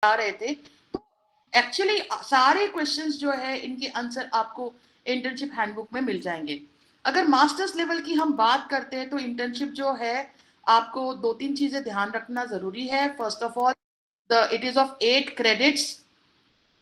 आ रहे थे, तो एक्चुअली सारे क्वेश्चंस जो है इनके आंसर आपको इंटर्नशिप हैंडबुक में मिल जाएंगे। अगर मास्टर्स लेवल की हम बात करते हैं तो इंटर्नशिप जो है आपको 2-3 चीजें ध्यान रखना जरूरी है। First of all, the it is of 8 credits.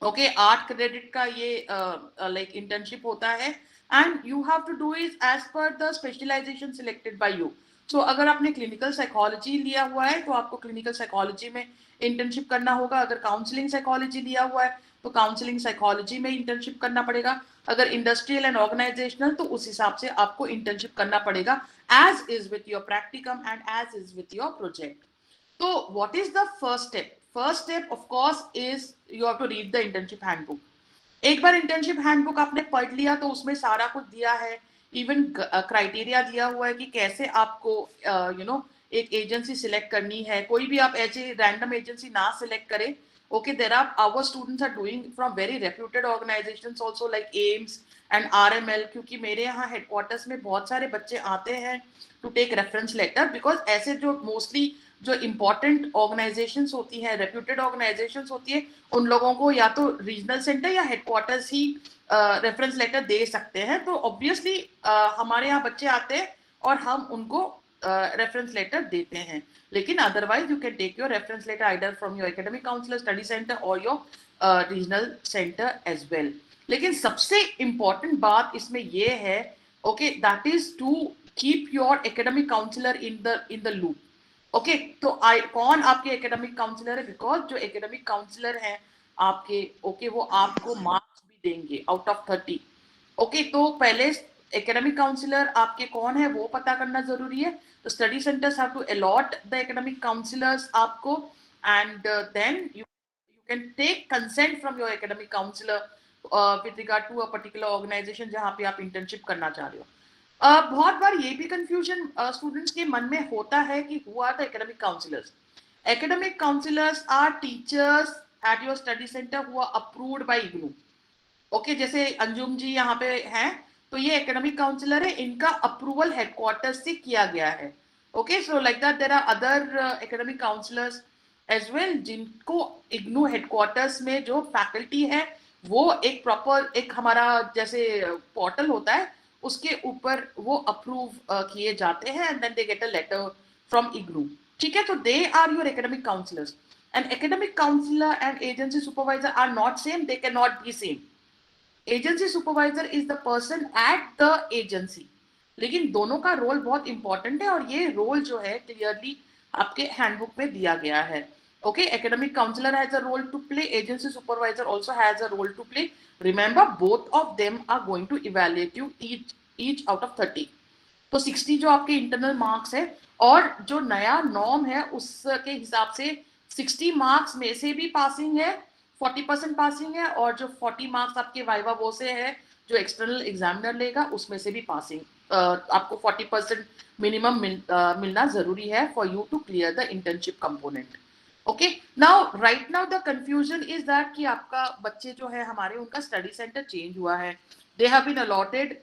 Okay, 8 credit का ये लाइक इंटर्नशिप होता है, and you have to do is as per the specialisation selected by you. So अगर आपने क्लिनिकल साइकोलॉजी लिया हुआ है तो आपको क्लिनिकल साइकोलॉजी में इंटर्नशिप करना होगा। अगर काउंसलिंग साइकोलॉजी लिया हुआ है तो काउंसलिंग साइकोलॉजी में इंटर्नशिप करना पड़ेगा। अगर इंडस्ट्रियल एंड ऑर्गेनाइजेशनल तो उस हिसाब से आपको इंटर्नशिप करना पड़ेगा, as is with your practicum and as is with your project. So what is the first step? First step of course is you have to read the internship handbook. एक बार internship handbook आपने पढ़ लिया तो उसमें सारा कुछ दिया है, इवन क्राइटेरिया दिया हुआ है कि कैसे आपको एक एजेंसी सिलेक्ट करनी है। कोई भी आप ऐसे रैंडम एजेंसी ना सिलेक्ट करें। Okay, there are our students are doing from very reputed organisations also like AIIMS and RML, क्योंकि मेरे यहाँ हेडक्वार्टर्स में बहुत सारे बच्चे आते हैं to take reference letter, because ऐसे जो मोस्टली जो इंपॉर्टेंट ऑर्गेनाइजेशंस होती हैं, रेप्यूटेड ऑर्गेनाइजेशंस होती है, उन लोगों को या तो रीजनल सेंटर या हेडक्वार्टर्स ही रेफरेंस लेटर दे सकते हैं। तो ऑब्वियसली हमारे यहाँ बच्चे आते हैं और हम उनको रेफरेंस लेटर देते हैं। लेकिन otherwise you can take your reference letter either from your academic counsellor, study centre और your regional centre as well. लेकिन सबसे इंपॉर्टेंट बात इसमें यह है, okay, that is to keep your academic counsellor in the loop. Okay, तो कौन आपके एकेडमिक काउंसलर है? बिकॉज जो एकेडमिक काउंसलर है आपके, ओके, वो आपको मार्क्स भी देंगे आउट ऑफ 30। ओके, तो पहले एकेडमिक काउंसलर आपके कौन है वो पता करना जरूरी है। तो study centres have to allot the academic counsellors आपको, and then you can take consent from your academic counsellor with regard to a particular organisation जहां पे आप इंटर्नशिप करना चाह रहे हो। बहुत बार ये भी कंफ्यूजन स्टूडेंट्स के मन में होता है कि who are the academic counsellors. Academic counsellors are teachers at your study centre who are approved by IGNOU. Okay, जैसे अंजुम जी यहाँ पे हैं, तो ये एकेडमिक काउंसलर है, इनका अप्रूवल हेडक्वार्टर से किया गया है। Okay, so like that there are other academic counsellors as well, जिनको इग्नू हेडक्वार्टर्स में जो फैकल्टी है वो एक प्रॉपर एक हमारा जैसे पोर्टल होता है उसके ऊपर वो अप्रूव किए जाते हैं, and then they get a letter from IGNOU. ठीक है, तो they are your academic counsellors. And academic counsellor and agency supervisor are not same, they can not be same. Agency supervisor is the person at the agency, लेकिन दोनों का role बहुत important है और ये रोल जो है क्लियरली आपके हैंडबुक में दिया गया है। Okay, academic counsellor has a role to play, agency supervisor also has a role to play. Remember, both of them are going to evaluate you each out of 30। तो 60 जो आपके इंटरनल मार्क्स है, और जो नया नॉर्म है उसके हिसाब से 60 मार्क्स में से भी पासिंग है, 40% पासिंग है, और जो 40 मार्क्स आपके वाइवा वो से है जो एक्सटर्नल एग्जामिनर लेगा उसमें से भी पासिंग, आपको 40% मिनिमम मिलना जरूरी है for you to clear the internship component. Okay, now right now the confusion is that कि आपका बच्चे जो है हमारे उनका स्टडी सेंटर चेंज हुआ है। They have been allotted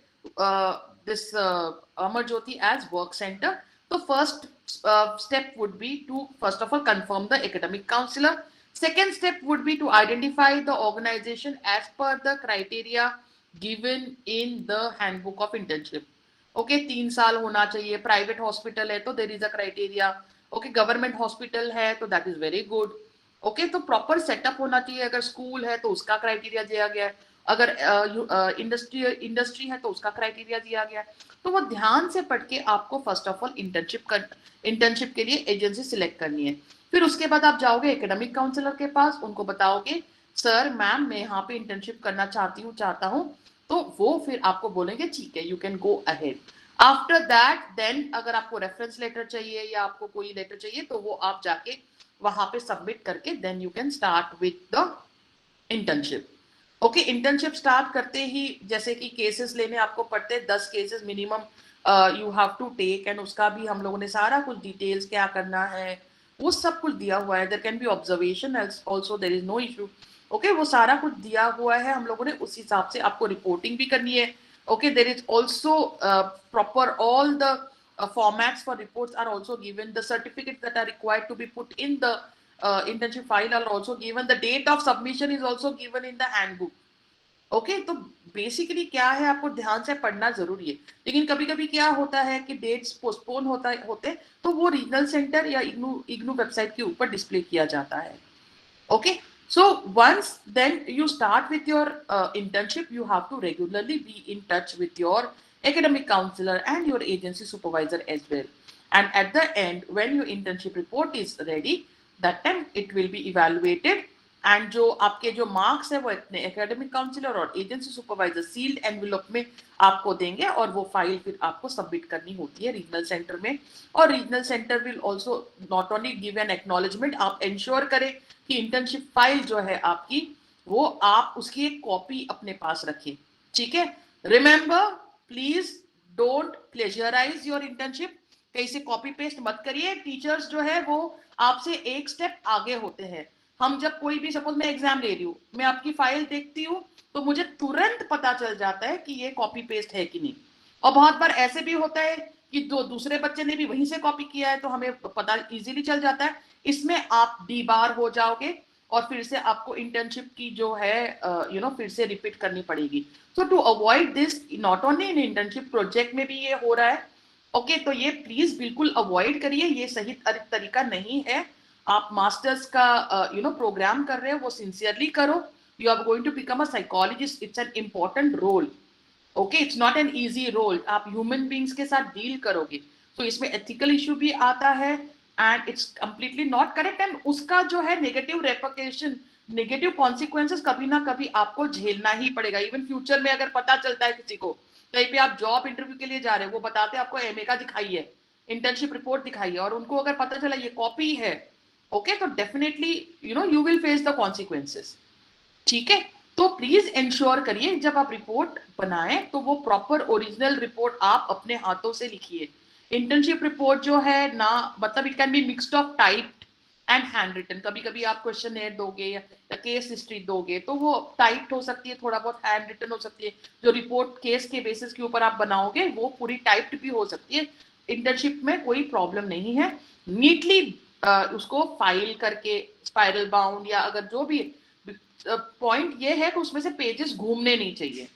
this Amar Jyoti as work center. So first step would be to first of all confirm the academic counselor. Second step would be to identify the organization as per the criteria given in the handbook of internship. Okay, 3 साल होना चाहिए। Private hospital है तो there is a criteria. Okay, government hospital है तो that is very good. Okay, तो proper setup होना चाहिए। अगर स्कूल है तो उसका क्राइटेरिया दिया गया है, अगर इंडस्ट्री है तो उसका क्राइटेरिया दिया गया है। तो वो ध्यान से पढ़ के आपको फर्स्ट ऑफ ऑल इंटर्नशिप के लिए एजेंसी सिलेक्ट करनी है। फिर उसके बाद आप जाओगे एकेडमिक काउंसलर के पास, उनको बताओगे सर मैम मैं यहाँ पे इंटर्नशिप करना चाहता हूँ, तो वो फिर आपको बोलेंगे ठीक है, you can go ahead. After that then अगर आपको रेफरेंस लेटर चाहिए या आपको कोई लेटर चाहिए तो वो आप जाके वहां पे सबमिट करके then you can start with the internship. Okay, internship start करते ही जैसे कि केसेस लेने आपको पड़ते हैं, 10 cases minimum you have to take, and उसका भी हम लोगों ने सारा कुछ डिटेल्स क्या करना है वो सब कुछ दिया हुआ है। There can be observation also, there is no issue. Okay, वो सारा कुछ दिया हुआ है हम लोगों ने, उस हिसाब से आपको रिपोर्टिंग भी करनी है। Okay, there is also proper all the formats for reports are also given, the certificates that are required to be put in the internship file are also given. The date of submission is also given in the handbook. Okay तो basically क्या है, आपको ध्यान से पढ़ना जरूरी है. लेकिन कभी कभी क्या होता है कि डेट्स पोस्टपोन होते तो वो रीजनल सेंटर या इग्नू वेबसाइट के ऊपर डिस्प्ले किया जाता है. Okay so once then you start with your internship, you have to regularly be in touch with your academic counselor and your agency supervisor as well. And at the end, when your internship report is ready, that time it will be evaluated. And जो आपके जो marks है वो इतने academic councillor और agency supervisor sealed envelope में आपको देंगे और वो फाइल फिर आपको सबमिट करनी होती है रीजनल सेंटर में. और regional centre will also not only give an acknowledgement, आप इंश्योर करें कि इंटर्नशिप फाइल जो है आपकी वो आप उसकी एक कॉपी अपने पास रखें. ठीक है, remember please don't plagiarise your internship. कहीं से कॉपी पेस्ट मत करिए. टीचर्स जो है वो आपसे एक स्टेप आगे होते हैं. हम जब कोई भी, सपोज मैं एग्जाम ले रही हूँ, मैं आपकी फाइल देखती हूँ तो मुझे तुरंत पता चल जाता है कि ये कॉपी पेस्ट है कि नहीं. और बहुत बार ऐसे भी होता है कि जो दूसरे बच्चे ने भी वहीं से कॉपी किया है तो हमें पता इजीली चल जाता है. इसमें आप डीबार हो जाओगे और फिर से आपको इंटर्नशिप की जो है फिर से रिपीट करनी पड़ेगी. So to avoid this, not only in internship, project में भी ये हो रहा है. ओके तो ये प्लीज बिल्कुल अवॉइड करिए, ये सही तरीका नहीं है. आप मास्टर्स का प्रोग्राम कर रहे हो वो सिंसियरली करो. You are going to become a psychologist, it's an important role. Okay it's not an easy role. आप ह्यूमन बींग्स के साथ डील करोगे तो इसमें एथिकल इशू भी आता है and it's completely not correct. And उसका जो है नेगेटिव रेपरकेशन, नेगेटिव कॉन्सिक्वेंसेस कभी ना कभी आपको झेलना ही पड़ेगा. इवन फ्यूचर में अगर पता चलता है किसी को, कहीं पे आप जॉब इंटरव्यू के लिए जा रहे हो, वो बताते हैं आपको एमए का दिखाइए, इंटर्नशिप रिपोर्ट दिखाइए, और उनको अगर पता चला ये कॉपी है, ओके तो definitely you will face the consequences. ठीक है, तो प्लीज इंश्योर करिए जब आप रिपोर्ट बनाएं तो वो प्रॉपर ओरिजिनल रिपोर्ट आप अपने हाथों से लिखिए. इंटर्नशिप रिपोर्ट जो है ना, मतलब it can be mixed of typed and handwritten. कभी कभी आप क्वेश्चन दोगे या केस हिस्ट्री दोगे तो वो टाइप्ड हो सकती है, थोड़ा बहुत हैंड रिटन हो सकती है. जो रिपोर्ट केस के बेसिस के ऊपर आप बनाओगे वो पूरी टाइप्ड भी हो सकती है. इंटर्नशिप में कोई प्रॉब्लम नहीं है. नीटली उसको फाइल करके स्पाइरल बाउंड, या अगर जो भी पॉइंट ये है कि उसमें से पेजेस घूमने नहीं चाहिए.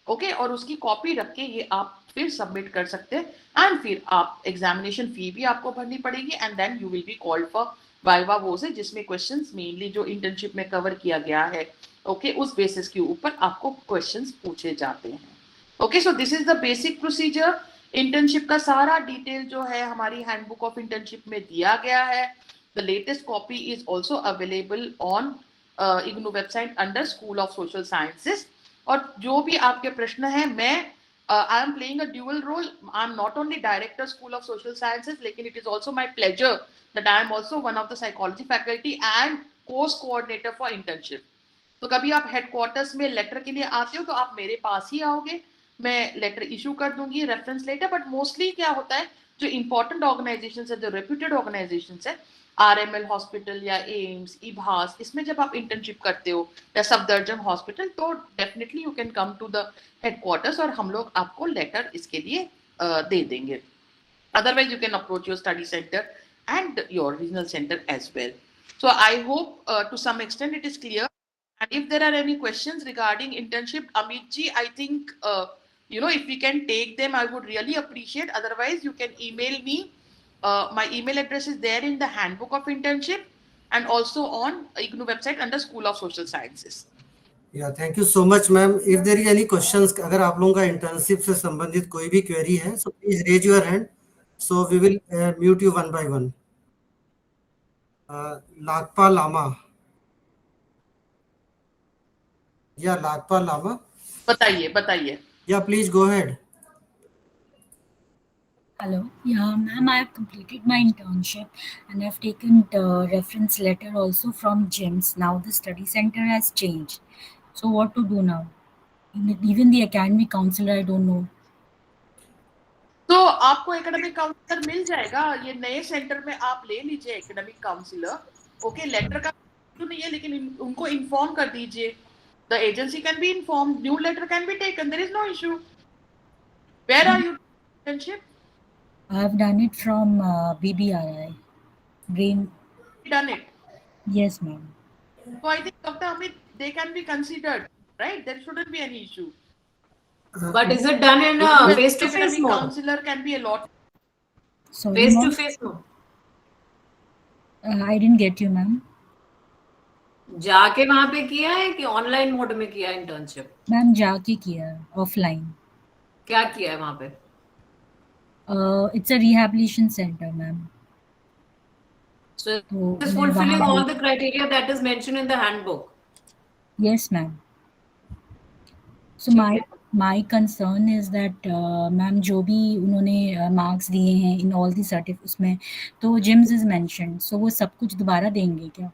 ओके और उसकी कॉपी रख के ये आप फिर सबमिट कर सकते हैं. एंड फिर आप एग्जामिनेशन फी भी आपको भरनी पड़ेगी and then you will be called for viva voce, जिसमें क्वेश्चंस मेनली जो इंटर्नशिप में कवर किया गया है ओके उस बेसिस के ऊपर आपको क्वेश्चंस पूछे जाते हैं. Okay so this is the basic procedure. Internship का सारा डिटेल जो है हमारी हैंडबुक ऑफ इंटर्नशिप में दिया गया है. The latest copy is also available on IGNOU website under school of social sciences. और जो भी आपके प्रश्न है, मैं I am playing a dual role. I am not only director school of social sciences, लेकिन it is also my pleasure that I am also one of the psychology faculty and course coordinator for internship. तो कभी आप headquarters में letter के लिए आते हो तो आप मेरे पास ही आओगे, मैं लेटर इशू कर दूंगी, रेफरेंस लेटर. बट मोस्टली क्या होता है, जो इंपॉर्टेंट ऑर्गेनाइजेशन है, जो रेप्यूटेड ऑर्गेनाइजेशन है, आरएमएल हॉस्पिटल या एम्स, इभास, इसमें जब आप इंटर्नशिप करते हो, या सफदरजंग हॉस्पिटल, तो definitely you can come to the headquarters और हम लोग आपको लेटर इसके लिए दे देंगे. Otherwise, you can approach your study center and your regional center as well. So I hope to some extent it is clear. And if there are any questions regarding internship, Amit ji, I think if we can take them, I would really appreciate. Otherwise, you can email me. My email address is there in the handbook of internship and also on IGNU website under School of Social Sciences. Yeah, thank you so much, ma'am. If there is any questions, अगर आप लोगों का internship से संबंधित कोई भी query है, so please raise your hand. So we will mute you one by one. Lakpa Lama. Yeah, Lakpa Lama. बताइए. Yeah, please go ahead. Hello. Yeah, ma'am, I have completed my internship and I've taken the reference letter also from GIMS. Now the study center has changed. So what to do now? Even the academic counselor, I don't know. तो आपको academic counsellor मिल जाएगा. ये नए centre में आप ले लीजिए academic counsellor. Okay letter का तो नहीं है, लेकिन उनको इन्फॉर्म कर दीजिए. The agency can be inform, new letter can be taken, there is no issue. Where are you internship? I have done it from BBRI. Brain. Done it. Yes, ma'am. So I think Dr. Amit, they can be considered, right? There shouldn't be any issue. But is it done in Because face-to-face academic mode? counselor can be a lot. Sorry, ma'am. Face-to-face mode. I didn't get you, ma'am. जाके वहां पे किया है कि online mode में किया internship? Ma'am जाके किया ऑफलाइन. क्या किया है वहां पे? It's a rehabilitation center, ma'am. So तो is मैं fulfilling वहाँ all the criteria that is mentioned in the handbook. Yes, ma'am. So ठीक my concern is that ma'am जो भी उन्होंने मार्क्स दिए हैं in all the certificates उसमें तो gyms is mentioned, so वो सब कुछ दोबारा देंगे क्या?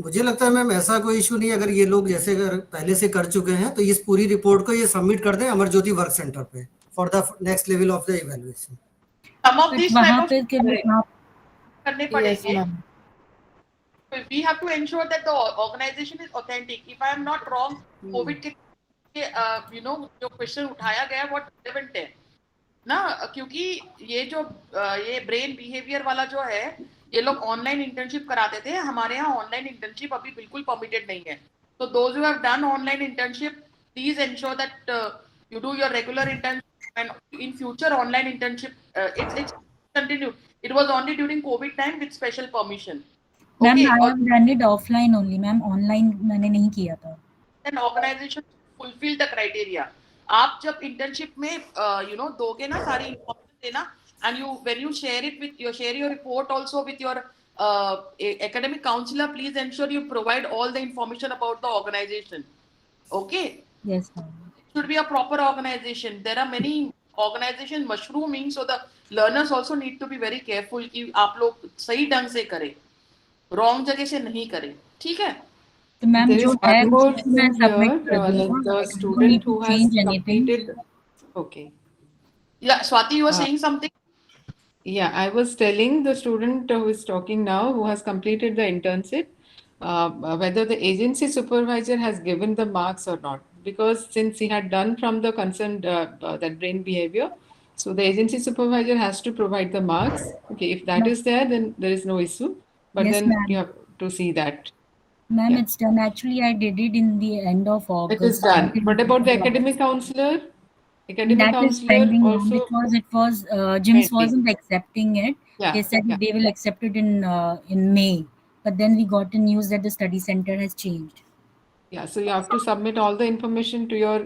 मुझे लगता है मैम ऐसा कोई इशू नहीं है, अगर ये लोग जैसे अगर पहले से कर चुके हैं तो इस पूरी रिपोर्ट को ये सबमिट कर दें अमर ज्योति वर्क सेंटर पे for the next level of the evaluation. Some of these वहाँ type पे of के वहाँ करने Yes, पड़ेंगे. ma'am. We have to ensure that the organization is authentic. If I am not wrong, COVID के जो question उठाया गया है वो relevant है ना, क्योंकि ये जो ये ब्रेन बिहेवियर वाला जो है, ये लोग ऑनलाइन इंटर्नशिप कराते थे. हमारे यहाँ ऑनलाइन इंटर्नशिप अभी बिल्कुल परमिटेड नहीं है. तो those who have done online internship, please ensure that you do your regular internship, and in future online internship it's continued. It was only during COVID time with special permission. Ma'am Okay, I और have done it offline only, ma'am online मैंने नहीं किया था. then organization fulfill the criteria. आप जब internship में दोगे ना सारी information देना, and when you share it with share your report also with your academic counselor, please ensure you provide all the information about the organization. Okay. Yes, ma'am. Should be a proper organization. There are many organization mushrooming, so the learners also need to be very careful कि आप लोग सही ढंग से करें, wrong जगह से नहीं करें. ठीक है? तो मैम There जो is है one more उसको मैं thing सबमिट here, कर दूंगा. the I don't student need to who has change anything. completed. Okay. Yeah, Swati, you were saying something. Yeah, I was telling the student who is talking now, who has completed the internship, whether the agency supervisor has given the marks or not. Because since he had done from the concerned that brain behavior, so the agency supervisor has to provide the marks. Okay, if that Ma'am. is there, then there is no issue. But Yes, then ma'am. you have to see that. Ma'am, Yeah. it's done. Actually, I did it in the end of August. It is done. What about the academic counselor? Academic That is counselor pending, ma'am, also because it was gyms pending. wasn't accepting it. Yeah, They said yeah. they will accept it in May, but then we got the news that the study center has changed. Yeah, so you have to submit all the information to your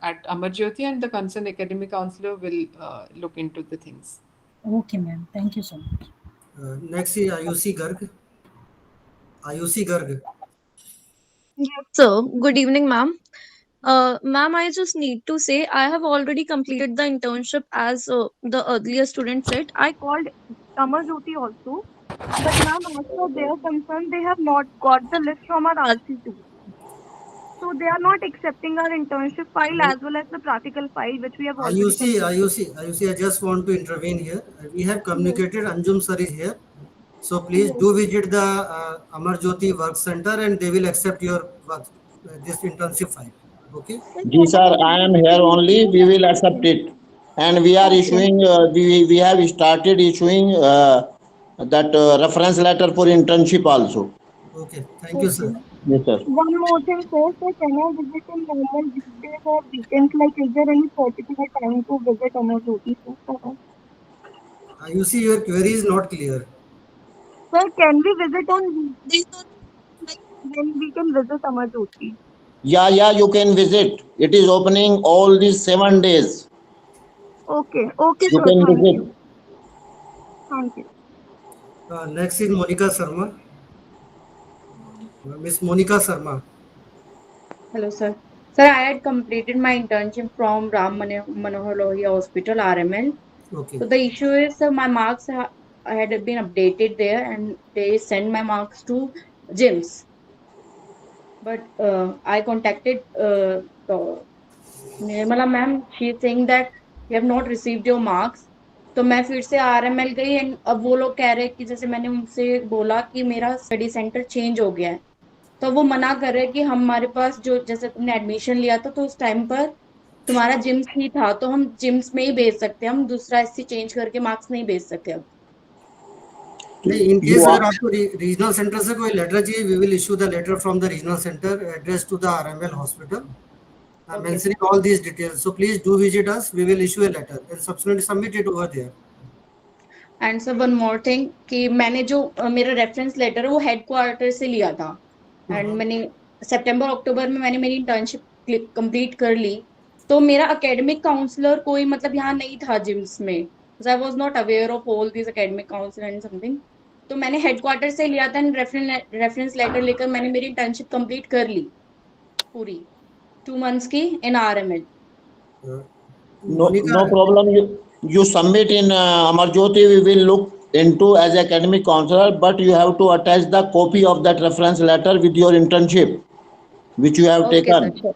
at Amar Jyoti, and the concerned academic counselor will look into the things. Okay, ma'am. Thank you so much. Next is Ayushi Garg. Ayushi Garg. Yes, sir. Good evening, ma'am. Ma'am, I just need to say I have already completed the internship as the earlier student said. I called Amar Jyoti also, but ma'am, as per their concern, they have not got the list from our RC2. So they are not accepting our internship file as well as the practical file which we have already completed. Ayushi, I just want to intervene here. We have communicated, Anjum sir is here. So please do visit the Amar Jyoti Work Center and they will accept your work, this internship file. Okay? Ji sir, I am here only. We will accept it, and we are issuing. We have started issuing that reference letter for internship also. Okay. Thank you, sir. Yes, sir. One more thing, sir. So can I visit in normal weekdays or weekends? Like, is there any particular time to visit Amar Jyoti, sir? Ayushi, your query is not clear. Sir, can we visit on weekdays or like when we can visit Amar Jyoti? Yeah, you can visit. It is opening all these 7 days. Okay, You sir. can Thank visit. you. Thank you. Next is Monica Sharma. Miss Monica Sharma. Hello, sir. Sir, I had completed my internship from Ram Manohar Lohia Hospital, RML. Okay. So the issue is, sir, my marks had been updated there, and they sent my marks to gyms. But I contacted Nirmala ma'am. She is saying that you have not received your marks. तो मैं फिर से RML गई, and अब वो लोग कह रहे हैं कि जैसे मैंने उनसे बोला कि मेरा स्टडी सेंटर चेंज हो गया है, तो वो मना कर रहे हैं कि हमारे पास जो जैसे तुमने एडमिशन लिया था तो उस टाइम पर तुम्हारा जिम्स ही था, तो हम जिम्स में ही भेज सकते हैं, हम दूसरा SC चेंज करके मार्क्स नहीं भेज सकते अब. नहीं, in You case are अगर आपको रीजनल सेंटर से कोई लेटर चाहिए, we will issue the letter from the regional center addressed to the RML hospital, Okay, mentioning all these details. So please do visit us. We will issue a letter and subsequently submit it over there. And sir one more thing कि मैंने जो मेरा reference letter है वो headquarter से लिया था and मैंने सितंबर अक्टूबर में मैंने मेरी इंटर्नशिप कंप्लीट कर ली, तो मेरा एकेडमिक काउंसलर कोई मतलब यहाँ नहीं था जिम्स में, I was not aware of all this academic counsellor and something, तो मैंने हेडक्वार्टर से लिया था एंड रेफरेंस लेटर लेकर मैंने मेरी इंटर्नशिप कंप्लीट कर ली पूरी 2 months की इन RML. no problem. You submit in Amarjyoti. We will look into as academic counselor, but you have to attach the copy of that reference letter with your internship, which you have Okay, taken. sir, sure.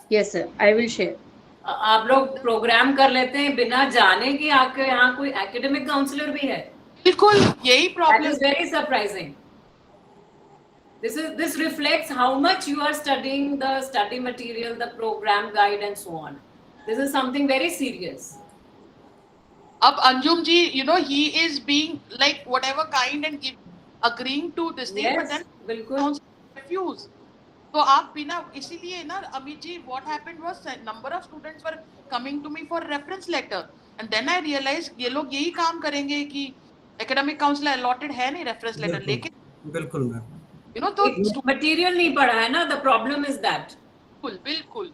Yes, sir. I will share. आप लोग programme कर लेते हैं बिना जाने कि आपके यहाँ कोई एकेडमिक काउंसलर भी है. बिल्कुल यही That problem is very surprising. This reflects how much you are studying the study material, the program guide, and so on. This is something very serious. अब अंजुम जी, he is being like whatever kind and agreeing to this thing, but Yes, then बिल्कुल. refuse. तो आप बिना, इसीलिए ना Amit ji, what happened was number of students were coming to me for reference letter and then I realized ये लोग यही काम करेंगे कि academic counselor allotted है नहीं reference letter लेके, बिल्कुल मैम, तो Material नहीं पढ़ा है ना. The problem is that. बिल्कुल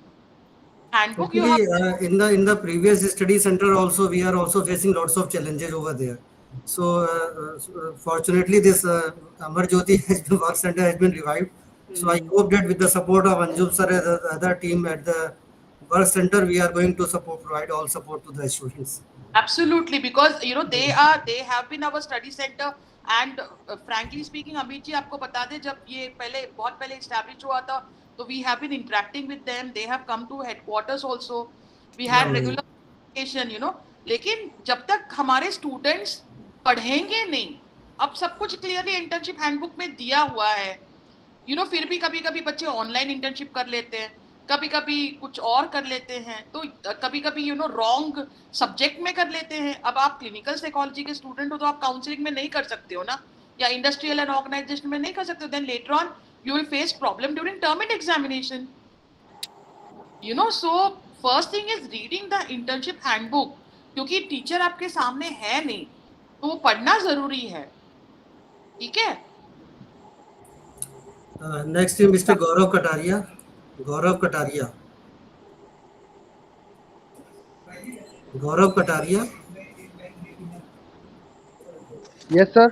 handbook you have. Actually, in the previous study center also we are also facing lots of challenges over there. So fortunately this Amarjyoti work center has been revived. So I hope that with the support of Anjum sir and the other team at the work center, we are going to provide all support to the students. Absolutely, because they have been our study center and frankly speaking, Amit ji आपको बता दे, जब ये बहुत पहले establish हुआ था, तो we have been interacting with them. They have come to headquarters also. We had regular communication, लेकिन जब तक हमारे students पढ़ेंगे नहीं, अब सब कुछ clearly internship handbook में दिया हुआ है, फिर भी कभी-कभी बच्चे ऑनलाइन इंटर्नशिप कर लेते हैं, कभी-कभी कुछ और कर लेते हैं, तो कभी-कभी रॉन्ग सब्जेक्ट में कर लेते हैं. अब आप क्लिनिकल साइकोलॉजी के स्टूडेंट हो तो आप काउंसलिंग में नहीं कर सकते हो ना, या इंडस्ट्रियल एंड ऑर्गेनाइजेशन में नहीं कर सकते हो. Then later on you will face problem during term and examination. So first thing is reading the internship handbook, क्योंकि टीचर आपके सामने है नहीं, तो वो पढ़ना जरूरी है. ठीक है. Next is Mr. Gaurav Kataria. Gaurav Kataria. Gaurav Kataria. Yes, sir.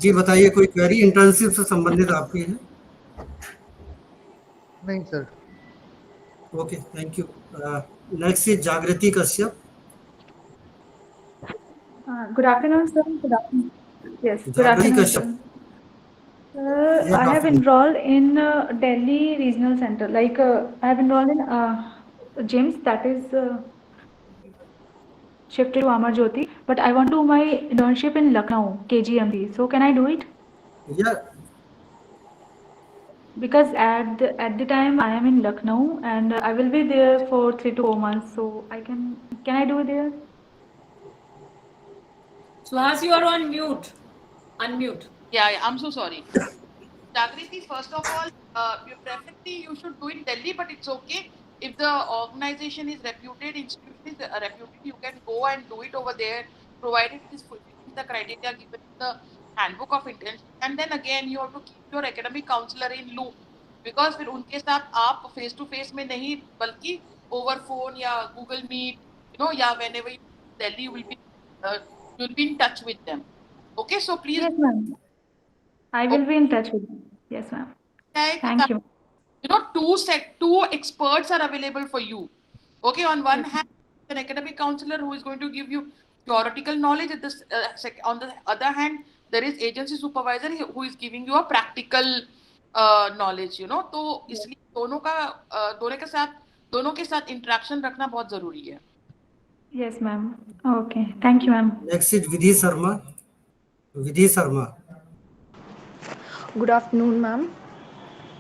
जी बताइए, कोई क्वेरी इंटर्नशिप से संबंधित आपकी है? नहीं sir. Okay, thank you. Next is जागृति Kashyap. Good afternoon, sir. Good afternoon. Yes, good जागृति afternoon, Kashyap. sir. I have enrolled in Delhi Regional Center. Like I have enrolled in GIMS, that is shifted to Amarjyoti. But I want to do my internship in Lucknow, KGMP. So can I do it? Yeah. Because at the time I am in Lucknow and I will be there for 3 to 4 months. So can I do it there? Suhas, you are on mute. Unmute. Yeah, I'm so sorry. Jagriti, first of all, preferably you should do in Delhi, but it's okay. If the organization is reputed, institution is reputed, you can go and do it over there, provided it is fulfilling the criteria given in the handbook of internship. And then again, you have to keep your academic counselor in loop, because फिर उनके साथ आप face to face में नहीं, बल्कि over phone या Google Meet, या whenever you Delhi you'll be in touch with them. Okay, so please. Yes, ma'am. I will be in touch with you. Yes, ma'am. Thank you. Two experts are available for you. Okay, on one hand, an academic counselor who is going to give you theoretical knowledge. On the other hand, there is agency supervisor who is giving you a practical knowledge. तो इसलिए दोनों के साथ interaction रखना बहुत जरूरी है. Yes, ma'am. Okay. Thank you, ma'am. Next is Vidhi Sharma. Vidhi Sharma. Good afternoon, ma'am.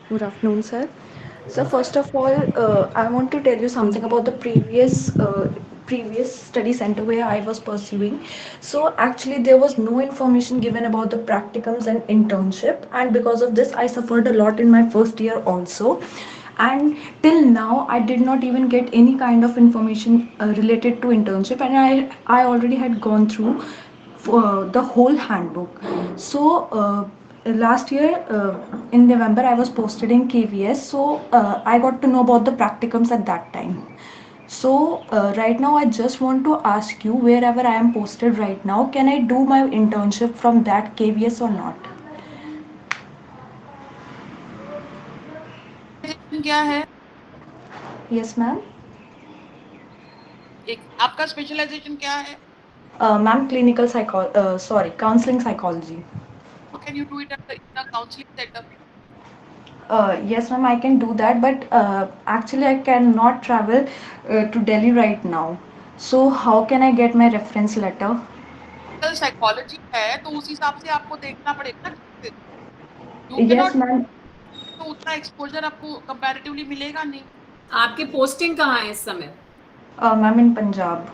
Good afternoon, sir. So first of all, I want to tell you something about the previous previous study center where I was pursuing. So actually there was no information given about the practicums and internship, and because of this I suffered a lot in my first year also. And till now I did not even get any kind of information related to internship, and I already had gone through the whole handbook. So last year in November I was posted in KVS, so I got to know about the practicums at that time. So right now I just want to ask you, wherever I am posted right now, can I do my internship from that KVS or not? क्या है? Yes, ma'am. आपका specialisation क्या है? Ma'am, counseling psychology. How can you do it in a counseling setup? Yes, ma'am, I can do that, but actually I cannot travel to Delhi right now. So how can I get my reference letter? Psychology है तो उस हिसाब से आपको देखना पड़ेगा ना. Yes, ma'am. तो उतना एक्सपोजर आपको कंपैरेटिवली मिलेगा नहीं. आपकी पोस्टिंग कहाँ है इस समय? मैम इन पंजाब.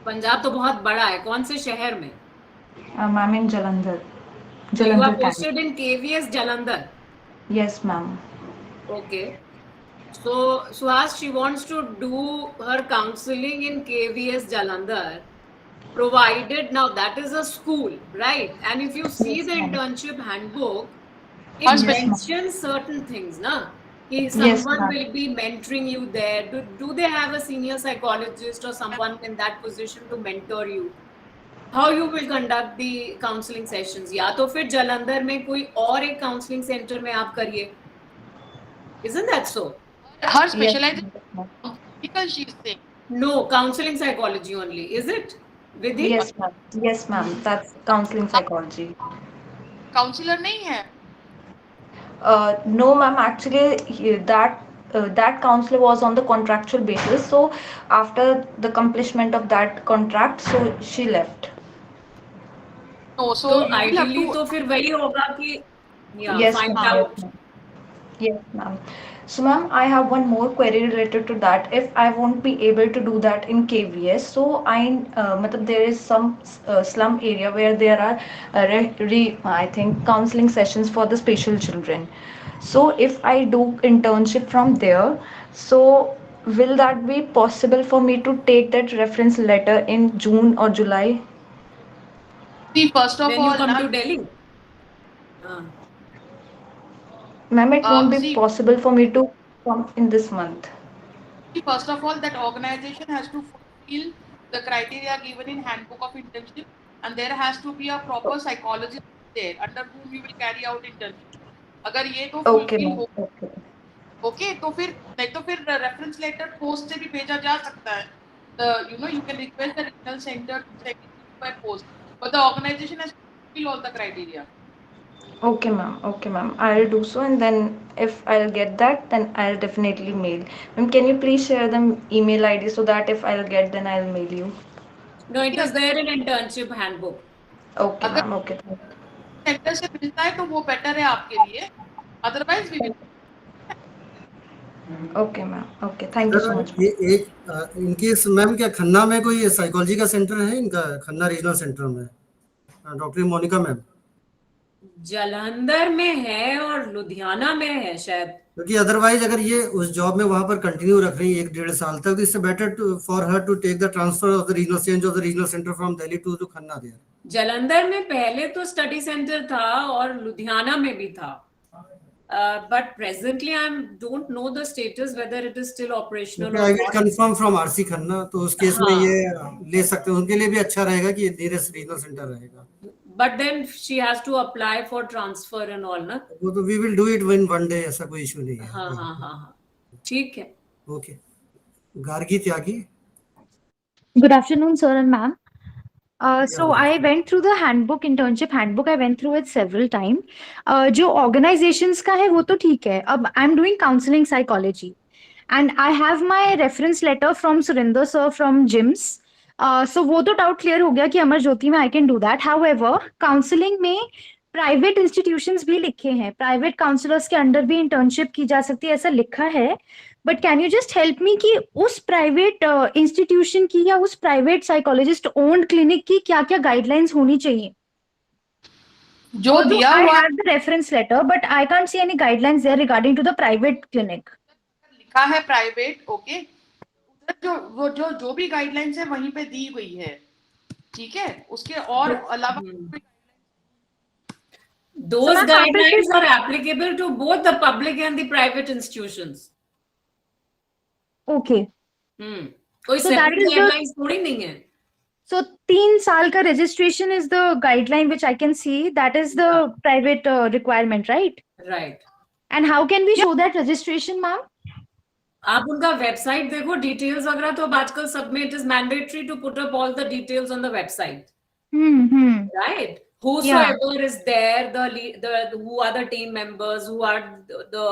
पंजाब तो बहुत बड़ा है, कौन से शहर में? Ma'am in Jalandhar. You are posted in KVS Jalandhar. Yes, ma'am. Okay. So Suhas, she wants to do her counseling in KVS Jalandhar, provided now that is a school, right? And if you see the internship handbook, it mentions certain things, na? Someone will be mentoring you there. Do they have a senior psychologist or someone in that position to mentor you? How you will conduct the counseling sessions? या तो फिर जलंधर में कोई और एक counseling center में आप करिए. Isn't that so? Her specialization because she is saying. No, counseling psychology only. Is it? Vidhi? Yes, ma'am. Yes, ma'am. That's counseling psychology. Counselor नहीं है? No, ma'am. Actually, that counselor was on the contractual basis. So after the accomplishment of that contract, so she left. No, so ideally तो फिर वही होगा कि find out. Yes, ma'am. So, ma'am, I have one more query related to that. If I won't be able to do that in KVS, so there is some slum area where there are I think counseling sessions for the special children. So, if I do internship from there, so will that be possible for me to take that reference letter in June or July? See, first of then all, you come to Delhi. Ma'am, it won't be possible for me to come in this month. First of all, that organization has to fulfill the criteria given in Handbook of Internship, and there has to be a proper psychologist there under whom you will carry out internship. अगर ये तो fulfill हो, okay, तो फिर नहीं तो फिर reference letter post से भी भेजा जा सकता है. You can request the regional center to send it by post, but the organization has to fulfill all the criteria. Okay, ma'am. Okay, ma'am. I'll do so, and then if I'll get that, then I'll definitely mail. Ma'am, can you please share the email ID so that if I'll get, then I'll mail you? No, it is there in internship handbook. Okay, ma'am. Okay. Center से मिलता है तो वो better है आपके लिए. Otherwise, we will. Okay, ma'am. Okay, thank you so much. इनकी ma'am क्या खन्ना में कोई साइकोलॉजी का सेंटर है इनका? खन्ना रीजनल सेंटर में डॉक्टर मोनिका मैम जालंधर में है और लुधियाना में है शायद. क्योंकि अदरवाइज अगर ये उस जॉब में वहां पर कंटिन्यू रख रही है 1-1.5 साल तक, इससे better for her to take the transfer of the regional change of the regional centre from Delhi to Khanna there. Jalandhar में पहले तो स्टडी सेंटर था और लुधियाना में भी था. But presently I don't know the status whether it is still operational or I will not. confirm from RC Khanna, तो उस केस में ये ले सकते हैं. उनके लिए भी अच्छा रहेगा कि नियरेस्ट रीजनल सेंटर रहेगा. But then she has to apply for transfer and all, na? वो तो we will do it in one day, ऐसा कोई इशू नहीं है. हाँ. ठीक है. Okay. Gargi Tyagi. Good afternoon, sir and ma'am. So I went through the internship handbook. I went through it several times. जो organizations का है वो तो ठीक है. अब I'm doing counseling psychology, and I have my reference letter from Surinder sir from GIMS. So वो तो doubt clear हो गया कि अमर ज्योति में I can do that. However, counseling में प्राइवेट इंस्टीट्यूशंस भी लिखे हैं, प्राइवेट काउंसलर्स के अंडर भी इंटर्नशिप की जा सकती है, ऐसा लिखा है। But can you just help me कि उस प्राइवेट इंस्टीट्यूशन की या उस प्राइवेट साइकोलॉजिस्ट ओन्ड क्लिनिक की क्या क्या गाइडलाइंस होनी चाहिए? जो दिया I हुआ have the reference letter, but I can't see any guidelines there regarding to the private clinic. लिखा है प्राइवेट, ओके, जो भी गाइडलाइंस है वहीं पे दी गई है, ठीक है, उसके और अलावा those guidelines are applicable to both the public and the private institutions. Okay. कोई So that separate is the- guidelines थोड़ी नहीं है. So 3 साल का registration is the guideline which I can see. That is the private requirement, right? Right. And how can we show that registration, ma'am? आप उनका website देखो, details वगैरह तो अब आजकल सब में, it is mandatory to put up all the details on the website, right? Whosoever is there, the who are the team members, who are the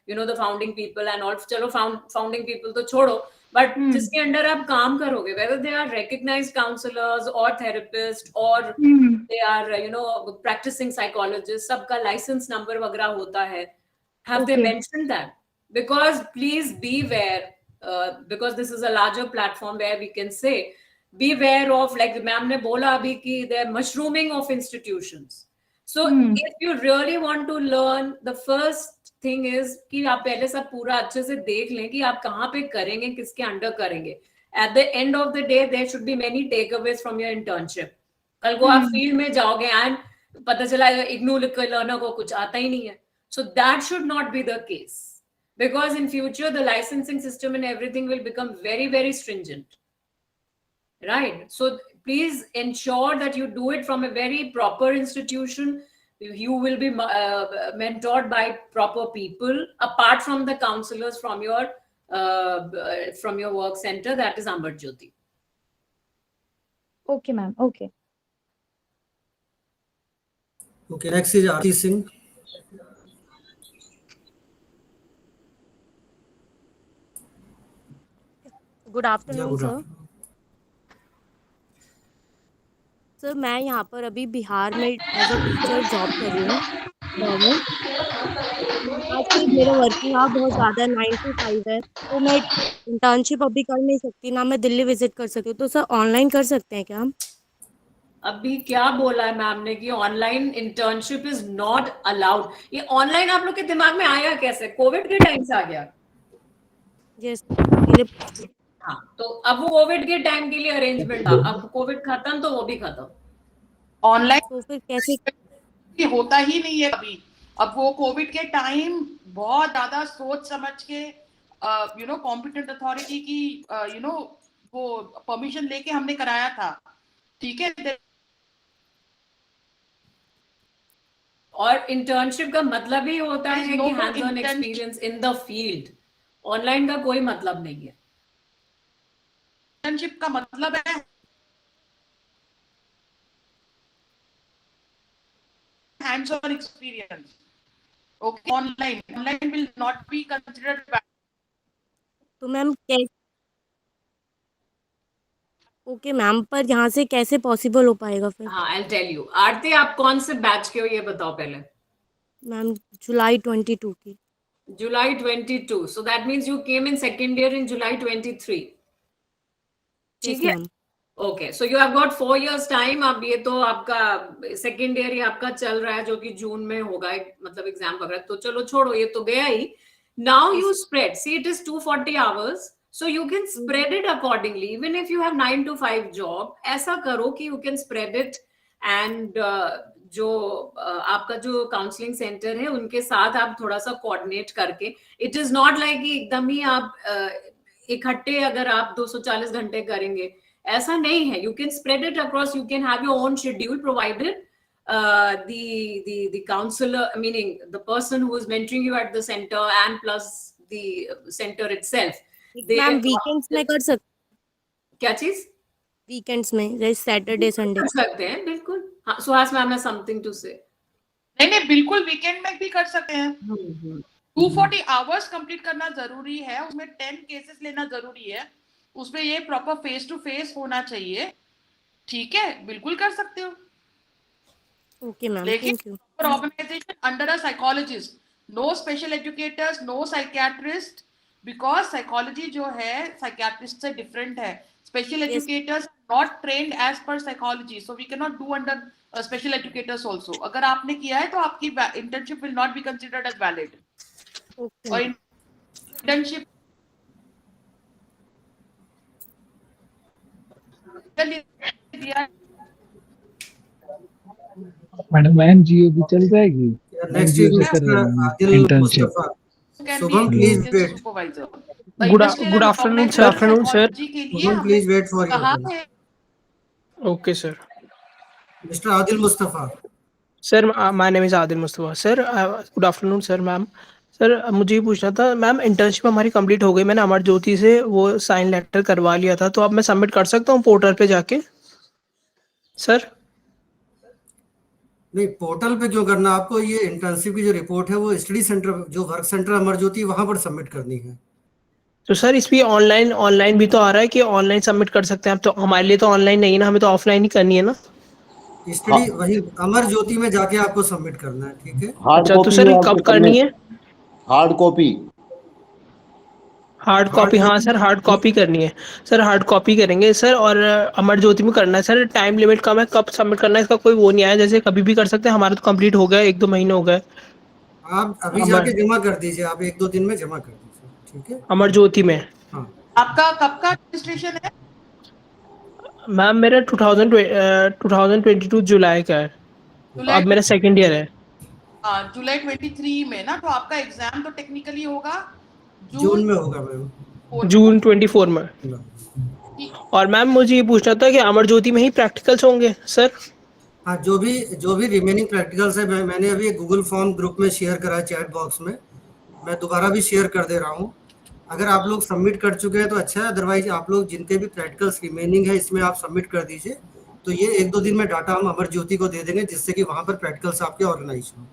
you know the founding people and all. चलो founding people तो छोड़ो, but जिसके under आप काम करोगे, whether they are recognized counselors or therapists or they are you know practicing psychologists, सबका license number वगैरह होता है. Have they mentioned that? Because please beware, because this is a larger platform where we can say, beware of, like ma'am ne bola abhi ki there mushrooming of institutions. So if you really want to learn, the first thing is कि आप पहले सब पूरा अच्छे से देख लें कि आप कहाँ पे करेंगे, किसके अंडर करेंगे. At the end of the day, there should be many takeaways from your internship. कल को आप फील्ड में जाओगे and पता चला इग्नू लिख के लर्नर को कुछ आता ही नहीं है. So that should not be the case, because in future the licensing system and everything will become very, very stringent. Right? So please ensure that you do it from a very proper institution. You will be mentored by proper people, apart from the counselors from your work center, that is Amar Jyoti. Okay, ma'am. Okay. Okay, next is Aarti Singh. Good afternoon sir. Sir मैं यहाँ पर अभी बिहार में as a teacher job कर रही हूँ government. आजकल मेरा वर्किंग आवर बहुत ज़्यादा है, 9 to 5 है, तो मैं इंटर्नशिप अभी कर नहीं सकती, ना मैं दिल्ली विजिट कर सकती हूँ. तो सर ऑनलाइन कर सकते हैं क्या हम? अभी क्या बोला है मैम ने कि online internship is not allowed. ये ऑनलाइन आप लोग के दिमाग में आया कैसे? कोविड के टाइम से आ गया. यस. हाँ, तो अब वो कोविड के टाइम के लिए अरेंजमेंट था, अब कोविड खत्म तो वो भी खत्म. ऑनलाइन तो फिर कैसे? होता ही नहीं है अभी. अब वो कोविड के टाइम बहुत ज्यादा सोच समझ के कॉम्पिटेंट अथॉरिटी की वो परमिशन लेके हमने कराया था, ठीक है. और इंटर्नशिप का मतलब ही होता है कि hands on experience in the field. Online का कोई मतलब नहीं है. इंटर्नशिप का मतलब है hands on experience. Okay, online will not be considered. तो मैम ओके मैम, पर यहाँ से कैसे पॉसिबल हो पाएगा फिर? हाँ, I'll tell you. आरती, आप कौन से बैच के हो ये बताओ पहले. मैम जुलाई 22 की. July 22. So that means you came in second year in July 23. ठीक है. Okay, so you have got 4 years time. अब ये तो आपका सेकेंड ईयर ही आपका चल रहा है, जो कि जून में होगा, मतलब एग्जाम वगैरह. तो चलो छोड़ो, ये तो गया ही. Now you spread. See, it is 240 hours. So you can spread it accordingly. Even if you have 9 to 5 job, ऐसा करो कि you can spread it. And जो आपका जो काउंसलिंग सेंटर है उनके साथ आप थोड़ा सा कोऑर्डिनेट करके, इट इज नॉट लाइक कि एकदम ही आप इकट्ठे अगर आप 240 घंटे करेंगे, ऐसा नहीं है. You can spread it across. You can have your own schedule provided the counselor, meaning the person who is mentoring you at the center and plus the center itself. Ma'am weekends में कर सकते? क्या चीज? Weekends में, जैसे Saturday Sunday कर सकते हैं, बिल्कुल. हाँ, Suhas ma'am has something to say. नहीं, बिल्कुल वीकेंड में भी कर सकते हैं. 240 आवर्स कंप्लीट करना जरूरी है, उसमें 10 केसेस लेना जरूरी है, उसमें ये प्रॉपर फेस टू फेस होना चाहिए. ठीक है, बिल्कुल कर सकते हो. Okay, ma'am. लेकिन Thank you. organization under a psychologist, no special educators, no psychiatrist, because psychology जो है psychiatrist से different है. Special Yes. educators are not trained as per psychology, so we cannot do under special educators also. अगर आपने किया है तो आपकी internship will not be considered as valid. Okay. और internship दिया मैडम वैन जियो भी चल जाएगी? नेक्स्ट जियो इज से कर रहे हैं Adil internship. Mustafa. can Shubham, be please an wait. supervisor. Good afternoon, sir. Psychology के लिए Shubham, please wait for कहा your turn. है Okay, sir. Mr. Adil Mustafa. Sir, my name is Adil Mustafa. Sir, good afternoon, sir, ma'am. Sir मुझे ये पूछना था ma'am, internship हमारी complete हो गई, मैंने अमर ज्योति से वो साइन लेटर करवा लिया था, तो अब मैं सबमिट कर सकता हूँ पोर्टल पे जाके? सर नहीं, पोर्टल पे क्यों करना आपको? ये इंटर्नशिप की जो रिपोर्ट है वो स्टडी सेंटर, जो वर्क सेंटर अमर ज्योति, वहां पर सबमिट करनी है। तो सर इस पे ऑनलाइन भी तो आ रहा है कि ऑनलाइन सबमिट कर सकते हैं आप, तो हमारे लिए तो ऑनलाइन नहीं है ना, हमें तो ऑफलाइन ही करनी है ना। स्टडी वही अमर ज्योति में जाके आपको सबमिट करना है, ठीक है? हार्ड अच्छा, तो सर ये कब करनी है? Hard copy. हार्ड कॉपी, हाँ सर हार्ड कॉपी करनी है सर, हार्ड कॉपी करेंगे सर। और अमर ज्योति में करना है सर, टाइम लिमिट कम है, कब सबमिट करना है इसका कोई वो नहीं आया, जैसे कभी भी कर सकते हैं, हमारा तो कंप्लीट हो गया, 1-2 महीने हो गए। आप अभी जाके जमा कर दीजिए, आप 1-2 दिन में जमा कर दीजिए, ठीक है? अमर ज्योति में। हाँ। आपका कब का रजिस्ट्रेशन है? मैम मेरा 2022 जुलाई का है, अब मेरा सेकंड ईयर है। जुलाई 23 में ना, तो आपका एग्जाम तो टेक्निकली होगा जून में होगा मैम, जून 24 में। और मैम मुझे ये पूछना था कि अमर ज्योति में ही प्रैक्टिकल्स होंगे सर? हाँ, जो भी रिमेनिंग प्रैक्टिकल्स है मैंने अभी गूगल फॉर्म ग्रुप में शेयर करा है, चैट बॉक्स में, मैं दोबारा भी शेयर कर दे रहा हूँ। अगर आप लोग सबमिट कर चुके हैं तो अच्छा है, अदरवाइज आप लोग जिनके भी प्रैक्टिकल्स रिमेनिंग है इसमें आप सबमिट कर दीजिए, तो ये 1-2 दिन में डाटा हम अमर ज्योति को दे देंगे, जिससे कि वहाँ पर प्रैक्टिकल्स आपके ऑर्गेनाइज हो।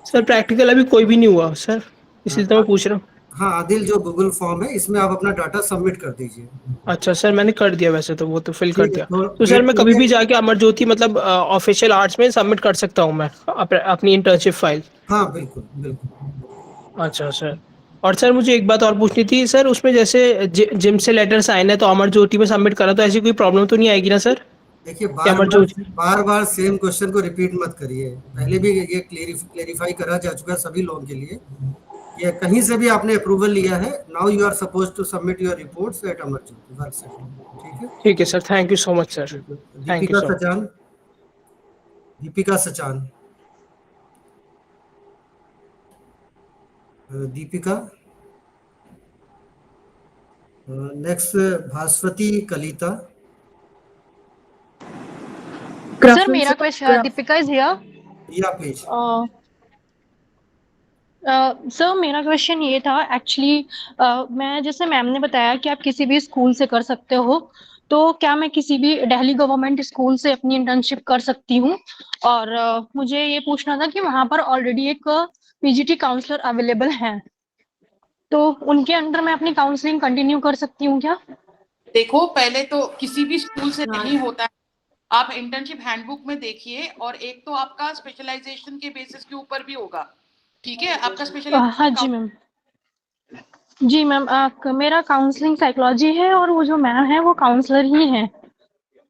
सर प्रैक्टिकल अभी कोई भी नहीं हुआ सर, इसलिए तो मैं पूछ रहा हूँ। हाँ आदिल, जो गूगल फॉर्म है इसमें आप अपना डाटा सबमिट कर दीजिए। अच्छा सर, मैंने कर दिया वैसे तो, वो तो फिल कर दिया। तो तो सर मैं कभी भी जाके अमर ज्योति मतलब ऑफिशियल आर्ट्स में सबमिट कर सकता हूँ मैं अपनी इंटर्नशिप फाइल? हाँ बिल्कुल बिल्कुल। अच्छा सर, और सर मुझे एक बात और पूछनी थी सर, उसमें जैसे जिम से लेटर साइन है तो अमर ज्योति में सबमिट करा, तो ऐसी कोई प्रॉब्लम तो नहीं आएगी ना सर? देखिए बार-बार सेम क्वेश्चन को रिपीट मत करिए, पहले भी ये क्लेरिफाई करा जा चुका है सभी लोगों के लिए। ये कहीं से भी आपने अप्रूवल लिया है, now you are supposed to submit your reports at Amar Jyoti work centre, ठीक है? ठीक है sir, thank you so much sir. Deepika Sachan, Deepika. Next Bhaswati Kalita. Sir, मेरा क्वेश्चन, दीपिका is here. या प्लीज। सर मेरा क्वेश्चन ये था एक्चुअली, मैं जैसे मैम ने बताया कि आप किसी भी स्कूल से कर सकते हो, तो क्या मैं किसी भी दिल्ली गवर्नमेंट स्कूल से अपनी इंटर्नशिप कर सकती हूँ? और मुझे ये पूछना था कि वहाँ पर ऑलरेडी एक पीजीटी काउंसलर अवेलेबल हैं, तो उनके अंडर मैं अपनी काउंसलिंग कंटिन्यू कर सकती हूँ क्या? देखो, पहले तो किसी भी स्कूल से नहीं होता है, आप इंटर्नशिप हैंडबुक में देखिए, और एक तो आपका स्पेशलाइजेशन के बेसिस के ऊपर भी होगा, ठीक है? आपका स्पेशलाइजेशन। हाँ जी मैम, जी मैम, मेरा काउंसलिंग साइकोलॉजी है और वो जो मैम है वो काउंसलर ही है।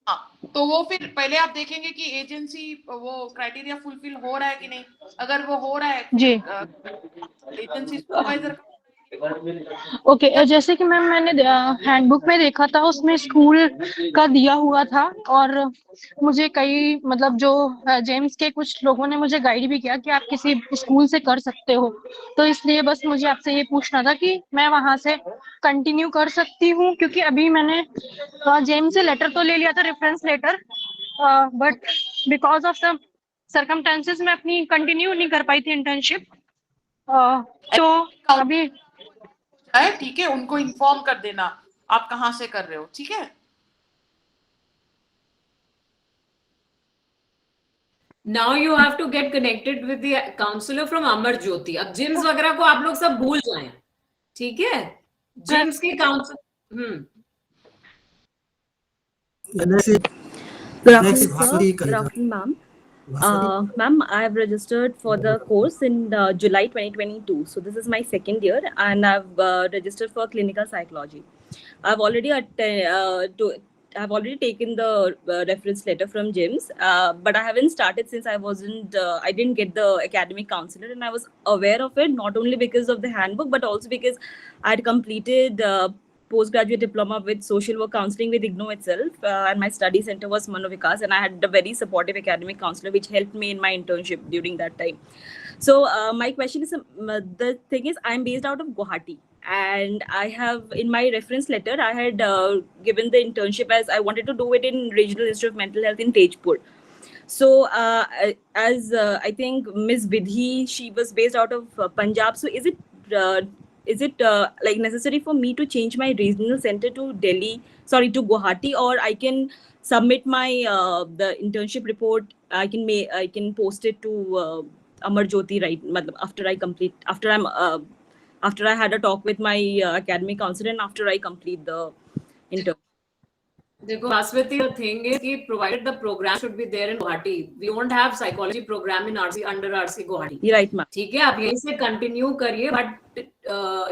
हाँ, तो वो फिर पहले आप देखेंगे कि एजेंसी वो क्राइटेरिया फुलफिल हो रहा है कि नहीं। अगर वो हो रहा है जी, एजेंसी सुपरवाइजर। ओके, जैसे कि मैम मैंने हैंडबुक में देखा था, उसमें स्कूल का दिया हुआ था, और मुझे कई मतलब जो जेम्स के कुछ लोगों ने मुझे गाइड भी किया कि आप किसी स्कूल से कर सकते हो, तो इसलिए बस मुझे आपसे ये पूछना था कि मैं वहां से कंटिन्यू कर सकती हूँ, क्योंकि अभी मैंने जेम्स से लेटर तो ले लिया था, reference letter, but because of the circumstances मैं अपनी कंटिन्यू नहीं कर पाई थी इंटर्नशिप, तो अभी है, ठीक है? उनको इन्फॉर्म कर देना आप कहाँ से कर रहे हो, ठीक है? Now you have to get connected with the counselor from Amar Jyoti. अब जिम्स वगैरह को आप लोग सब भूल जाएं, ठीक है? जिम्स के counsellor. Good afternoon, sir. Good afternoon, ma'am. Ma'am, I have registered for the course in July 2022. So this is my second year, and I've registered for clinical psychology. I've already I've already taken the reference letter from JIMS, but I haven't started since I didn't get the academic counselor, and I was aware of it not only because of the handbook, but also because I had completed postgraduate diploma with social work counseling with IGNOU itself, and my study center was Manovikas, and I had a very supportive academic counselor which helped me in my internship during that time. So my question is, the thing is, I'm based out of Guwahati, and I have in my reference letter I had given the internship as I wanted to do it in Regional Institute of Mental Health in Tejpur. So as I think Ms. Vidhi, she was based out of Punjab. So is it like necessary for me to change my regional center to to Guwahati, or I can submit my the internship report? I can post it to Amar Jyoti, right? After I had a talk with my academic counselor and after I complete the internship. देखो Aswati, the thing is कि provided the program should be there in Guwahati, we won't have psychology program in RC under RC Guwahati. Right, ma'am. ठीक है, आप यहीं से continue करिए, but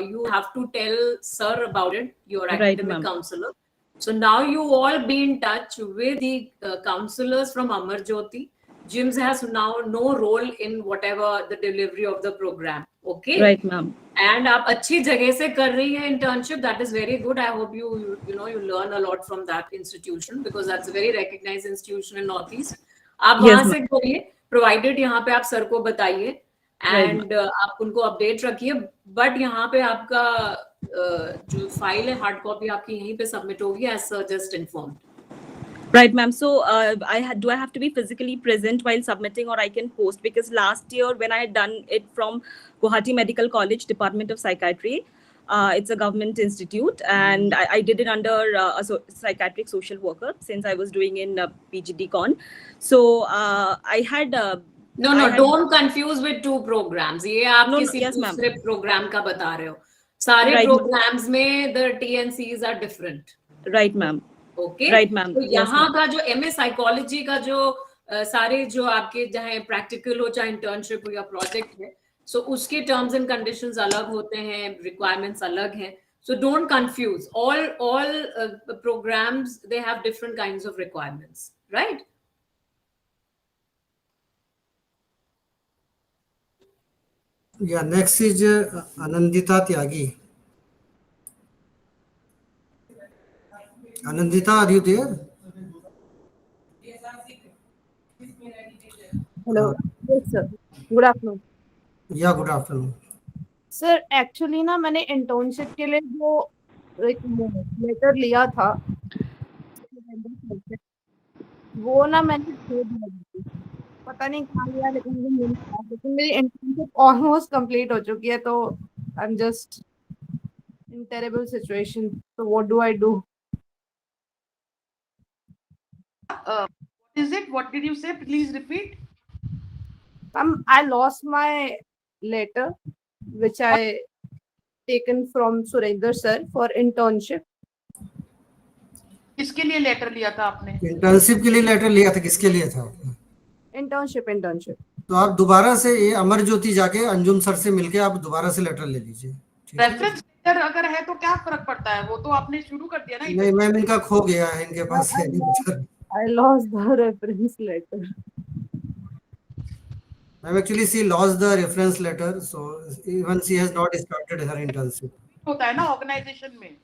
you have to tell sir about it, your academic counselor. So now you all be in touch with the counselors from Amar Jyoti. JIMS has now no role in whatever the delivery of the program. Okay. Right, ma'am. And आप अच्छी जगह से कर रही हैं internship. That is very good. I hope you learn a lot from that institution because that's a very recognized institution in Northeast. आप वहाँ से करिए. Provided यहाँ पे आप सर को बताइए and आप उनको update रखिए. But यहाँ पे आपका जो फाइल है hard copy आपकी यहीं पे submit होगी as sir just informed. Right, ma'am. So do I have to be physically present while submitting, or I can post? Because last year when I had done it from Guwahati Medical College, Department of Psychiatry, it's a government institute, and I did it under a psychiatric social worker since I was doing in PGD Con. So I had. Don't confuse with two programs. ये आप किसी दूसरे program का बता रहे हो. सारे programs में the TNCs are different. Right, ma'am. Okay. Right, ma'am. तो यहाँ का जो MA साइकोलॉजी का जो सारे जो आपके चाहे प्रैक्टिकल हो चाहे इंटर्नशिप हो या प्रोजेक्ट है, सो उसके टर्म्स एंड कंडीशंस अलग होते हैं, रिक्वायरमेंट्स अलग हैं. So don't confuse. all programs they have different kinds of requirements, right? Yeah, next is Anandita Tyagi. Anandita, are you there? Hello. Yes, sir. Good afternoon. Yeah, good afternoon. Sir actually ना मैंने internship के लिए जो एक letter लिया था वो ना मैंने दे दिया, पता नहीं कहाँ लिया, लेकिन मेरी इंटर्नशिप ऑलमोस्ट कंप्लीट हो चुकी है, तो I am just in terrible situation. तो what do I do? What is it? What did you say? Please repeat. I lost my letter which I taken from Surendra sir for internship. किसके लिए letter लिया था आपने? Internship के लिए letter लिया था. किसके लिए था? इंटर्नशिप. तो आप दोबारा से ये अमर ज्योति जाके अंजुम सर से मिलके आप दोबारा से लेटर ले लीजिए. रेफरेंस लेटर अगर है तो क्या फर्क पड़ता है? वो तो आपने शुरू कर दिया ना. नहीं मैम, इनका खो गया है, इनके पास है नहीं. I lost the reference letter. Ma'am, actually she lost the reference letter, so even she has not started her internship. होता है ना ऑर्गेनाइजेशन में,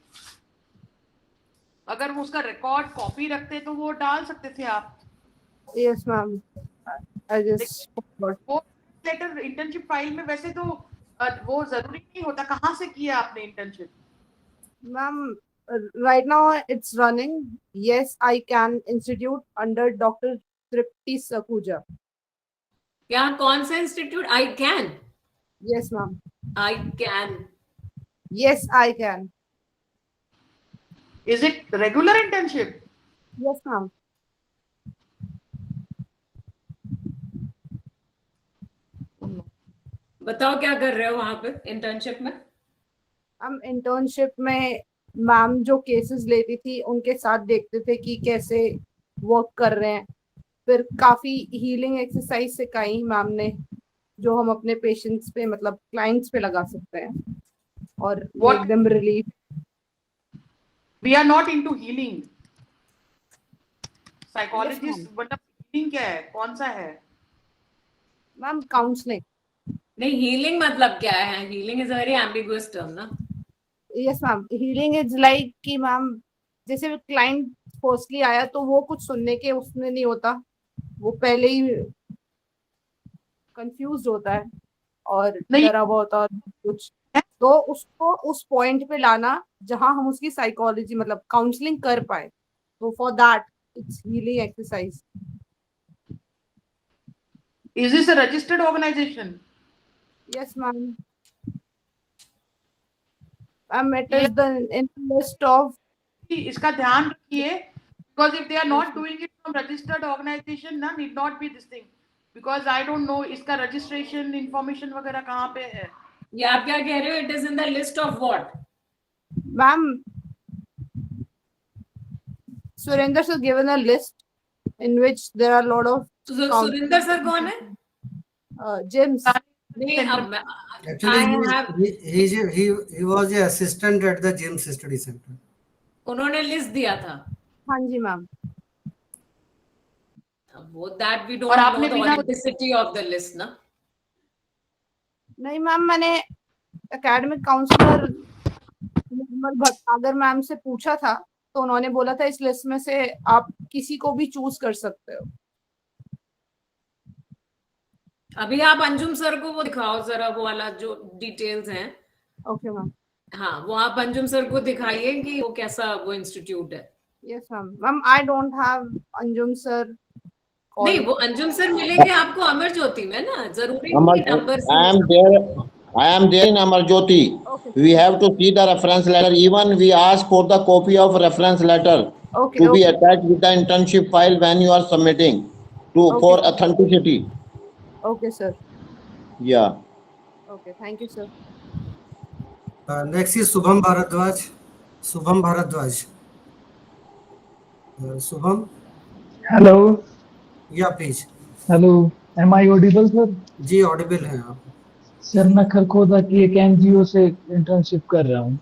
अगर वो उसका रिकॉर्ड कॉपी रखते तो वो डाल सकते थे आप. Yes, ma'am. I just forgot. Letter internship file में वैसे तो वो जरूरी नहीं होता. कहाँ से किया आपने internship? Ma'am, right now it's running. Yes, I can institute under Dr. Tripti Sakuja. क्या कौन सा institute? I can. Yes, ma'am. I can. Yes, I can. Is it regular internship? Yes, ma'am. बताओ क्या कर रहे हो वहां पे इंटर्नशिप में? हम इंटर्नशिप में मैम जो केसेस लेती थी उनके साथ देखते थे कि कैसे वर्क कर रहे हैं, फिर काफी हीलिंग एक्सरसाइज सिखाई मैम ने, जो हम अपने पेशेंट्स पे मतलब क्लाइंट्स पे लगा सकते हैं और make them relief. We are not into healing. Psychologist मतलब हीलिंग क्या है, कौन सा है मैम? काउंसलिंग. नहीं, हीलिंग मतलब क्या है? Healing is a very ambiguous term ना. Yes ma'am, healing is like कि मैम जैसे क्लाइंट फर्स्टली आया तो वो कुछ सुनने के उसमें नहीं होता, वो पहले ही कंफ्यूज होता है और डरा हुआ होता है और कुछ, तो उसको उस पॉइंट पे लाना जहां हम उसकी साइकोलॉजी मतलब काउंसलिंग कर पाए, तो for that it's healing exercise. Is this a registered organisation? Yes ma'am. It is the in list of. इसका ध्यान रखिए, because if they are not doing it from registered organization ना, need not be this thing, because I don't know इसका registration information वगैरह कहाँ पे है. ये आप क्या कह रहे हो? It is in the list of what? Ma'am, Surinder has given a list in which there are a lot of. Surinder sir कौन है? James. नहीं, Actually, he was a assistant at the James Study Center. उन्होंने list दिया था. हाँ जी ma'am. वो that we don't know the authenticity of the list ना. नहीं मैम, मैंने एकेडमिक काउंसलर अगर मैम से पूछा था तो उन्होंने बोला था इस लिस्ट में से आप किसी को भी चूज कर सकते हो. अभी आप अंजुम सर को वो दिखाओ जरा, वो वाला जो डिटेल्स हैं. Okay ma'am. हाँ, वो आप अंजुम सर को दिखाइए कि वो कैसा वो इंस्टीट्यूट है. Yes ma'am. Ma'am I don't have Anjum sir. नहीं, वो अंजुम सर मिलेंगे आपको अमर ज्योति में ना, जरूरी number. I am there in Amar Jyoti. We have to see the reference letter. Even we ask for the copy of reference letter to be attached with the internship file when you are submitting for authenticity. Okay, sir. Yeah. Okay, thank you, sir. Next is Subham Bharadwaj. Subham Bharadwaj. Subham. Hello. Yeah, please. Hello. Am I audible, sir? जी audible हैं आप. Sir मैं खरखोदा की एक NGO से internship कर रहा हूँ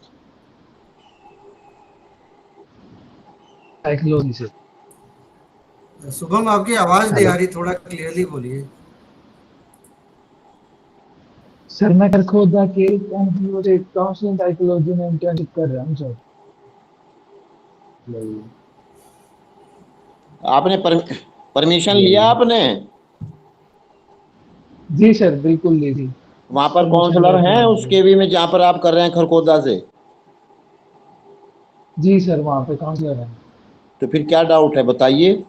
साइकोलॉजी से. शुभम आपकी आवाज नहीं आ रही, थोड़ा क्लियरली बोलिए. सर मैं खरखोदा के एक एनजीओ से काउंसलिंग साइकोलॉजी में इंटर्नशिप कर रहा हूँ सर. आपने परमिशन लिया आपने? जी सर, बिल्कुल ली थी. वहां पर काउंसलर हैं उसके भी में जहाँ पर आप कर रहे हैं खरखोदा से? जी सर, वहाँ पे काउंसलर हैं. तो फिर क्या डाउट है बताइए.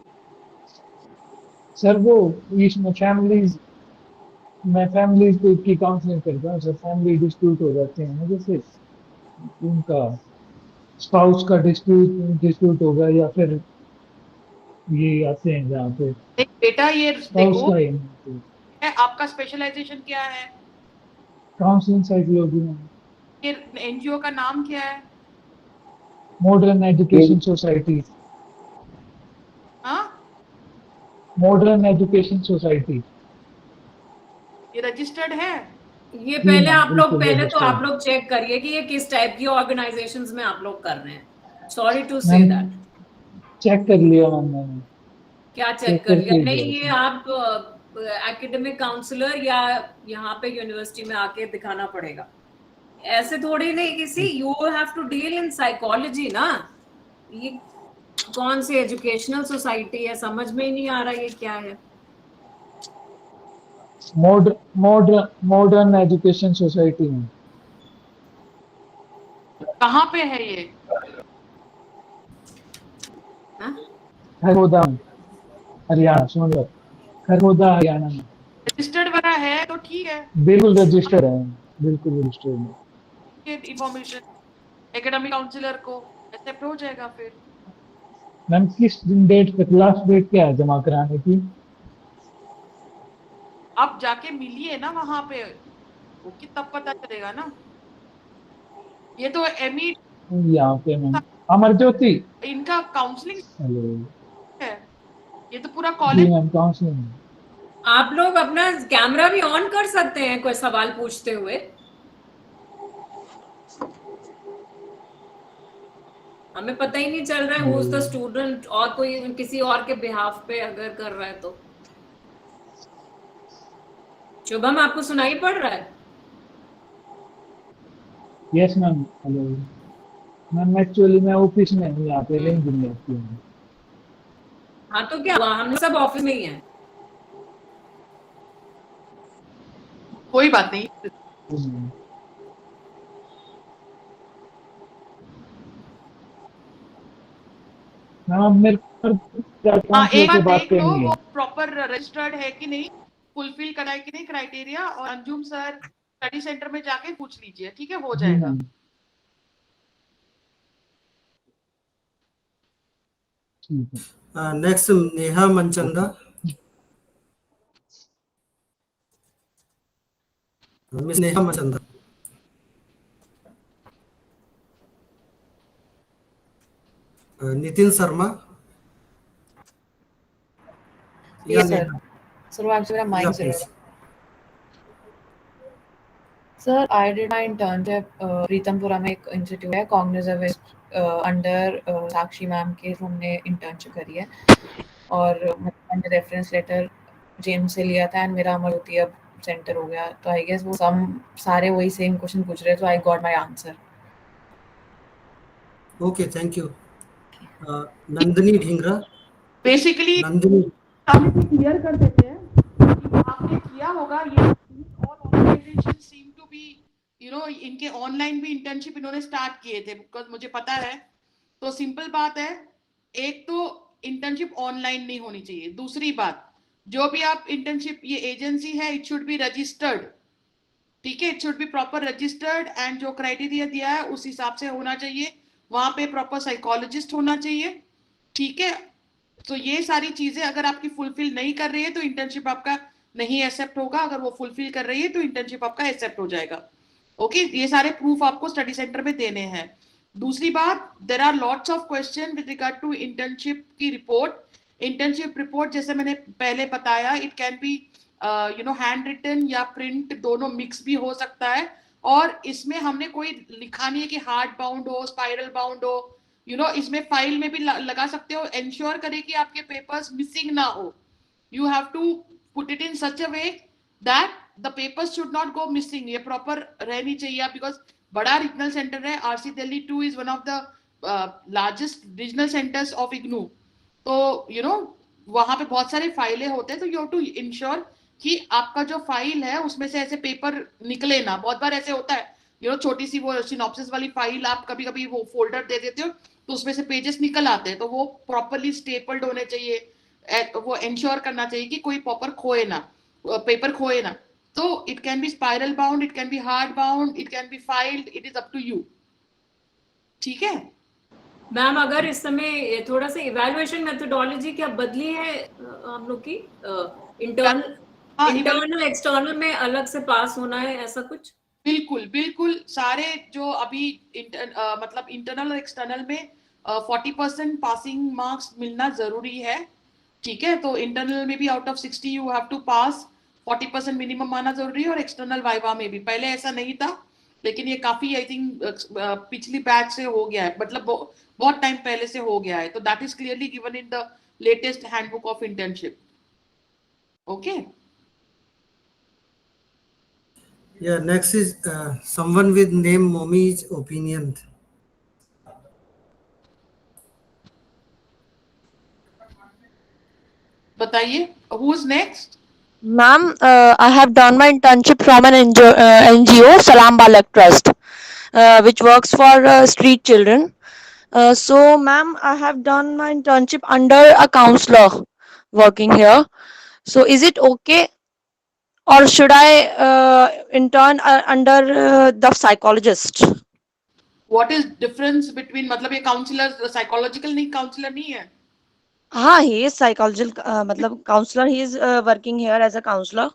सर वो इसमें फैमिलीज की काउंसलिंग करता हूँ सर. फैमिली डिस्प्यूट हो जाते हैं, जैसे उनका स्पाउस का डिस्प्यूट होगा या फिर ये आते हैं जहाँ पे बेटा ये देखो है. आपका स्पेशलाइजेशन क्या है? काउंसलिंग साइकोलॉजी में. फिर एनजीओ का नाम क्या है? Modern education society. हाँ, मॉडर्न एजुकेशन सोसाइटी. ये रजिस्टर्ड है? ये पहले आप लोग चेक करिए कि ये किस टाइप की ऑर्गेनाइजेशंस में आप लोग कर रहे हैं. Sorry to say that. Check कर लिया मैंने. क्या चेक कर लिया? नहीं, ये आप एकेडमिक काउंसलर या यहाँ पे यूनिवर्सिटी में आके दिखाना पड़ेगा. ऐसे थोड़ी नहीं किसी, you have to deal in psychology ना. ये कौन सी एजुकेशनल सोसाइटी है, समझ में ही नहीं आ रहा ये क्या है. मॉडर्न एजुकेशन सोसाइटी में. कहाँ पे है ये? खरगोदा हरियाणा. सोनभद्र. खरगोदा हरियाणा में. रजिस्टर्ड वाला है तो ठीक है. बिल्कुल रजिस्टर्ड है. बिल्कुल रजिस्टर्ड है. इंफॉर्मेशन एकेडमिक काउंसलर को एक्सेप्ट हो जाएगा. फिर मैम किस डेट तक लास्ट डेट क्या है जमा कराने की? आप जाके मिलिए ना वहां पे, वो कि तब पता चलेगा ना. ये तो एमी यहाँ पे मैम अमर ज्योति इनका काउंसलिंग हेलो है. ये तो पूरा जी कॉलेज। Ma'am, counselling. आप लोग अपना कैमरा भी ऑन कर सकते हैं कोई सवाल पूछते हुए। हमें पता ही नहीं चल रहा है हु इज द स्टूडेंट, और कोई किसी और के बिहाफ पे अगर कर रहा है तो। शुभम, आपको सुनाई पड़ रहा है? Yes ma'am, hello ma'am. Actually मैं ऑफिस में हूँ यहाँ पे, रेंज नहीं आती है। हाँ तो क्या हुआ, हम सब ऑफिस में ही हैं। कोई बात नहीं। मैम मेरे पर हाँ, एक बार बात देख लो करनी वो है। प्रॉपर रजिस्टर्ड है कि नहीं, फुलफिल करा है कि नहीं क्राइटेरिया, और अंजुम सर स्टडी सेंटर में जाके पूछ लीजिए, ठीक है, हो जी जाएगा। मैम, ठीक है। Next Neha Manchanda. Miss Neha Manchanda. Nitin Sharma. Yes, sir. Sir, वो actually मेरा या mic प्लीज। जरूर। Sir, I did my internship Pitampura में एक इंस्टीट्यूट है कॉग्निटिव अंडर साक्षी मैम के रूम ने इंटर्नशिप करी है, और मैंने रेफरेंस लेटर जेम्स से लिया था एंड मेरा अमर होती अब सेंटर हो गया, तो आई गेस वो सारे वही सेम क्वेश्चन पूछ रहे, तो I got my answer. Okay, thank you. Nandini Dhingra. Basically Nandini. सामने से क्लियर कर देते हैं कि आपने किया होगा ये। All organisation seem to be इनके ऑनलाइन भी इंटर्नशिप इन्होंने स्टार्ट किए थे, बिकॉज मुझे पता है। तो सिंपल बात है, एक तो इंटर्नशिप ऑनलाइन नहीं होनी चाहिए। दूसरी बात, जो भी आप इंटर्नशिप, ये एजेंसी है, इट शुड बी रजिस्टर्ड, ठीक है, it should be proper registered, and जो क्राइटेरिया दिया है उस हिसाब से होना चाहिए। वहां पे प्रॉपर साइकोलॉजिस्ट होना चाहिए, ठीक है। तो ये सारी चीजें अगर आपकी फुलफिल नहीं कर रही है तो इंटर्नशिप आपका नहीं एक्सेप्ट होगा, अगर वो फुलफिल कर रही है तो इंटर्नशिप आपका एक्सेप्ट हो जाएगा। ओके, ये सारे प्रूफ आपको स्टडी सेंटर में देने हैं। दूसरी बात, there are lots of question with regard to internship की रिपोर्ट। इंटर्नशिप रिपोर्ट जैसे मैंने पहले बताया, it can be handwritten या प्रिंट, दोनों मिक्स भी हो सकता है। और इसमें हमने कोई लिखा नहीं है कि हार्ड बाउंड हो, स्पाइरल बाउंड हो, इसमें फाइल में भी लगा सकते हो। एंश्योर करें कि आपके पेपर्स मिसिंग ना हो। You have to put it in such a way that the papers should not go missing, ये प्रॉपर रहनी चाहिए, बिकॉज बड़ा रीजनल सेंटर है। RC Delhi 2 is one of the largest regional centres of IGNOU. तो वहां पे बहुत सारे फाइलें होते हैं, तो यू हैव टू इंश्योर कि आपका जो फाइल है उसमें से ऐसे पेपर निकले ना। बहुत बार ऐसे होता है, छोटी सी वो सिनॉप्सिस वाली फाइल आप कभी कभी वो फोल्डर दे देते हो तो उसमें से पेजेस निकल आते हैं, तो वो प्रॉपरली स्टेपल्ड होने चाहिए। वो इंश्योर करना चाहिए कि कोई पेपर खोए ना। तो it can be spiral bound, it can be hard bound, it can be filed, it is up to you, ठीक है। मैम, अगर इस समय थोड़ा सा इवैल्यूएशन मेथोडोलॉजी क्या बदली है हम लोग की? इंटरनल एक्सटर्नल में अलग से पास होना है, ऐसा कुछ? बिल्कुल बिल्कुल, सारे जो अभी मतलब इंटरनल और एक्सटर्नल में 40% पासिंग मार्क्स मिलना जरूरी है, ठीक है। तो इंटरनल में भी out of 60 you have to pass, 40% minimum आना जरूरी है। और एक्सटर्नल वाइवा में भी पहले ऐसा नहीं था, लेकिन ये काफी आई थिंक पिछली बैच से हो गया है, मतलब बहुत टाइम पहले से हो गया है। तो that is clearly given in the latest handbook of internship. Okay. Yeah, next is someone with name Momi's opinion. बताइए, who is next? Ma'am, I have done my internship from an NGO, Salam Balak Trust, which works for street children. So, ma'am, I have done my internship under a counselor working here. So, is it okay, or should I intern under the psychologist? What is difference between, मतलब ये counsellor psychological नहीं, counsellor नहीं है? हाँ, he is psychological, मतलब counselor. He is working here as a counselor.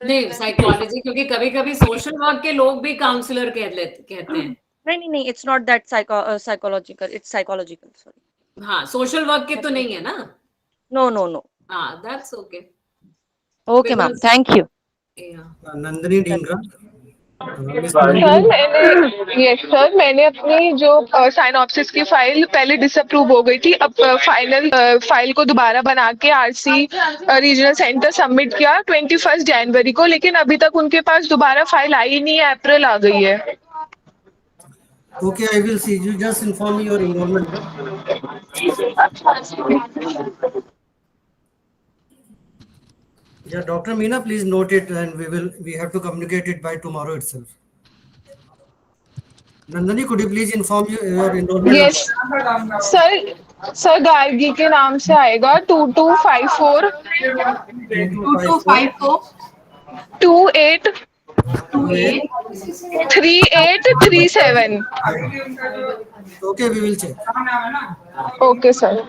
नहीं, psychology, क्योंकि कभी कभी सोशल वर्क के लोग भी काउंसलर कहते हैं। नहीं, it's not that psychological. It's psychological. Sorry. हाँ, सोशल वर्क के तो नहीं है ना? No. That's okay. Okay, ma'am. Because Thank you. yeah. Nandini Dhingra. Miss sir Nandini. Yes sir, मैंने अपनी जो साइनॉप्सिस की फाइल पहले डिसअप्रूव हो गई थी, अब फाइनल फाइल को दोबारा बना के आरसी रीजनल सेंटर सबमिट किया 21 जनवरी को, लेकिन अभी तक उनके पास दोबारा फाइल आई नहीं है, अप्रैल आ गई है। Okay, I will see. You just inform me your enrollment. Yeah, Dr. Meena, please note it, and we have to communicate it by tomorrow itself. Nandini, could you please inform your enrollment? Yes sir Gargi के नाम से आएगा 2254 28 3837। Okay, we will check. Okay sir.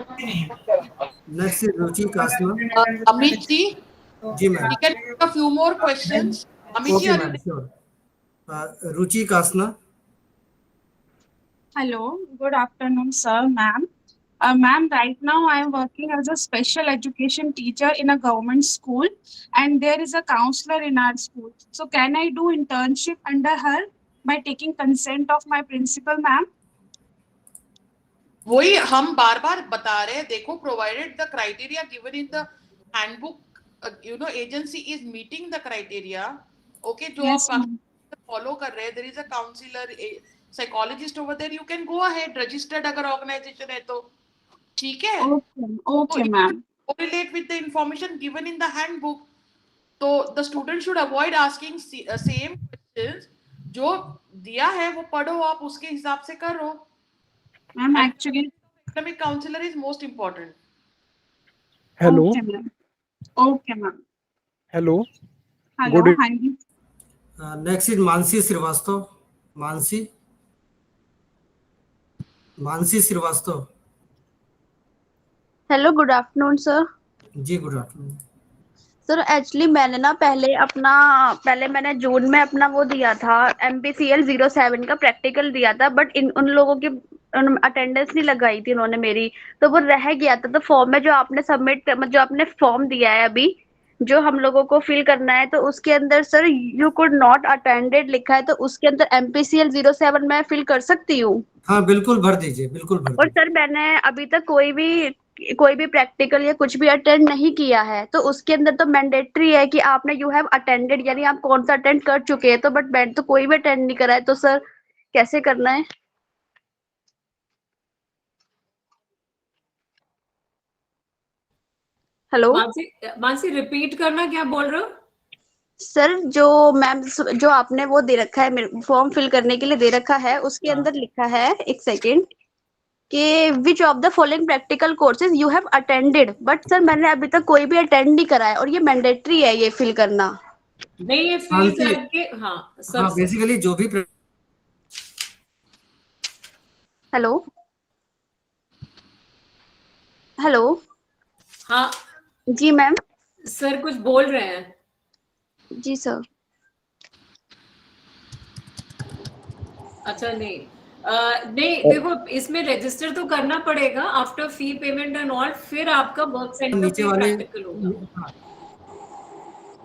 Next is Ruchi Kasna. Amit ji, ma'am. we can take a few more questions. Amit ji, Okay, are ma'am, you sure. Ruchi Kasna. Hello, good afternoon, sir, ma'am. Ma'am, right now I am working as a special education teacher in a government school, and there is a counselor in our school. So can I do internship under her by taking consent of my principal, ma'am? वही हम बार बार बता रहे हैं, देखो, provided the criteria given in the handbook, agency is meeting the criteria, okay, जो Yes, आप ma'am. follow कर रहे हैं, there is a counselor, a psychologist over there, you can go ahead, registered अगर organization है तो, ठीक है? Okay, So ma'am. correlate with the information given in the handbook, तो the student should avoid asking same questions, जो दिया है वो पढ़ो, आप उसके हिसाब से करो. Ma'am, actually, academic counselor is most important. Hello. Okay, ma'am. Okay, ma'am. Hello. Hello, Good हाँ जी. Next is Mansi Srivastava. Mansi Srivastava. Hello, good afternoon sir. जी, गुड आफ्टरनून। सर एक्चुअली पहले मैंने जून में अपना वो दिया था MPCL 07 का प्रैक्टिकल दिया था, बट उन लोगों की अटेंडेंस नहीं लगाई थी उन्होंने मेरी, तो वो रह गया था। तो फॉर्म में जो आपने फॉर्म दिया है अभी, जो हम लोगों को फिल करना है, तो उसके अंदर sir you could not attended लिखा है, तो उसके अंदर MPCL 07 मैं फिल कर सकती हूँ? हाँ, बिल्कुल भर दीजिए, बिल्कुल भर और सर मैंने अभी तक कोई भी प्रैक्टिकल या कुछ भी अटेंड नहीं किया है, तो उसके अंदर तो मैंडेटरी है कि आपने यू हैव अटेंडेड, यानी आप कौन सा अटेंड कर चुके हैं, तो बट मैंने तो कोई भी अटेंड नहीं करा है, तो सर कैसे करना है? हेलो मानसी रिपीट करना, क्या बोल रहे हो? सर, जो आपने वो दे रखा है, फॉर्म फिल करने के लिए दे रखा है, उसके अंदर लिखा है, एक सेकेंड, कि which of the following practical courses you have attended, but sir मैंने अभी तक कोई भी अटेंड नहीं करा है, और ये मैंडेटरी है ये फिल करना। नहीं, ये फिल करके हाँ, बेसिकली जो भी हेलो हाँ जी मैम। सर कुछ बोल रहे हैं। जी सर। अच्छा, नहीं देखो, इसमें रजिस्टर तो करना पड़ेगा after fee payment and all, फिर आपका वर्क सेंटर नीचे वाले प्रैक्टिकल होगा।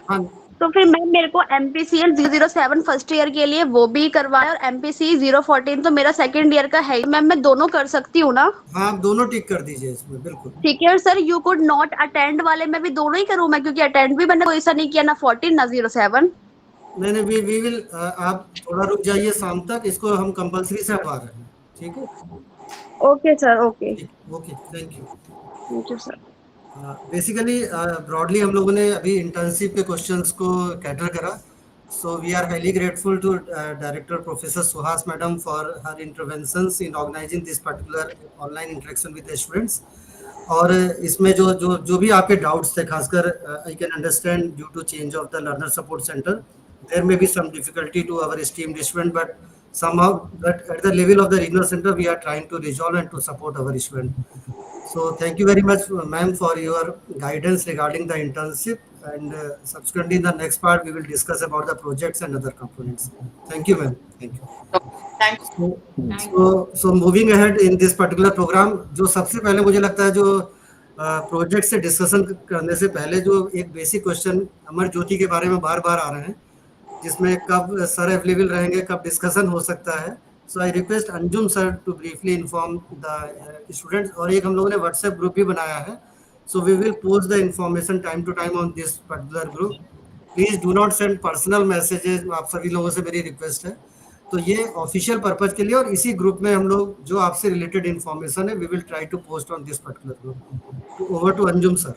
हाँ, तो फिर मैम मेरे को MPCL 007 फर्स्ट ईयर के लिए वो भी करवाया, और MPC 014 तो मेरा सेकंड ईयर का है। मैम मैं दोनों कर सकती हूँ ना? हाँ, आप दोनों टिक कर दीजिए इसमें, बिल्कुल ठीक है। और sir you could not attend वाले में भी दोनों ही करूँ मैं, क्योंकि अटेंड भी मैंने कोई सा नहीं किया, ना 14 ना 07। नहीं, वी विल, आप थोड़ा रुक जाइए शाम तक, इसको हम कंपलसरी से हटा रहे हैं, ठीक है? Okay sir, okay, thank you sir. Basically broadly हम लोगों ने अभी इंटर्नशिप के क्वेश्चंस को कैटर करा, so we are highly grateful to director professor Suhas madam for her interventions in organising this particular online interaction with students. और इसमें जो भी आपके डाउट्स थे, खासकर I can understand due to change of the learner support centre there may be some difficulty to our esteemed student, but somehow that at the level of the regional center we are trying to resolve and to support our student. So thank you very much ma'am for your guidance regarding the internship, and subsequently in the next part we will discuss about the projects and other components. Thank you ma'am. Thank you. So moving ahead in this particular program, जो सबसे पहले मुझे लगता है जो project से discussion करने से पहले जो एक बेसिक क्वेश्चन अमर ज्योति के बारे में बार बार आ रहे हैं, जिसमें कब सर अवेलेबल रहेंगे, कब डिस्कशन हो सकता है. So I request Anjum sir to briefly inform the students. और एक हम लोगों ने व्हाट्सएप ग्रुप भी बनाया है, so we will post the information time to time on this particular group. Please do not send personal messages. आप सभी लोगों से मेरी रिक्वेस्ट है. तो ये ऑफिशियल पर्पज के लिए, और इसी ग्रुप में हम लोग जो आपसे रिलेटेड इंफॉर्मेशन है we will try to post on this particular group. Over to Anjum sir.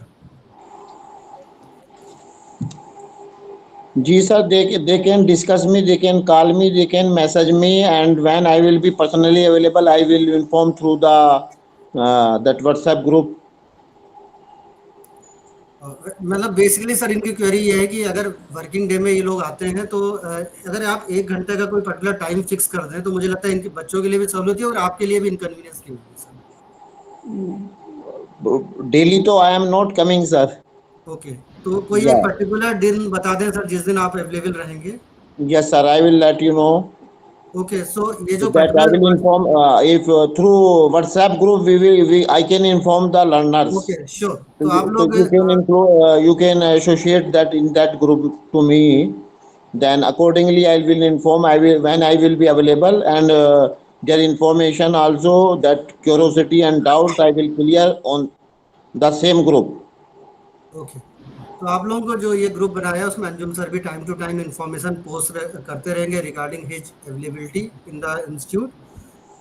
जी sir, they can discuss me, they can call me, they can message me, and when I will be personally available, I will inform through the that WhatsApp group. मतलब basically sir इनकी query ये है कि अगर working day में ये लोग आते हैं तो अगर आप 1 घंटे का कोई पर्टिकुलर टाइम फिक्स कर दें तो मुझे लगता है इनके बच्चों के लिए भी सहूलियत है और आपके लिए भी इनकन्वीनियंस नहीं होगी. Daily तो I am not coming sir. Okay, तो कोई एक पर्टिकुलर दिन बता दें सर जिस दिन आप अवेलेबल रहेंगे. Yes sir, I will let you know. Okay, so ये जो that I will inform if through WhatsApp group I can inform the learners. Okay, sure. तो आप लोग you can associate that in that group to me, then accordingly I will inform when I will be available, and their information also, that curiosity and doubts I will clear on the same group. Okay, तो आप लोगों को जो ये group बनाया है उसमें Anjum sir भी time to time information post करते रहेंगे regarding his availability in the institute.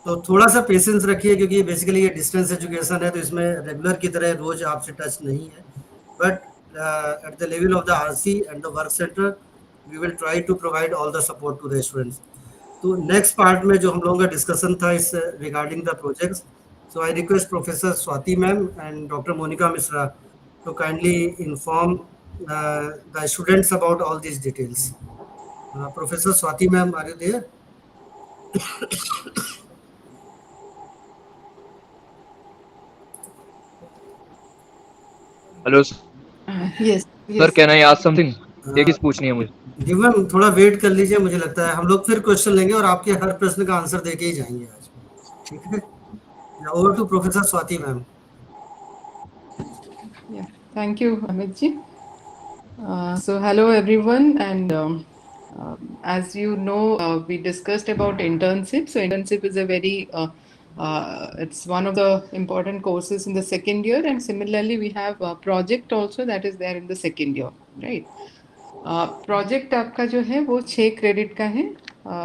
तो थोड़ा सा पेशेंस रखिए क्योंकि बेसिकली ये डिस्टेंस एजुकेशन है, तो इसमें रेगुलर की तरह रोज आपसे टच नहीं है. But at the level of the RC and the work centre we will try to provide all the support to the students. तो नेक्स्ट पार्ट में जो हम लोगों का डिस्कशन था इस regarding the projects, so I request professor Swati ma'am and doctor Monika Mishra to kindly inform the students about all these details. Professor Swati ma'am, are you there? Hello Yes. Sir, can I ask something? एक चीज पूछनी है मुझे. जी ma'am, थोड़ा wait कर लीजिए. मुझे लगता है हम लोग फिर क्वेश्चन लेंगे और आपके हर प्रश्न का आंसर देके ही जाएंगे आज. ठीक है, over to professor Swati ma'am. Yeah, thank you, Amit ji. So hello everyone, and as you know, we discussed about internship. So internship is a very it's one of the important courses in the second year, and similarly we have a project also that is there in the second year, right? Project आपका जो है वो 6 credit का है.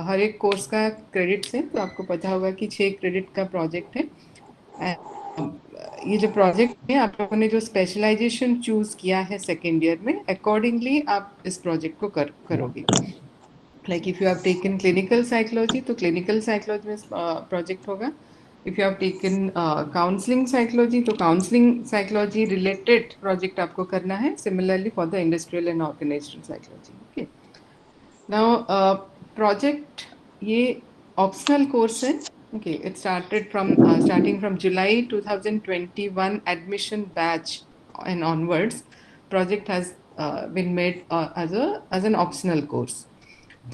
हर एक course का credits है, तो आपको पता होगा कि 6 क्रेडिट का प्रोजेक्ट है. ये जो प्रोजेक्ट है, आप लोगों ने जो स्पेशलाइजेशन चूज किया है सेकेंड ईयर में, अकॉर्डिंगली आप इस प्रोजेक्ट को करोगे. Like if you have taken clinical psychology तो क्लिनिकल साइकोलॉजी में प्रोजेक्ट होगा. If you have taken counselling psychology तो काउंसलिंग साइकोलॉजी रिलेटेड प्रोजेक्ट आपको करना है. Similarly for the industrial and organisational psychology. Okay, now project ये ऑप्शनल कोर्स है. Okay, it started from starting from July 2021 admission batch and onwards. Project has been made as an optional course.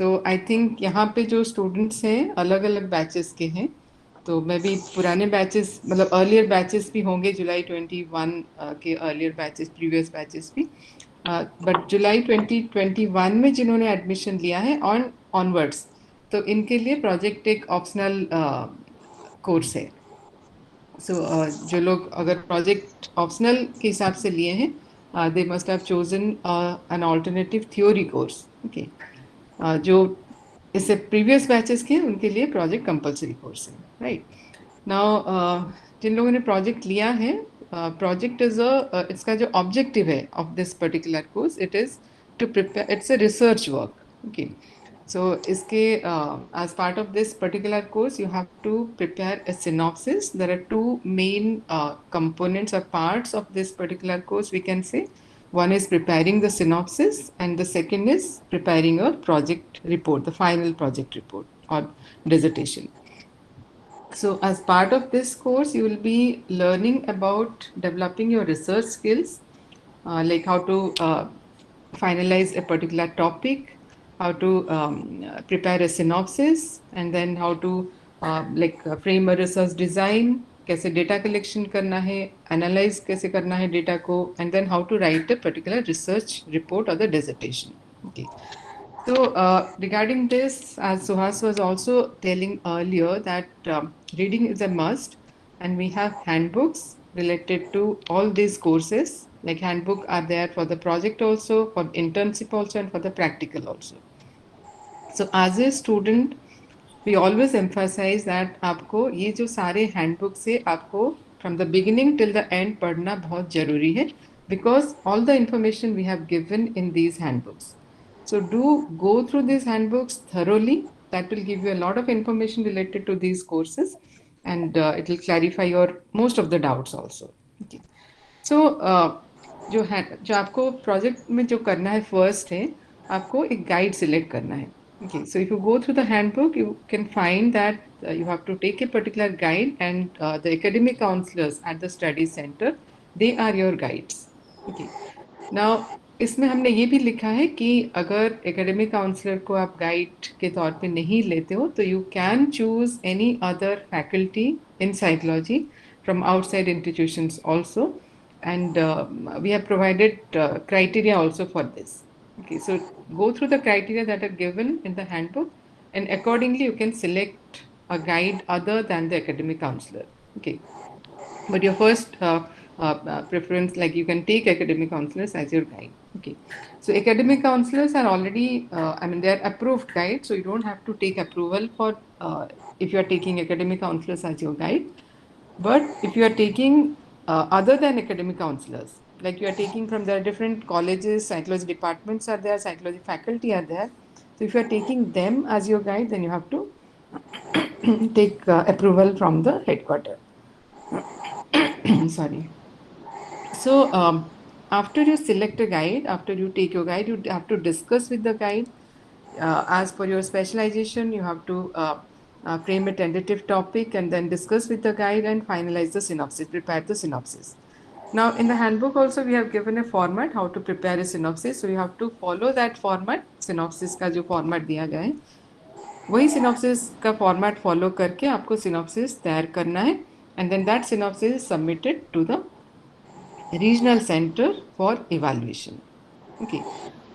तो I think यहाँ पे जो students हैं अलग अलग batches के हैं. तो मैं भी पुराने batches मतलब earlier batches भी होंगे, July 21 के earlier batches, previous batches भी. But July 2021 में जिन्होंने admission लिया है onwards, तो इनके लिए प्रोजेक्ट एक ऑप्शनल कोर्स है. सो जो लोग अगर प्रोजेक्ट ऑप्शनल के हिसाब से लिए हैं, they must have chosen an alternative theory course. Okay, जो इससे प्रीवियस बैचेस के उनके लिए प्रोजेक्ट कंपलसरी कोर्स है. राइट नाउ जिन लोगों ने प्रोजेक्ट लिया है, प्रोजेक्ट इज इसका जो ऑब्जेक्टिव है of this particular course, it is to prepare, it's a research work. Okay, so iske as part of this particular course you have to prepare a synopsis. There are 2 main components or parts of this particular course, we can say. One is preparing the synopsis and the second is preparing a project report, the final project report or dissertation. So as part of this course you will be learning about developing your research skills, like how to finalize a particular topic, how to prepare a synopsis, and then how to frame a research design, कैसे data collection करना है, analyse कैसे करना है data को, and then how to write a particular research report और the dissertation. Okay. So regarding this, as Suhas was also telling earlier, that reading is a must, and we have handbooks related to all these courses. Like handbook are there for the project also, for internship also, and for the practical also. So as a student, we always emphasize that आपको ये जो सारे handbook से आपको from the beginning till the end पढ़ना बहुत जरूरी है, because all the information we have given in these handbooks. So do go through these handbooks thoroughly. That will give you a lot of information related to these courses, and it will clarify your most of the doubts also. Okay. So जो आपको project में जो करना है first है, आपको एक guide select करना है. Okay, so if you go through the handbook, you can find that you have to take a particular guide, and the academic counselors at the study center, they are your guides. Okay. Now इसमें हमने ये भी लिखा है कि अगर academic counsellor को आप गाइड के तौर पे नहीं लेते हो, तो you can choose any other faculty in psychology from outside institutions also, and we have provided criteria also for this. Okay, so go through the criteria that are given in the handbook, and accordingly you can select a guide other than the academic counselor. Okay, but your first preference, like you can take academic counselors as your guide. Okay, so academic counselors are already, I mean, they are approved guides, so you don't have to take approval for if you are taking academic counselors as your guide. But if you are taking other than academic counselors, like you are taking from the different colleges, psychology departments are there, psychology faculty are there. So if you are taking them as your guide, then you have to take approval from the headquarter. Sorry. So after you select a guide, after you take your guide, you have to discuss with the guide. As per your specialization, you have to frame a tentative topic and then discuss with the guide and finalize the synopsis, prepare the synopsis. Now in the handbook also we have given a format how to prepare a synopsis, so you have to follow that format. Synopsis का जो format दिया गया है, वही synopsis का format follow करके आपको synopsis तैयार करना है, and then that synopsis is submitted to the regional center for evaluation. Okay.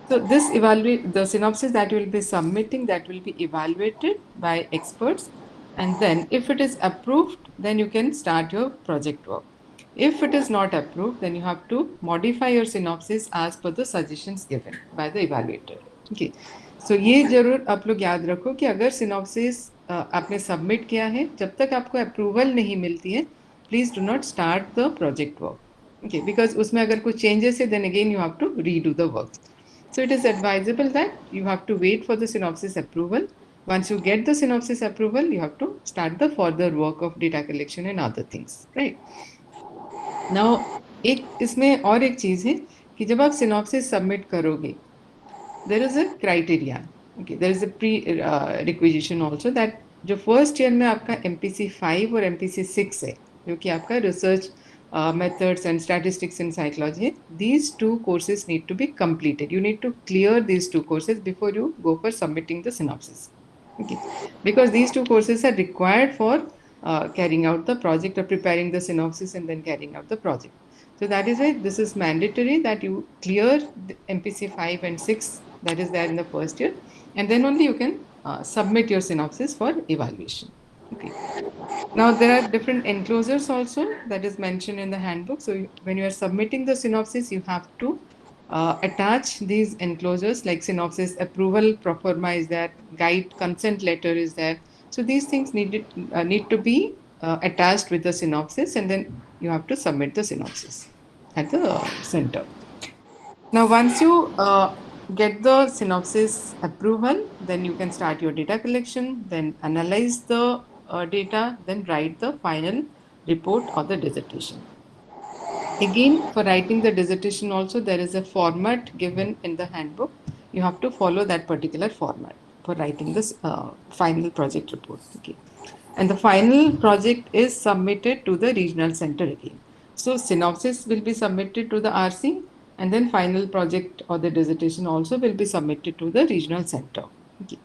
So this the synopsis that you will be submitting, that will be evaluated by experts, and then if it is approved, then you can start your project work. If it is not approved, then you have to modify your synopsis as per the suggestions given by the evaluator. Okay. So ये जरूर आप लोग याद रखो कि अगर synopsis आपने submit किया है, जब तक आपको approval नहीं मिलती है, please do not start the project work. Okay, because उसमें अगर कुछ changes है, then again you have to redo the work. So it is advisable that you have to wait for the synopsis approval. Once you get the synopsis approval, you have to start the further work of data collection and other things, right? Now, इसमें और एक चीज़ है कि जब आप synopsis submit करोगे, there is a criteria. Okay, there is a pre-requisition also that जो first year में आपका MPC 5 और MPC 6 है, जो कि आपका research methods and statistics in psychology, these two courses need to be completed. You need to clear these two courses before you go for submitting the synopsis. Okay, because these two courses are required for carrying out the project or preparing the synopsis and then carrying out the project. So that is why this is mandatory that you clear the MPC 5 and 6 that is there in the first year, and then only you can submit your synopsis for evaluation. Okay. Now there are different enclosures also that is mentioned in the handbook. So when you are submitting the synopsis, you have to attach these enclosures like synopsis approval pro forma is there, guide consent letter is there. So these things need to be attached with the synopsis, and then you have to submit the synopsis at the center. Now once you get the synopsis approval, then you can start your data collection, then analyze the data, then write the final report or the dissertation. Again, for writing the dissertation also, there is a format given in the handbook. You have to follow that particular format for writing this final project report. Okay. And the final project is submitted to the regional center again. So synopsis will be submitted to the RC, and then final project or the dissertation also will be submitted to the regional center. Okay.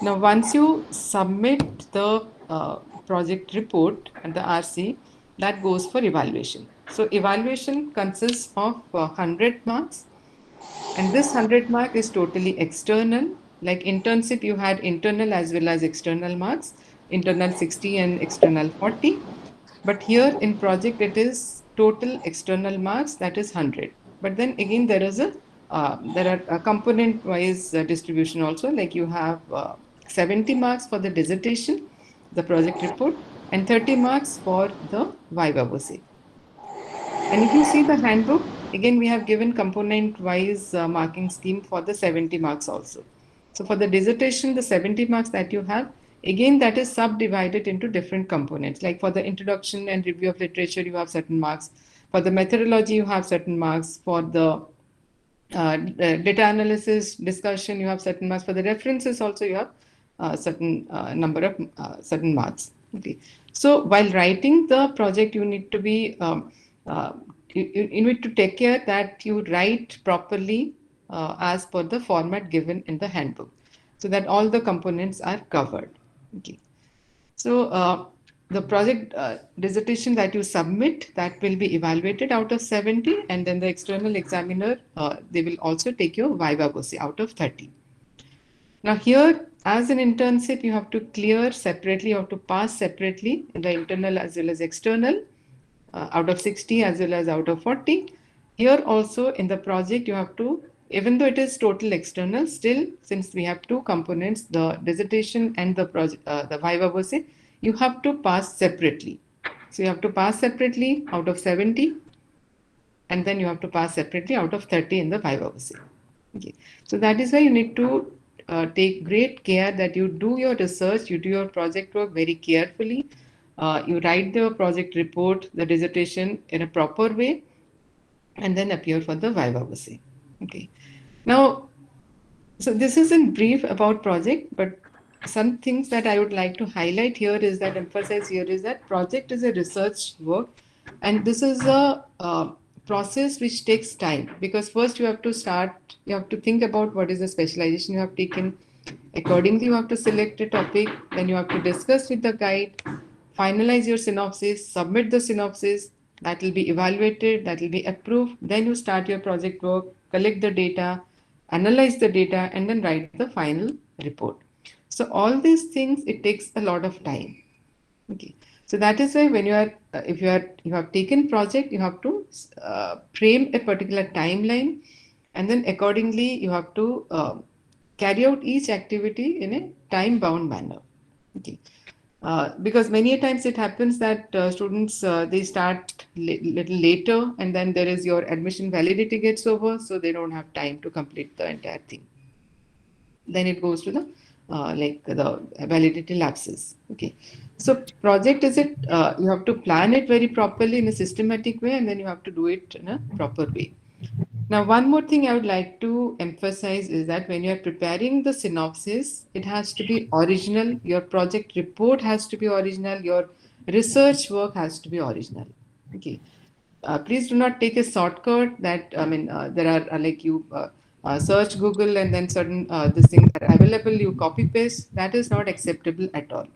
Now once you submit the project report at the RC, that goes for evaluation. So evaluation consists of 100 marks, and this 100 mark is totally external. Like internship, you had internal as well as external marks, internal 60 and external 40. But here in project, it is total external marks, that is 100. But then again, there are a component-wise distribution also. Like you have 70 marks for the dissertation, the project report, and 30 marks for the viva voce. And if you see the handbook, again, we have given component-wise marking scheme for the 70 marks also. So for the dissertation, the 70 marks that you have, again, that is subdivided into different components. Like for the introduction and review of literature, you have certain marks. For the methodology, you have certain marks. For the data analysis discussion, you have certain marks. For the references also, you have certain number of certain marks. Okay. So while writing the project, you need to be you need to take care that you write properly as per the format given in the handbook, so that all the components are covered. Okay. So the project dissertation that you submit, that will be evaluated out of 70, and then the external examiner, they will also take your viva voce out of 30. Now here, as an internship, you have to clear separately, you have to pass separately in the internal as well as external, out of 60 as well as out of 40. Here also in the project, you have to, even though it is total external, still, since we have two components, the dissertation and the project, the viva voce, you have to pass separately. So you have to pass separately out of 70, and then you have to pass separately out of 30 in the viva voce. Okay. So that is why you need to take great care that you do your research, you do your project work very carefully. You write the project report, the dissertation in a proper way, and then appear for the viva voce. Okay. Now, so this is in brief about project, but some things that I would like to highlight here is that, emphasize here is that project is a research work, and this is a process which takes time, because first you have to start, you have to think about what is the specialization you have taken. Accordingly, you have to select a topic, then you have to discuss with the guide, finalize your synopsis, submit the synopsis, that will be evaluated, that will be approved. Then you start your project work, collect the data, analyze the data, and then write the final report. So all these things, it takes a lot of time. Okay. So that is why when you are, if you have taken project, you have to frame a particular timeline, and then accordingly you have to carry out each activity in a time-bound manner. Okay. Because many times it happens that students, they start little later, and then there is your admission validity gets over, so they don't have time to complete the entire thing. Then it goes to the like the validity lapses. Okay. So project is it, you have to plan it very properly in a systematic way, and then you have to do it in a proper way. Now, one more thing I would like to emphasize is that when you are preparing the synopsis, it has to be original. Your project report has to be original. Your research work has to be original. Okay. Please do not take a shortcut that, I mean, there are like you search Google and then certain these things are available, you copy paste. That is not acceptable at all.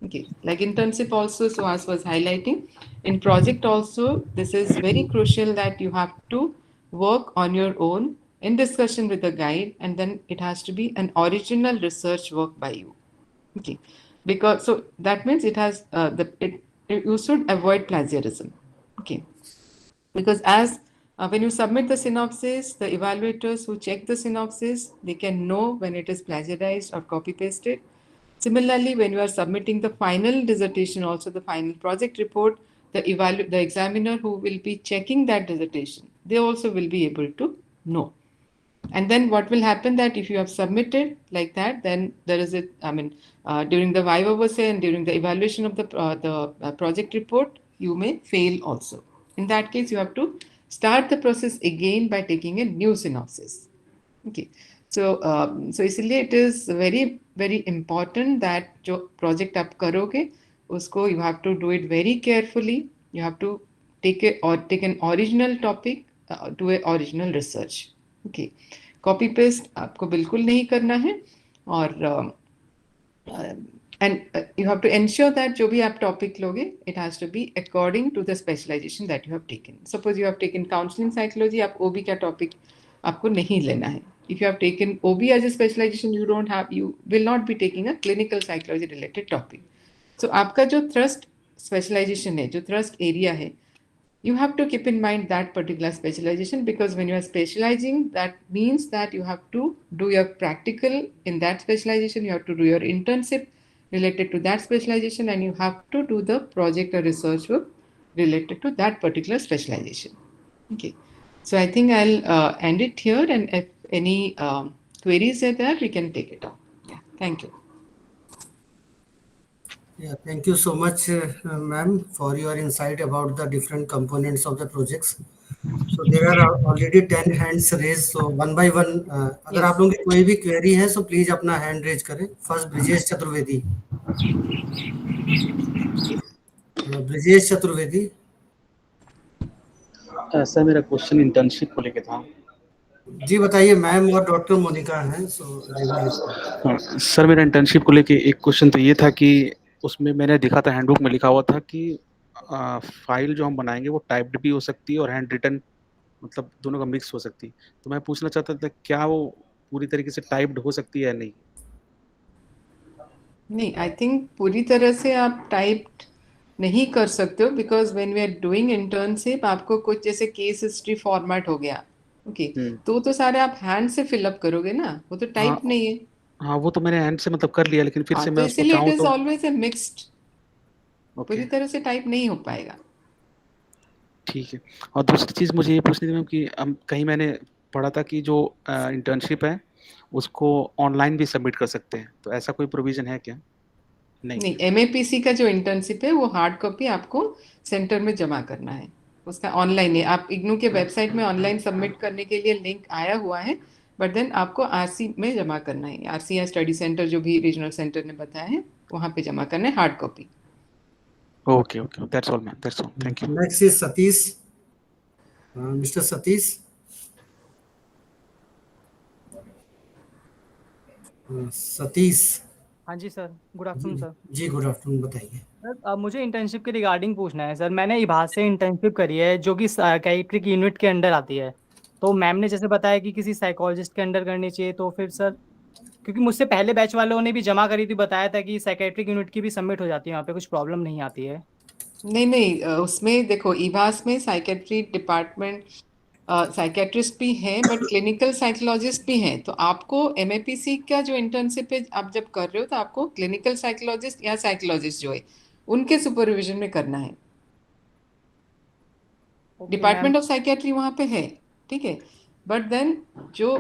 Okay. Like internship also, Suhas was highlighting. In project also, this is very crucial that you have to work on your own in discussion with the guide, and then it has to be an original research work by you. Okay. Because so that means it has you should avoid plagiarism. Okay. Because as when you submit the synopsis, the evaluators who check the synopsis, they can know when it is plagiarized or copy pasted. Similarly, when you are submitting the final dissertation, also the final project report, the examiner who will be checking that dissertation, they also will be able to know. And then what will happen that if you have submitted like that, then there is a, I mean, during the viva voce and during the evaluation of the project report, you may fail also. In that case, you have to start the process again by taking a new synopsis. Okay. So, so इसलिए it is very, very important that जो project आप करोगे, उसको you have to do it very carefully. You have to take an original topic, do a original research. Okay. Copy paste आपको बिल्कुल नहीं करना है, और and you have to ensure that जो भी आप topic लोगे, it has to be according to the specialization that you have taken. Suppose you have taken counseling psychology, आप OB का topic आपको नहीं लेना है. If you have taken OB as a specialization, you will not be taking a clinical psychology related topic. So आपका जो thrust specialization है, जो thrust area है, you have to keep in mind that particular specialization, because when you are specializing, that means that you have to do your practical in that specialization, you have to do your internship related to that specialization, and you have to do the project or research work related to that particular specialization. Okay, so I think I'll end it here, and if any queries are there, we can take it up. Yeah, thank you. Yeah, thank you so much, ma'am, for your insight about the different components of the projects. So there are already 10 hands raised. So one by one, अगर आप लोगों की कोई भी query है, so please अपना hand raise करें. First, Brijesh Chaturvedi. Brijesh Chaturvedi. Sir मेरा क्वेश्चन इंटर्नशिप को लेके था. जी बताइए, मैम और डॉक्टर मोनिका हैं. सर मेरा इंटर्नशिप को लेके एक क्वेश्चन तो ये था कि उसमें मैंने देखा था हैंडबुक में लिखा हुआ था कि फाइल जो हम बनाएंगे वो टाइप्ड भी हो सकती है और हैंड रिटन, मतलब दोनों का मिक्स हो सकती है. तो मैं पूछना चाहता था क्या वो पूरी तरीके से टाइप्ड हो सकती है या नहीं? नहीं, आई थिंक पूरी तरह से आप टाइप्ड नहीं कर सकते हो, because when we are doing internship आपको कुछ जैसे केस हिस्ट्री फॉर्मेट हो गया, ओके, तो सारे आप हैंड से फिलअप करोगे ना, वो तो टाइप नहीं है. हाँ, वो तो मैंने हैंड से मतलब कर लिया, लेकिन फिर से मैं उसको चाहूं तो ऑलवेज ए मिक्स्ड, पूरी तरह से टाइप नहीं हो पाएगा. ठीक है. और दूसरी चीज मुझे ये पूछनी थी मैम कि कहीं मैंने पढ़ा था कि जो इंटर्नशिप है उसको ऑनलाइन भी सबमिट कर सकते हैं, तो ऐसा कोई प्रोविजन है क्या? नहीं, MAPC का जो इंटर्नशिप है वो हार्ड कॉपी आपको सेंटर में जमा करना है, उसका ऑनलाइन है. आप इग्नू के वेबसाइट में ऑनलाइन सबमिट करने के लिए लिंक आया हुआ है, बट देन आपको RC में जमा करना है. RC या स्टडी सेंटर जो भी रीजनल सेंटर ने बताया है वहाँ पे जमा करना है hard copy. Okay, that's all, ma'am. That's all. Thank you. Next is Satish. Mr. Satish. Satish. हाँ जी सर, गुड आफ्टरनून सर. जी गुड आफ्टरनून, बताइए. सर मुझे इंटर्नशिप के रिगार्डिंग पूछना है. सर मैंने इभास से इंटर्नशिप करी है जो कि साइकियाट्रिक यूनिट के अंडर आती है. तो मैम ने जैसे बताया कि किसी साइकोलॉजिस्ट के अंडर करनी चाहिए, तो फिर सर क्योंकि मुझसे पहले बैच वालों ने भी जमा करी थी, बताया था कि साइकियाट्रिक यूनिट की भी सबमिट हो जाती है, वहाँ पे कुछ प्रॉब्लम नहीं आती है. नहीं, उसमें देखो इभास में साइकियाट्री डिपार्टमेंट साइकियाट्रिस्ट भी हैं, बट क्लिनिकल साइकोलॉजिस्ट भी हैं. तो आपको MAPC का जो इंटर्नशिप है आप जब कर रहे हो तो आपको क्लिनिकल साइकोलॉजिस्ट या साइकोलॉजिस्ट जो है उनके सुपरविजन में करना है. डिपार्टमेंट ऑफ साइकियाट्री वहाँ पे है, ठीक है, बट देन जो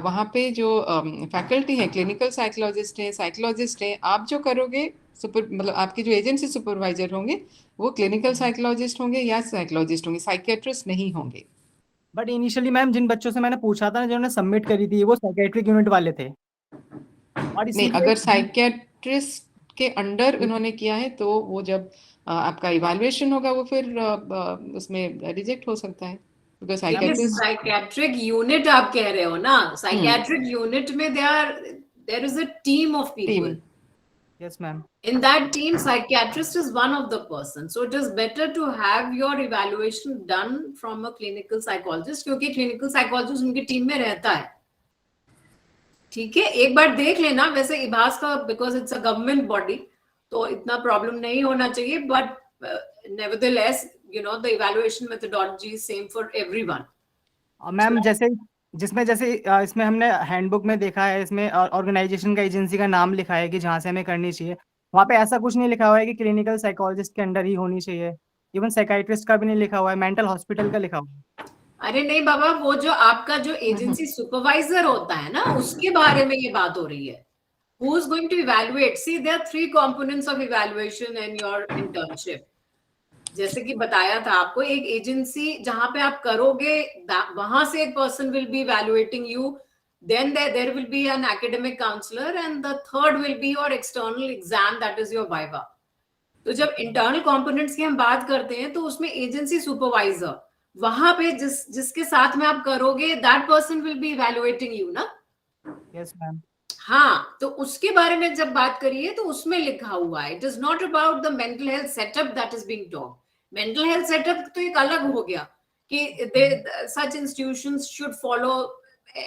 वहाँ पे जो फैकल्टी है, क्लिनिकल साइकोलॉजिस्ट है, साइकोलॉजिस्ट है, आप जो करोगे मतलब आपके जो एजेंसी सुपरवाइजर होंगे वो क्लिनिकल साइकोलॉजिस्ट होंगे या साइकोलॉजिस्ट होंगे, साइकियाट्रिस्ट नहीं होंगे. बट इनिशियली मैम जिन बच्चों से मैंने पूछा था ना, जिन्होंने सबमिट करी थी, वो साइकियाट्रिक यूनिट वाले थे. और नहीं, अगर साइकियाट्रिस्ट के अंडर उन्होंने किया है तो वो जब आपका इवैल्यूएशन होगा वो फिर उसमें रिजेक्ट हो सकता है. साइकियाट्रिक यूनिट आप कह रहे हो ना, साइकियाट्रिक यूनिट में there is a team of people. Yes, ma'am. In that team, psychiatrist is one of the person. So it is better to have your evaluation done from a clinical psychologist, क्योंकि clinical psychologist उनकी team में रहता है. ठीक है, एक बार देख लेना. वैसे इभास का because it's a government body, तो इतना प्रॉब्लम नहीं होना चाहिए. But nevertheless, you know, the evaluation methodology is same for everyone. Ma'am जैसे इसमें हमने हैंडबुक में देखा है, इसमें ऑर्गेनाइजेशन का, एजेंसी का नाम लिखा है कि जहाँ से हमें करनी चाहिए, वहाँ पे ऐसा कुछ नहीं लिखा हुआ है कि क्लिनिकल साइकोलॉजिस्ट के अंडर ही होनी चाहिए. इवन साइकाइट्रिस्ट का भी नहीं लिखा हुआ है, मेंटल हॉस्पिटल का लिखा हुआ है. अरे नहीं बाबा, वो जो आपका जो एजेंसी सुपरवाइजर होता है ना, उसके बारे में ये बात हो रही है. Who is going to evaluate? See, there are 3 components of evaluation in your internship. जैसे कि बताया था आपको, एक एजेंसी जहां पे आप करोगे वहां से एक person will be evaluating you, then there will be an academic counsellor, and the third will be your external exam, that is your viva. तो जब इंटरनल कंपोनेंट्स की हम बात करते हैं तो उसमें एजेंसी सुपरवाइजर, वहां पे जिसके साथ में आप करोगे, that person will be evaluating you ना. Yes ma'am. हाँ, तो उसके बारे में जब बात करिए तो उसमें लिखा हुआ है, it is not about the mental health setup that is being taught. Mental health setup तो एक अलग हो गया कि such institutions should follow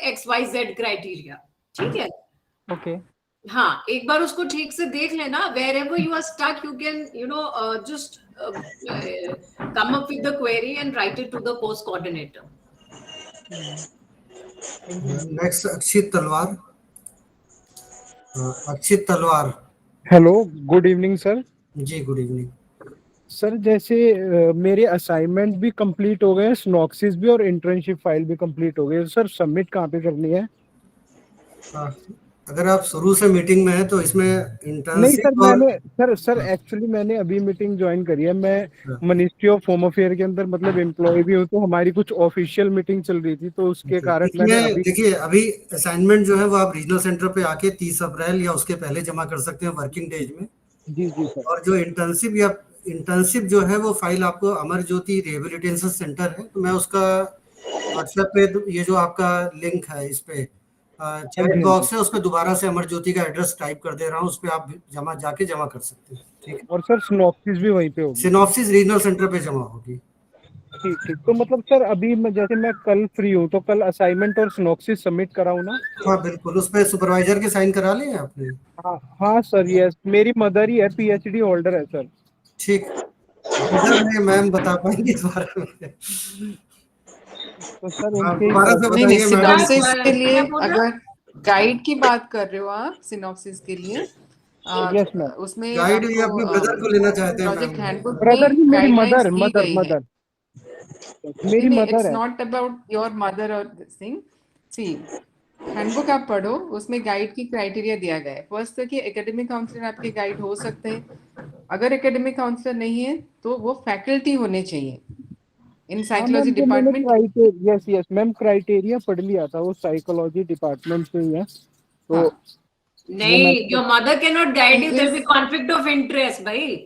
XYZ criteria, ठीक है। ओके हाँ, एक बार उसको ठीक से देख लेना, wherever you are stuck you can just come up with the query and write it to the course coordinator. Next Akshit Talwar. Akshit Talwar. Hello, good evening sir. जी गुड इवनिंग सर, जैसे मेरे असाइनमेंट भी कंप्लीट हो गए, स्नॉक्सिस भी, और इंटर्नशिप फाइल भी complete हो गई। सर सबमिट कहाँ पे करनी है? अगर आप शुरू से मीटिंग में है तो इसमें नहीं इंटर्नशिप सर, और मैंने एक्चुअली मैंने अभी मीटिंग ज्वाइन करी है। मैं मिनिस्ट्री ऑफ होम अफेयर के अंदर मतलब एम्प्लॉय भी हूँ, तो हमारी कुछ ऑफिशियल मीटिंग चल रही थी, तो उसके कारण मैंने इसमें अभी देखिए अभी असाइनमेंट जो है वो आप रीजनल सेंटर पे आके 30 अप्रैल या उसके पहले जमा कर सकते हैं वर्किंग डेज में। जी सर। और जो इंटर्नशिप जो है वो फाइल आपको अमर ज्योति रिहेबिलिटेशन सेंटर है, तो मैं उसका व्हाट्सएप पे ये जो आपका लिंक है इस पे चैट बॉक्स है, उस पर दोबारा से अमर ज्योति का एड्रेस टाइप कर दे रहा हूँ, उस पर आप जाके जमा कर सकते हैं। ठीक है। और सर सिनॉप्सिस भी वहीं पे होगी? सिनॉप्सिस रीजनल सेंटर पे जमा होगी। ठीक। तो मतलब सर अभी जैसे मैं कल फ्री हूँ, तो कल असाइनमेंट और सिनॉप्सिस सबमिट कराऊँ ना? हाँ बिल्कुल, उस पर सुपरवाइजर के साइन करा लिए आपने? हाँ सर, यस, मेरी मदर ही है, PhD होल्डर है सर। ठीक, मदर में मैम बता पाएंगे इस बारे में। तो सर दोबारा से नहीं, बताइए सिनॉप्सिस मैडम। के लिए अगर गाइड की बात कर रहे हो आप, सिनॉप्सिस के लिए यस मैम। उसमें गाइड ये अपने ब्रदर को लेना चाहते हैं प्रोजेक्ट मैम। हैंडबुक ब्रदर में की मेरी गाइडलाइंस दी मदर गई है। मेरी नहीं, मदर इट्स है। नॉट अबाउट योर मदर और दिस थिंग। सी, हैंडबुक आप पढ़ो, उसमें गाइड की क्राइटेरिया दिया गया है। फर्स्ट है कि एकेडमिक काउंसलर आपके गाइड हो सकते हैं। अगर एकेडमिक काउंसलर नहीं है तो वो फैकल्टी होने चाहिए in psychology department. Yes ma'am, criteria पढ़ लिया था, वो साइकोलॉजी डिपार्टमेंट से ही है, तो नहीं, your mother cannot guide you, there be conflict of interest भाई।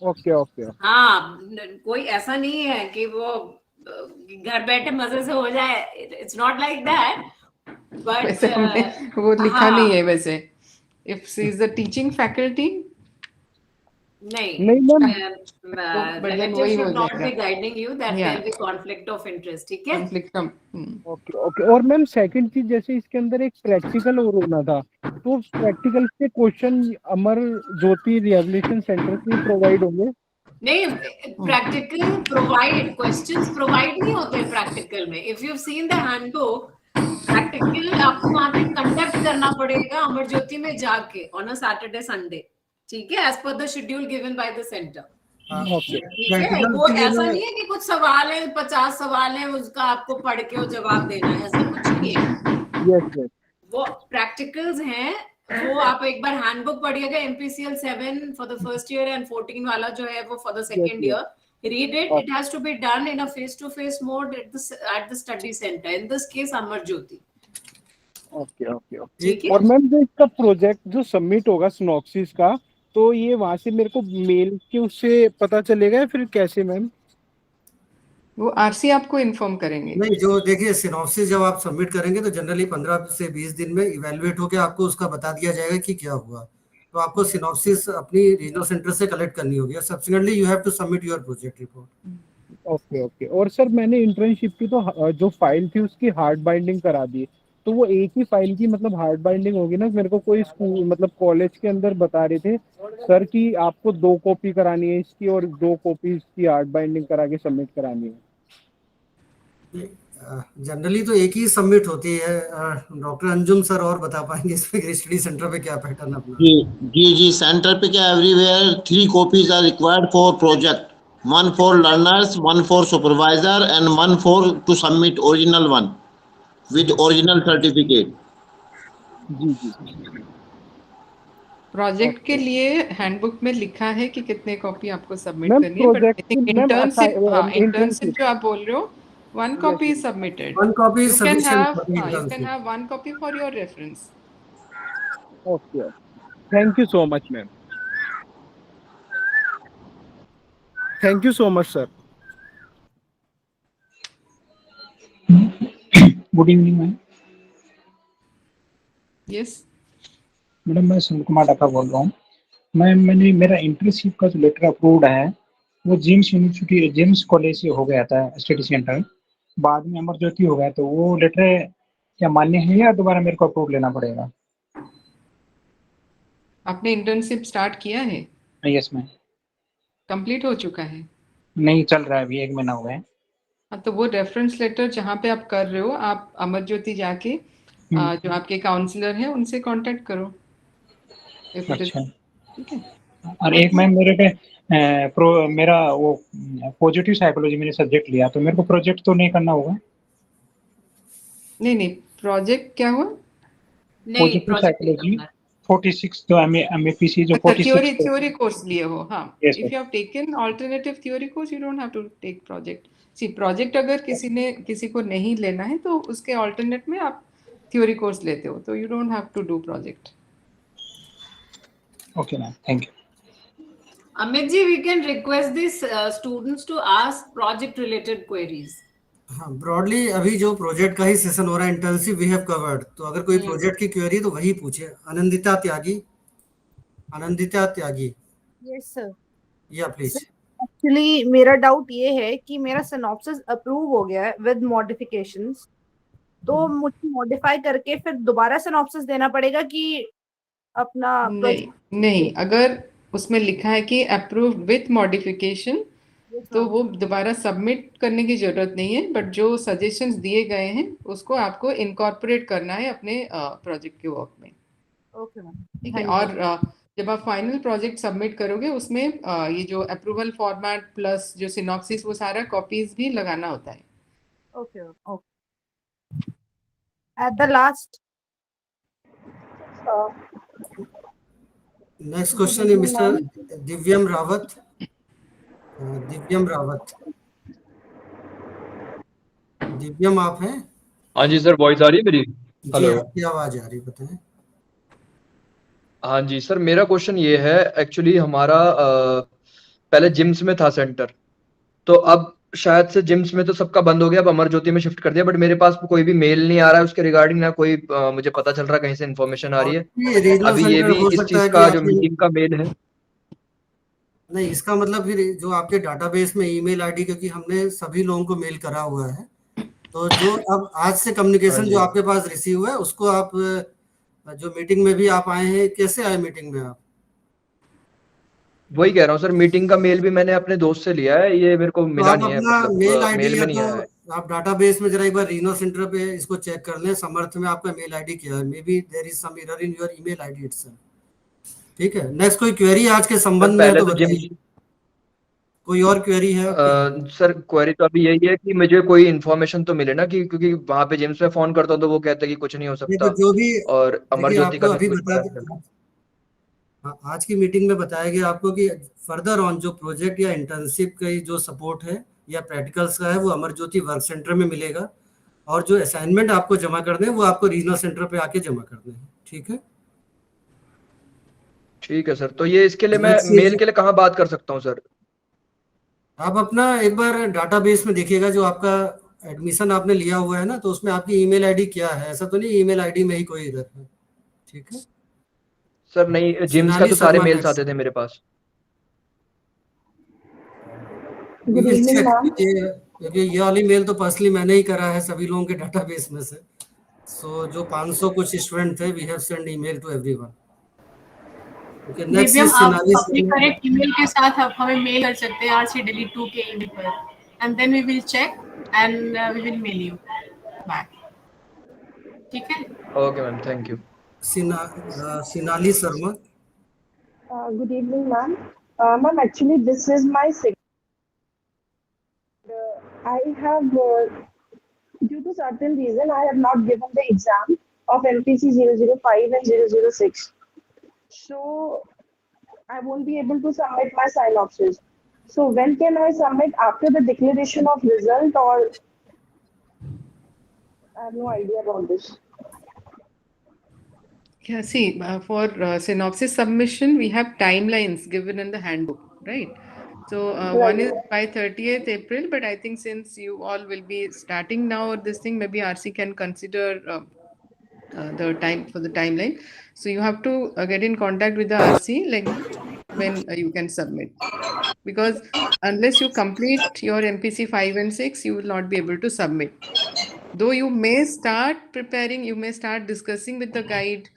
ओके। हाँ, कोई ऐसा नहीं है कि वो घर बैठे मजे से हो जाए, it's not like that. But वैसे हमने वो लिखा नहीं है वैसे। If she is the teaching faculty नहीं then वही हो नॉट बी जाएगा। Guiding you, that Yeah. There be conflict of interest, ठीक है। Conflict okay. और मैम सेकंड चीज, जैसे इसके अंदर एक प्रैक्टिकल और होना था, तो प्रैक्टिकल के question Amar Jyoti rehabilitation centre से प्रोवाइड होंगे? नहीं, प्रैक्टिकल प्रोवाइड, क्वेश्चंस प्रोवाइड नहीं होते प्रैक्टिकल में। If you seen the handbook, practical आपको वहां पे कंडक्ट करना पड़ेगा अमर ज्योति में जाके ऑन अ सैटरडे संडे, ठीक है, as per the schedule given by the centre. ठीक है, वो ऐसा नहीं है कि कुछ सवाल है, 50 सवाल है, उसका आपको पढ़ के वो जवाब देना है, ऐसा कुछ नहीं है। यस। वो प्रैक्टिकल्स हैं, वो आप एक बार हैंडबुक पढ़िएगा, MPCL 7 for the first year and 14 वाला जो है वो for the second year. Read it. It has to be done in a face-to-face mode at the study center. In this case, Amar Jyoti. Okay. और ma'am जो इसका project जो submit होगा synopsis का, तो ये वहां से मेरे को मेल के उससे पता चलेगा या फिर कैसे मैम? वो आरसी आपको इन्फॉर्म करेंगे। नहीं, जो देखिए सिनॉप्सिस जब आप सबमिट करेंगे तो जनरली 15 से 20 दिन में इवैल्यूएट होकर आपको उसका बता दिया जाएगा कि क्या हुआ। तो आपको सिनॉप्सिस अपनी रीजनल सेंटर से कलेक्ट करनी होगी और subsequently you have to submit your project report. Okay. और सर मैंने इंटर्नशिप की तो जो फाइल थी उसकी हार्ड बाइंडिंग करा दी, तो वो एक ही फाइल की मतलब हार्ड बाइंडिंग होगी ना? मेरे को कोई स्कूल मतलब कॉलेज के अंदर बता रहे थे सर कि आपको 2 कॉपी करानी है इसकी और 2 कॉपी इसकी हार्ड बाइंडिंग करा के सबमिट करानी है। जनरली तो एक ही सबमिट होती है। डॉक्टर अंजुम सर और बता पाएंगे इसमें स्टडी सेंटर पे क्या पैटर्न अपना? जी सेंटर पे क्या everywhere 3 copies are required for project, 1 for learners, 1 for supervisor and 1 for to submit original one with original certificate. जी। प्रोजेक्ट के लिए हैंडबुक में लिखा है कि कितने कॉपी आपको सबमिट मैम करनी है, but I think internship internship जो आप बोल रहे हो, 1 copy is submitted. 1 copy is You can sufficient have for the you can internship. have 1 copy for your reference. Okay. Thank you so much ma'am. Thank you so much sir. Good evening ma'am. Yes. Madam मैं सुनील कुमार डाका बोल रहा हूँ। मेरा internship का जो letter approved है वो जिम्स यूनिवर्सिटी जिम्स कॉलेज से हो गया था स्टडी सेंटर, बाद में अमर ज्योति हो गया, तो वो लेटर क्या मान्य है या दोबारा मेरे को अप्रूव लेना पड़ेगा? आपने इंटर्नशिप स्टार्ट किया है? Yes ma'am. कंप्लीट हो चुका है? नहीं, चल रहा है, अभी 1 महीना हुआ है। हाँ, तो वो रेफरेंस लेटर जहाँ पे आप कर रहे हो, आप अमर ज्योति जाके जो आपके काउंसलर हैं उनसे कांटेक्ट करो। अच्छा। ठीक है। और एक मैम मेरे पे मेरा वो पॉजिटिव साइकोलॉजी मैंने सब्जेक्ट लिया, तो मेरे को प्रोजेक्ट तो नहीं करना होगा? नहीं, प्रोजेक्ट क्या हुआ? पॉजिटिव साइकोलॉजी 46 जो MAPC जो 46 थ्योरी कोर्स लिए हो? हाँ, Yes, if you have taken alternative theory course you don't have to take project. See project अगर किसी को नहीं लेना है तो उसके अल्टरनेट में आप थ्योरी कोर्स लेते हो, तो you don't have to do project. Okay ma'am, thank you. Amit ji, we can request these students to ask project related queries. हाँ, ब्रॉडली अभी जो प्रोजेक्ट का ही सेशन हो रहा है इंटर्नशिप वी हैव कवर्ड, तो अगर कोई प्रोजेक्ट की क्वेरी तो वही पूछे। Anandita Tyagi. Yes sir. Yeah please. Actually मेरा डाउट ये है कि मेरा सिनॉप्सिस अप्रूव हो गया है विद मॉडिफिकेशंस, तो मुझे मॉडिफाई करके फिर दोबारा सिनॉप्सिस देना पड़ेगा कि अपना नहीं, अगर उसमें लिखा है कि अप्रूव्ड विथ मॉडिफिकेशन तो वो दोबारा सबमिट करने की जरूरत नहीं है, बट जो सजेशंस दिए गए हैं उसको आपको इनकॉर्पोरेट करना है अपने प्रोजेक्ट के वर्क में। ओके मैम, ठीक है। और जब आप फाइनल प्रोजेक्ट सबमिट करोगे उसमें ये जो अप्रूवल फॉर्मेट प्लस जो सिनॉप्सिस वो सारा कॉपीज भी लगाना होता है। Okay okay. At the last next question है मिस्टर दिव्यम रावत। दिव्यम आप हैं? हाँ जी सर, वॉइस आ रही है मेरी? जी, आपकी आवाज आ रही, बताएं। हाँ जी सर, मेरा क्वेश्चन ये है, एक्चुअली हमारा पहले जिम्स में था सेंटर, तो अब शायद से जिम्स में तो सबका बंद हो गया, अब अमर ज्योति में शिफ्ट कर दिया, बट मेरे पास कोई भी मेल नहीं आ रहा है उसके रिगार्डिंग, ना कोई मुझे पता चल रहा कहीं से इन्फॉर्मेशन आ रही है। अभी ये भी इस चीज का जो मीटिंग का मेल है। नहीं, इसका मतलब फिर जो आपके डाटाबेस में ईमेल आईडी, क्योंकि हमने सभी लोगों को मेल करा हुआ है, तो जो अब आज से कम्युनिकेशन जो आपके पास रिसीव हुआ है उसको आप जो मीटिंग में भी आप आए हैं, कैसे आए मीटिंग में आप? वही कह रहा हूँ सर, मीटिंग का मेल भी मैंने अपने दोस्त से लिया है, ये मेरे को मिला नहीं है, मतलब मेल आईडी मेल में नहीं आया है। आप डाटाबेस में जरा एक बार रीनो सेंटर पे इसको चेक कर लें, समर्थ में आपका मेल आईडी क्या है, maybe there is some error in your email ID itself. ठीक है। नेक्स्ट कोई क्वेरी आज के संबंध में तो बताइए। कोई और क्वेरी है? सर क्वेरी तो अभी यही है कि मुझे कोई इन्फॉर्मेशन तो मिले ना, कि क्योंकि वहां पे जेम्स में फोन करता हूँ तो वो कहते हैं कि कुछ नहीं हो सकता, जो भी और अमर ज्योति का अभी बता आज की मीटिंग में बताया गया आपको कि फर्दर ऑन जो प्रोजेक्ट या इंटर्नशिप का जो सपोर्ट है या प्रैक्टिकल्स का है वो अमर ज्योति वर्क सेंटर में मिलेगा, और जो असाइनमेंट आपको जमा करने हैं वो आपको रीजनल सेंटर पे आके जमा करने हैं। ठीक है, ठीक है सर। तो ये इसके लिए मैं मेल के लिए कहाँ बात कर सकता हूँ सर? आप अपना एक बार डाटाबेस में देखिएगा, जो आपका एडमिशन आपने लिया हुआ है ना, तो उसमें आपकी ईमेल आईडी क्या है, ऐसा तो नहीं ईमेल आईडी में ही कोई इधर है। ठीक है सर, नहीं जिम्स का तो सारे मेल्स आते थे मेरे पास। क्योंकि ये वाली मेल तो पर्सनली मैंने ही करा है सभी लोगों के डाटाबेस में से। सो जो 500 कुछ स्टूडेंट थे, we have send email to everyone. Okay, next is Sinali. अपने करेक्ट ईमेल के साथ आप हमें मेल कर सकते हैं RC2 के ईमेल पर, and then we will check and we will mail you back. ठीक है? Okay ma'am, thank you. Sinali Sharma. Good evening, ma'am. Ma'am, actually, this is my second. I have, due to certain reason, I have not given the exam of MPC 005 and 006. So, I won't be able to submit my synopsis. So, when can I submit? After the declaration of result, or I have no idea about this. Yeah, see, for synopsis submission, we have timelines given in the handbook, right? So one is by 30th April, but I think since you all will be starting now or this thing, maybe RC can consider the timeline. So you have to get in contact with the RC like when you can submit, because unless you complete your MPC 5 and 6, you will not be able to submit. Though you may start preparing, you may start discussing with the guide,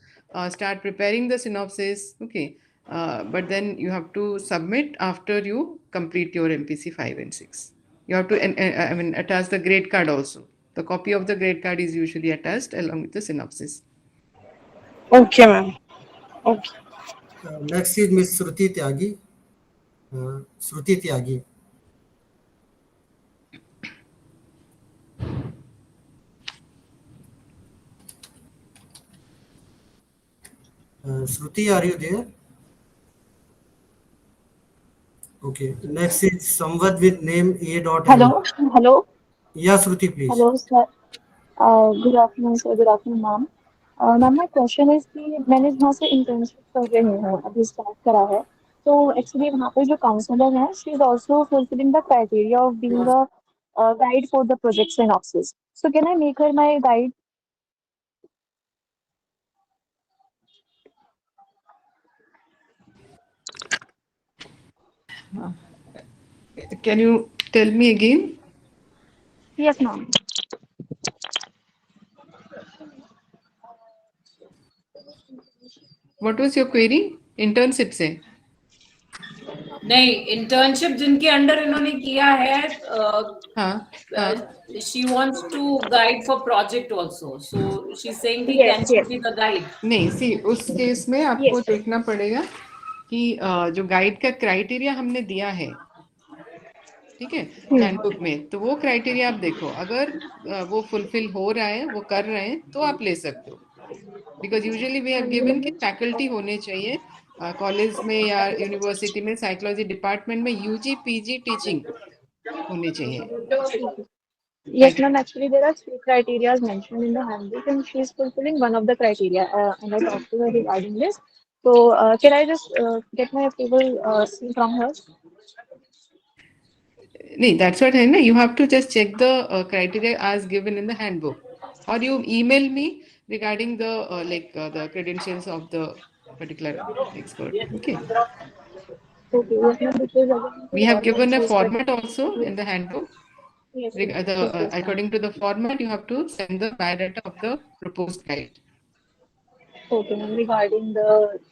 start preparing the synopsis, okay, but then you have to submit after you complete your MPC 5 and 6. You have to attach the grade card also. The copy of the grade card is usually attached along with the synopsis. Okay, ma'am. Okay. Next is Miss Shruti Tyagi. Shruti Tyagi. Shruti, are you there? Okay. Next is someone with name A.M. Hello. Yeah, Shruti, please. Hello, sir. Good afternoon, sir. Good afternoon, ma'am. Ma'am, my question is कि मैंने वहाँ से internship कर रही हूँ, अभी start करा है, तो एक्चुअली वहाँ पे जो काउंसलर है, she is also fulfilling the criteria of being a guide for the project synopsis. So can I make her my guide? Can you tell me again? Yes, ma'am. What was your query? Internship से? नहीं, internship जिनके under इन्होंने किया है, she wants to guide for project also. So she's saying कि can she be the guide? नहीं, सी उस case में आपको देखना पड़ेगा कि जो गाइड का क्राइटेरिया हमने दिया है, ठीक है, हैंडबुक में, तो वो क्राइटेरिया आप देखो, अगर वो फुलफिल हो रहा है, वो कर रहे हैं, तो आप ले सकते हो। Because usually we have given कि फैकल्टी होने चाहिए कॉलेज में या यूनिवर्सिटी में, साइकोलॉजी डिपार्टमेंट में यूजी पीजी टीचिंग होने चाहिए। Yes, ma'am. Actually, there are 3 criteria mentioned in the handbook, and she is fulfilling one of the criteria. And I talked to her regarding this. So, can I just get my approval from her? No, that's what I know. You have to just check the criteria as given in the handbook, or you email me regarding the the credentials of the particular expert. Okay. Okay. Yes, ma'am. Because we have given a format also in the handbook. Yes, according to the format, you have to send the biodata of the proposed guide. Okay, ma'am. Regarding the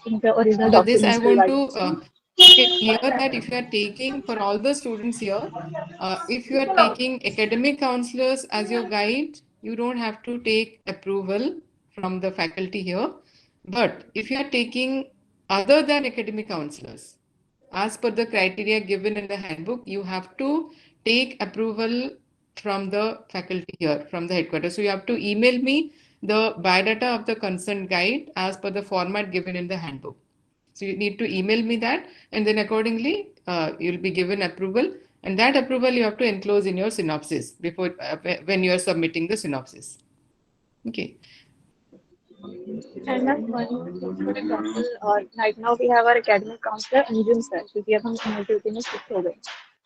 original So this I documents. want to make it clear that if you are taking, for all the students here, if you are taking academic counselors as your guide, you don't have to take approval from the faculty here. But if you are taking other than academic counselors, as per the criteria given in the handbook, you have to take approval from the faculty here, from the headquarters. So you have to email me the biodata of the concerned guide as per the format given in the handbook. So you need to email me that, and then accordingly you'll be given approval, and that approval you have to enclose in your synopsis before when you are submitting the synopsis. Okay. And that's one, for example, right now we have our academic counselor Anjum sir, क्योंकि अब हम university में shift हो गए,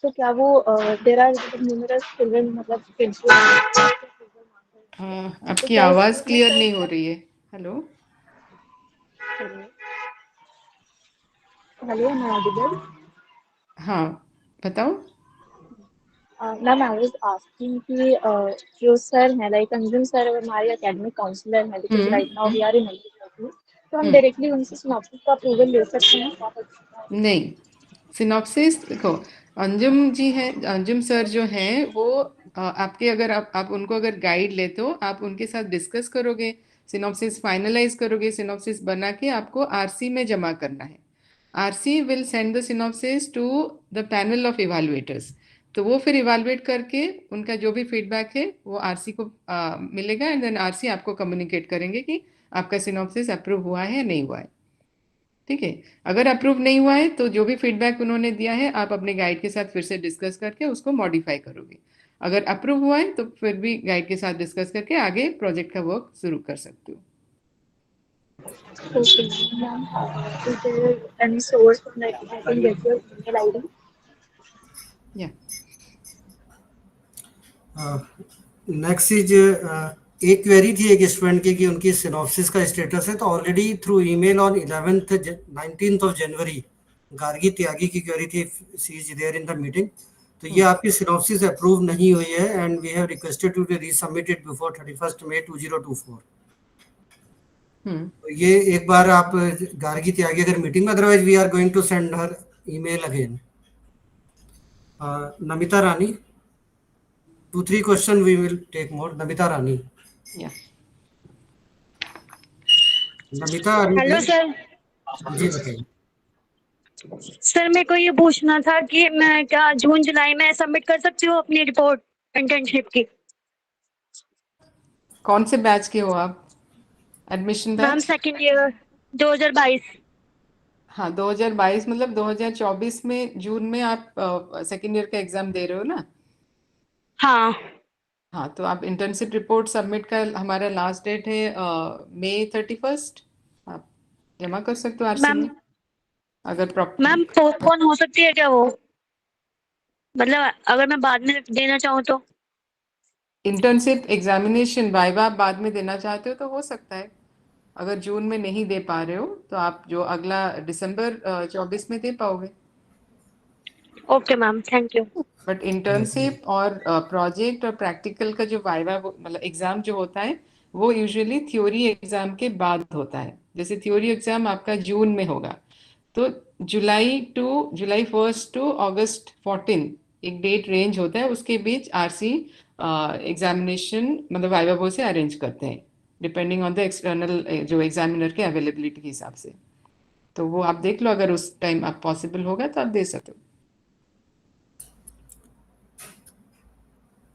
तो क्या वो there are numerous children, मतलब principal आपकी आवाज क्लियर नहीं हो रही है। हेलो हेलो, मैं audible? हाँ, बताओ। Ma'am, I was asking कि जो सर है, like अंजुम सर हमारे academic counselor है, because right now we are in MPC, तो हम directly उनसे synopsis का approval ले सकते हैं? नहीं, synopsis देखो, अंजुम जी है, अंजुम सर जो हैं वो आपके, अगर आप उनको अगर गाइड लेते हो, आप उनके साथ डिस्कस करोगे, सिनॉप्सिस फाइनलाइज करोगे, सिनॉप्सिस बना के आपको आरसी में जमा करना है। RC will send the synopsis to the panel of evaluators, तो वो फिर इवैल्यूएट करके उनका जो भी फीडबैक है वो आरसी को मिलेगा, एंड देन आरसी आपको कम्युनिकेट करेंगे कि आपका सिनॉप्सिस अप्रूव हुआ है या नहीं हुआ है। ठीक है, अगर अप्रूव नहीं हुआ है तो जो भी फीडबैक उन्होंने दिया है आप अपने गाइड के साथ फिर से डिस्कस करके उसको मॉडिफाई करोगे। अगर अप्रूव हुआ है तो फिर भी गाइड के साथ डिस्कस करके आगे प्रोजेक्ट का वर्क शुरू कर सकते हो। Okay, ma'am. Is there any source that I can get your email ID? Yeah. Next is एक क्वेरी थी एक स्टूडेंट की कि उनकी सिनॉप्सिस का स्टेटस है, तो already through email on 19th of January Gargi Tyagi की क्वेरी थी, she is there in the meeting, तो ये आपकी सिनॉप्सिस अप्रूव नहीं हुई है and we have requested to resubmit it before 31st May 2024। तो ये एक बार आप गार्गी त्यागी अगर मीटिंग में, otherwise we are going to send her email again. Namita Rani, 2-3 question we will take more. Namita Rani, Namita, hello sir. जी बताइए। सर मेरे को ये पूछना था कि मैं क्या जून जुलाई में सबमिट कर सकती हूँ अपनी रिपोर्ट इंटर्नशिप की? कौन से बैच के हो आप? Admission batch? Ma'am second year 2022। हाँ, 2022 मतलब 2024 में जून में आप सेकेंड ईयर का एग्जाम दे रहे हो ना? हाँ। हाँ, तो आप इंटर्नशिप रिपोर्ट सबमिट का हमारा लास्ट डेट है May 31st। आप जमा कर सकते हो आरसी में अगर प्रॉपर। मैम पोस्टपोन हो सकती है क्या वो, मतलब अगर मैं बाद में देना चाहूँ तो? इंटर्नशिप एग्जामिनेशन वाइवा आप बाद में देना चाहते हो तो हो सकता है। अगर जून में नहीं दे पा रहे हो तो आप जो अगला दिसंबर 24 में दे पाओगे। Okay ma'am, thank you. But internship और प्रोजेक्ट और प्रैक्टिकल का जो वाइवा मतलब एग्जाम जो होता है वो यूजुअली थ्योरी एग्जाम के बाद होता है। जैसे थ्योरी एग्जाम आपका जून में होगा, तो जुलाई 1 टू August 14 एक डेट रेंज होता है, उसके बीच आरसी एग्जामिनेशन मतलब वाइवा वो से अरेंज करते हैं डिपेंडिंग ऑन द एक्सटर्नल जो एग्जामिनर के अवेलेबिलिटी के हिसाब से। तो वो आप देख लो, अगर उस टाइम आप पॉसिबल होगा तो आप दे सकते हो।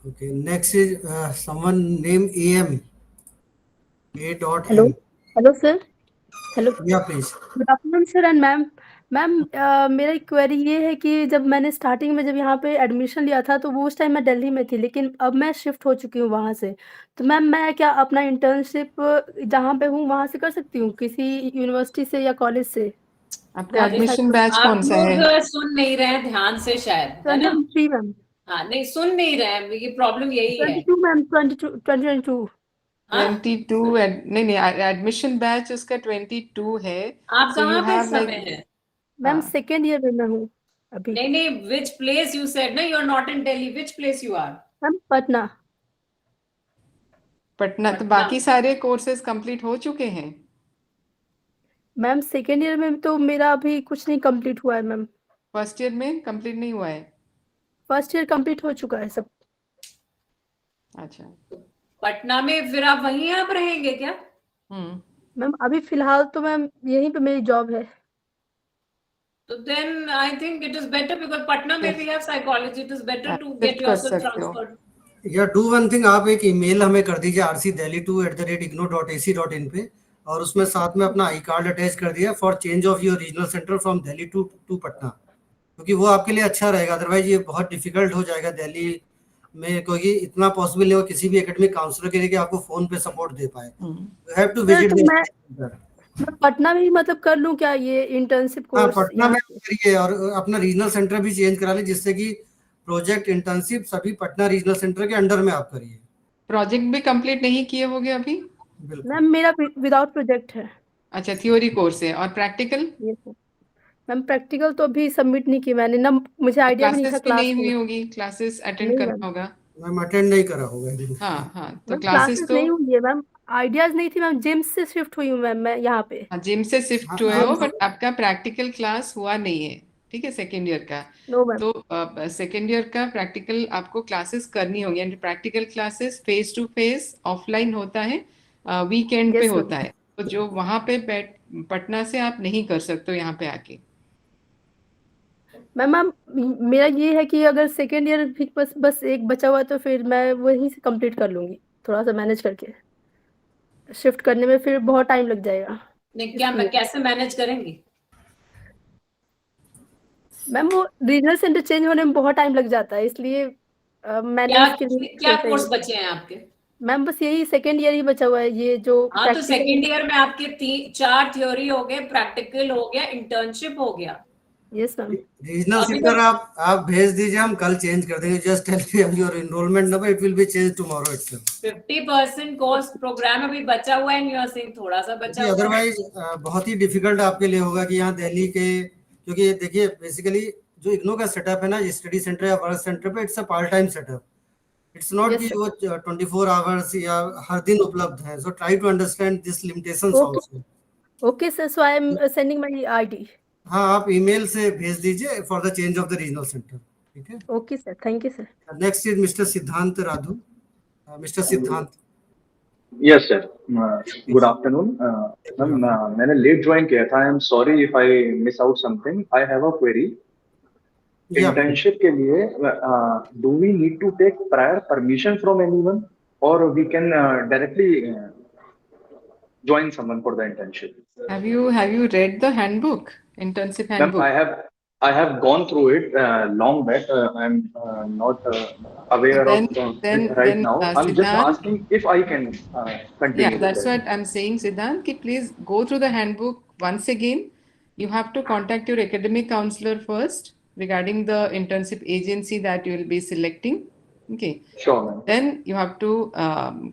Okay, next is someone named AM. Hello, hello sir. Hello. Yeah, please. Good afternoon sir and ma'am. Ma'am मेरा एक क्वेरी ये है कि जब मैंने स्टार्टिंग में जब यहाँ पे एडमिशन लिया था तो वो उस टाइम मैं दिल्ली में थी, लेकिन अब मैं शिफ्ट हो चुकी हूँ वहाँ से। तो मैम मैं क्या अपना इंटर्नशिप जहाँ पे हूँ वहाँ से कर सकती हूँ, किसी यूनिवर्सिटी से या कॉलेज से? आपका एडमिशन बैच कौन सा है? आप लोग सुन नहीं रहे हैं ध्यान से शायद, है ना? 23 मैम। हाँ, नहीं सुन नहीं रहे हैं, ये प्रॉब्लम यही है। 22 मैम, 2022। 22 नहीं एडमिशन बैच उसका 22 है। आप कहाँ पे समय है? मैम सेकेंड ईयर में मैं हूँ अभी। नहीं, which place you said ना, you are not in Delhi, which place you are? Ma'am Patna. तो बाकी सारे कोर्सेज कंप्लीट हो चुके हैं? मैम सेकेंड ईयर में तो मेरा अभी कुछ नहीं कंप्लीट हुआ है मैम। फर्स्ट ईयर में कंप्लीट नहीं हुआ है? फर्स्ट ईयर कंप्लीट हो चुका है सब। अच्छा, पटना में फिर आप वहीं आप रहेंगे क्या? मैम अभी फिलहाल तो मैम यहीं पे मेरी जॉब है। तो then I think it is better because Patna में we have psychology, it is better to get yourself transferred. या डू वन थिंग, आप एक ईमेल हमें कर दीजिए rcdelhi2@ignou.ac.in पे, और उसमें साथ में अपना आई कार्ड अटैच कर दिया for change of your regional centre from Delhi to Patna, क्योंकि वो आपके लिए अच्छा रहेगा। अदरवाइज ये बहुत डिफिकल्ट हो जाएगा दिल्ली में, क्योंकि इतना पॉसिबल नहीं हो किसी भी एकेडमिक काउंसलर के लिए कि आपको फोन पे सपोर्ट दे पाए। यू हैव टू विजिट मैं पटना में ही मतलब कर लूं क्या ये इंटर्नशिप कोर्स? हाँ, पटना में करिए और अपना रीजनल सेंटर भी चेंज करा ले, जिससे कि प्रोजेक्ट इंटर्नशिप सभी पटना रीजनल सेंटर के अंडर में आप करिए। प्रोजेक्ट भी कंप्लीट नहीं किए होगे अभी? मैम मेरा विदाउट प्रोजेक्ट है। अच्छा, थ्योरी कोर्स है। और प्रैक्टिकल? मैम प्रैक्टिकल तो अभी सबमिट नहीं की मैंने ना, मुझे आइडिया भी नहीं था। क्लास नहीं हुई होगी, क्लासेस अटेंड करना होगा। मैम अटेंड नहीं करा होगा। हाँ, तो क्लासेस तो नहीं हुई है मैम, आइडियाज नहीं थी मैम। जिम से शिफ्ट हुई हूँ मैम मैं यहाँ पे। जिम से शिफ्ट हुए हो, बट आपका प्रैक्टिकल क्लास हुआ नहीं है, ठीक है, सेकेंड ईयर का। तो सेकेंड ईयर का प्रैक्टिकल आपको क्लासेस करनी होगी, and practical classes face to face offline होता है, वीकेंड पे होता है। तो जो वहां पे पटना से आप नहीं कर सकते हो यहाँ पे आके। मैम मेरा ये है कि अगर सेकेंड ईयर भी बस एक बचा हुआ तो फिर मैं वहीं से कंप्लीट कर लूंगी, थोड़ा सा मैनेज करके। शिफ्ट करने में फिर बहुत टाइम लग जाएगा। नहीं, क्या मैं कैसे मैनेज करेंगी? मैम वो रीजनल सेंटर चेंज होने में बहुत टाइम लग जाता है, इसलिए मैनेज के लिए क्या कोर्स बचे हैं आपके? मैम बस यही सेकेंड ईयर ही बचा हुआ है, ये जो हाँ, तो सेकेंड ईयर में आपके 4 थ्योरी हो गए, प्रैक्टिकल हो गया, इंटर्नशिप हो गया। Yes ma'am. रीजनल सेंटर आप भेज दीजिए, हम कल चेंज कर देंगे। Just tell me your enrolment number, it will be change tomorrow itself. 50% course programme अभी बचा हुआ है, यू आर सेइंग थोड़ा सा बचा हुआ है। अदरवाइज बहुत ही डिफिकल्ट आपके लिए होगा कि यहाँ दिल्ली के, क्योंकि देखिए बेसिकली जो इग्नू का सेटअप है ना, स्टडी सेंटर या वर्क सेंटर पे, it's a part time setup. It's not कि वो 24 आवर्स या हर दिन उपलब्ध है। So try to understand this limitations also. Okay sir, so I am sending my ID. हाँ, आप ईमेल से भेज दीजिए for the change of the regional centre. ठीक है, okay sir, thank you sir. Next is mister Siddhant Radhu. Mister Siddhant. Yes sir, good afternoon ma'am. मैंने late join किया था, I am sorry if I miss out something. I have a query. Internship के लिए do we need to take prior permission from anyone और we can directly join someone for the internship? Have you read the handbook, internship handbook? Ma'am, I have gone through it long back. I'm not aware of it right now. I'm just asking if I can continue. Yeah, that's what I'm saying, Siddhant. Ki please go through the handbook once again. You have to contact your academic counselor first regarding the internship agency that you will be selecting. Okay. Sure, ma'am. Then you have to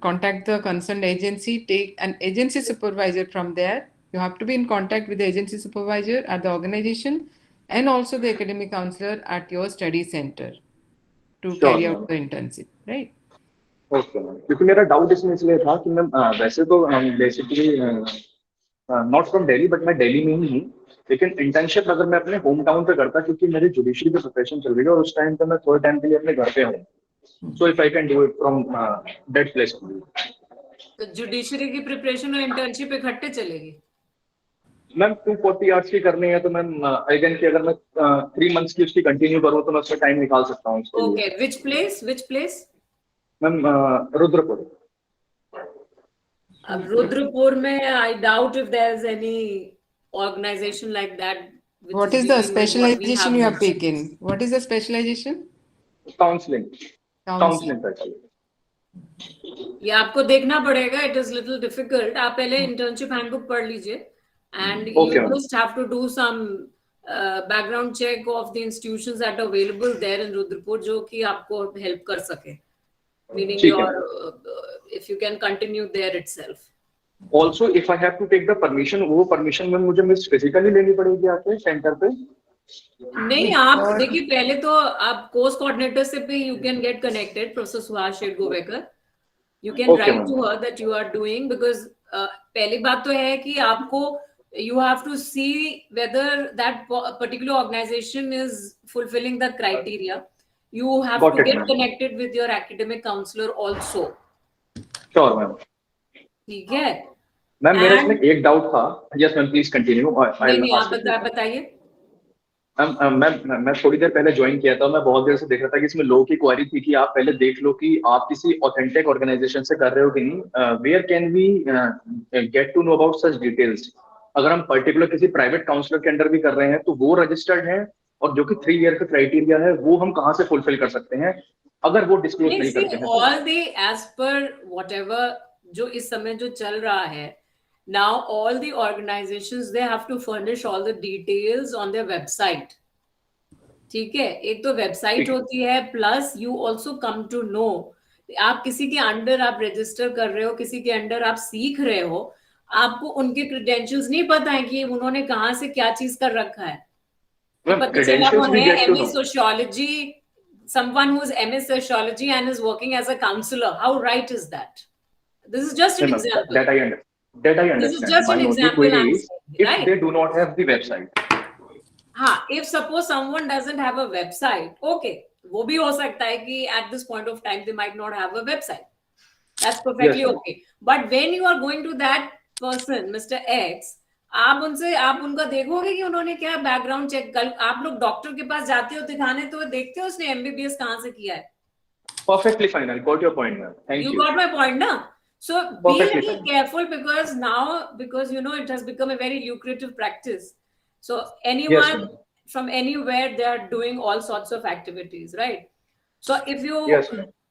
contact the concerned agency, take an agency supervisor from there. You have to be in contact with the agency supervisor at the organization and also the academic counselor at your study center to carry out the internship, right? Okay, ma'am. क्योंकि मेरा doubt इसमें इसलिए था कि ma'am वैसे तो basically not from Delhi but मैं दिल्ली में ही हूँ, लेकिन इंटर्नशिप अगर मैं अपने होम टाउन पे करता, क्योंकि मेरी जुडिशरी की प्रिपरेशन चल रही है और उस टाइम पे मैं थोड़े टाइम के लिए अपने घर पे हूँ। So if I can do it from that place only. तो जुडिशरी की प्रिपरेशन और इंटर्नशिप इकट्ठे चलेगी? मैम 240 आवर्स की करनी है तो मैम आई कैन कि अगर मैं 3 मंथ्स की उसकी कंटिन्यू करूँ तो मैं उसमें टाइम निकाल सकता हूँ। Okay, which place? Ma'am Rudrapur. अब रुद्रपुर में I doubt if there's any organization like that. What is the specialization you have taken? What is the specialization? Counseling. ये आपको देखना पड़ेगा, इट इज लिटिल डिफिकल्ट। आप पहले इंटर्नशिप हैंडबुक पढ़ लीजिए and you just have to do some background check of the institutions that are available there in Rudrapur, जो कि आपको हेल्प कर सके, meaning your if you can continue there itself. Also if I have to take the permission, वो permission में मुझे miss physically लेनी पड़ेगी आके सेंटर पे? नहीं, आप देखिए पहले तो आप कोर्स कोऑर्डिनेटर से भी you can get connected, professor Suhas Shergovekar. You can write to her that you are doing, because पहली बात तो है कि आपको you have to see whether that particular organization is fulfilling the criteria. You have to get connected with your academic counselor also. Sure, ma'am. ठीक है ma'am, मेरा इसमें एक डाउट था। Yes ma'am, please continue. नहीं, आप बताइए। मैं थोड़ी देर पहले ज्वाइन किया था, मैं बहुत देर से देख रहा था कि इसमें लोगों की क्वेरी थी कि आप पहले देख लो कि आप किसी ऑथेंटिक ऑर्गेनाइजेशन से कर रहे हो कि नहीं। Where can we get to know about such details? अगर हम पर्टिकुलर किसी प्राइवेट काउंसलर के अंडर भी कर रहे हैं तो वो रजिस्टर्ड है, और जो कि 3 ईयर का क्राइटेरिया है वो हम कहाँ से फुलफिल कर सकते हैं अगर वो डिस्क्लोज नहीं करते हैं? All the as per whatever जो इस समय जो चल रहा है, now all the organizations they have to furnish all the details on their website. ठीक है, एक तो वेबसाइट होती है, plus you also come to know, आप किसी के अंडर आप रजिस्टर कर रहे हो, किसी के अंडर आप सीख रहे हो, आपको उनके क्रेडेंशियल्स नहीं पता है कि उन्होंने कहाँ से क्या चीज कर रखा है। पता चला वो है MA sociology, someone who's MA sociology and is working as a counselor. How right is that? This is just an example. That I understand. This is just an example. If they do not have the website. हाँ, if suppose someone doesn't have a website, okay, वो भी हो सकता है कि at this point of time they might not have a website. That's perfectly okay. But when you are going to that person, Mr. X, आप उनका देखोगे कि उन्होंने क्या बैकग्राउंड चेक। कल आप लोग डॉक्टर के पास जाते हो दिखाने, तो देखते हो उसने MBBS कहाँ से किया है। Perfectly fine. I got your point, ma'am. Thank you. You got my point, na? So be a little careful because you know it has become a very lucrative practice. So anyone from anywhere, they are doing all sorts of activities, right? So if you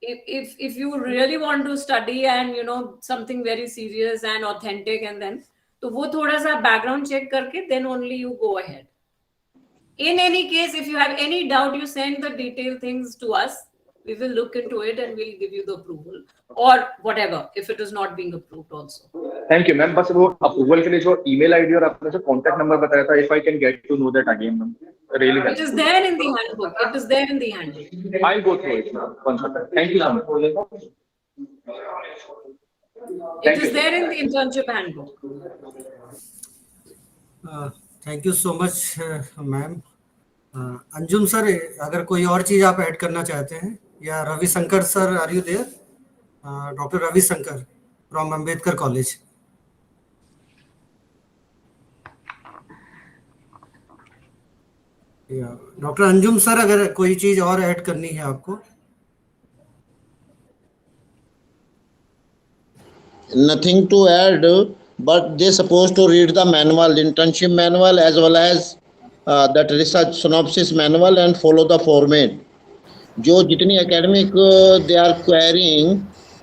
if you really want to study and you know something very serious and authentic, and then तो वो थोड़ा सा background check करके then only you go ahead. In any case, if you have any doubt, you send the detailed things to us. We will look into it and we'll give you the approval or whatever if it is not being approved also. Thank you ma'am. बस वो approval के लिए जो email ID और आपने जो contact number बताया था, if I can get to know that again ma'am, really It is there in the handbook. It is there in the handbook. I'll go through it once again. Thank you so much. It is there in the internship handbook. Thank you so much ma'am. Anjum sir, अगर कोई और चीज आप add करना चाहते हैं, या Ravishankar sir, are you there? Doctor Ravishankar from Ambedkar college. Doctor Anjum sir, अगर कोई चीज और ऐड करनी है आपको. Nothing to add, but they're supposed to read the manual, internship manual, as well as that research synopsis manual, and follow the format. जो जितनी academic they are querying,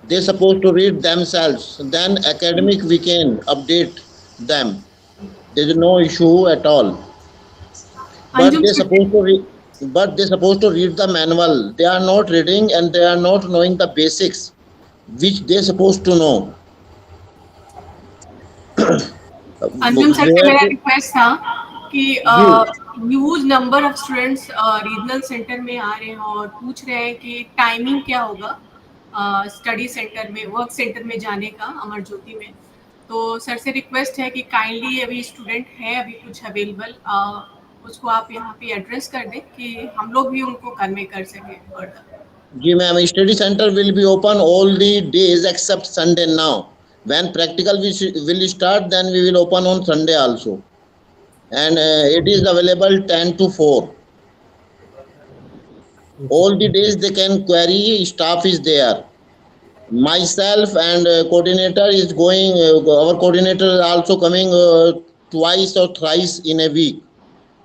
they're supposed to read themselves. Then academic we can update them. There is no issue at all. But they're supposed to read the manual. They are not reading and they are not knowing the basics, which they're supposed to know. Anjum sir से मेरा request था कि huge number of students regional centre में आ रहे हैं और पूछ रहे हैं कि टाइमिंग क्या होगा स्टडी सेंटर में, वर्क सेंटर में जाने का अमर ज्योति में. तो सर से रिक्वेस्ट है कि काइंडली अभी स्टूडेंट है अभी कुछ अवेलेबल, उसको आप यहाँ पे एड्रेस कर दें कि हम लोग भी उनको कन्वे कर सकें फर्दर. जी ma'am, study centre will be open all the days except Sunday now. When practical will start, then we will open on Sunday also, and it is available 10 to 4. All the days they can query. Staff is there. Myself and coordinator is going. Our coordinator is also coming twice or thrice in a week.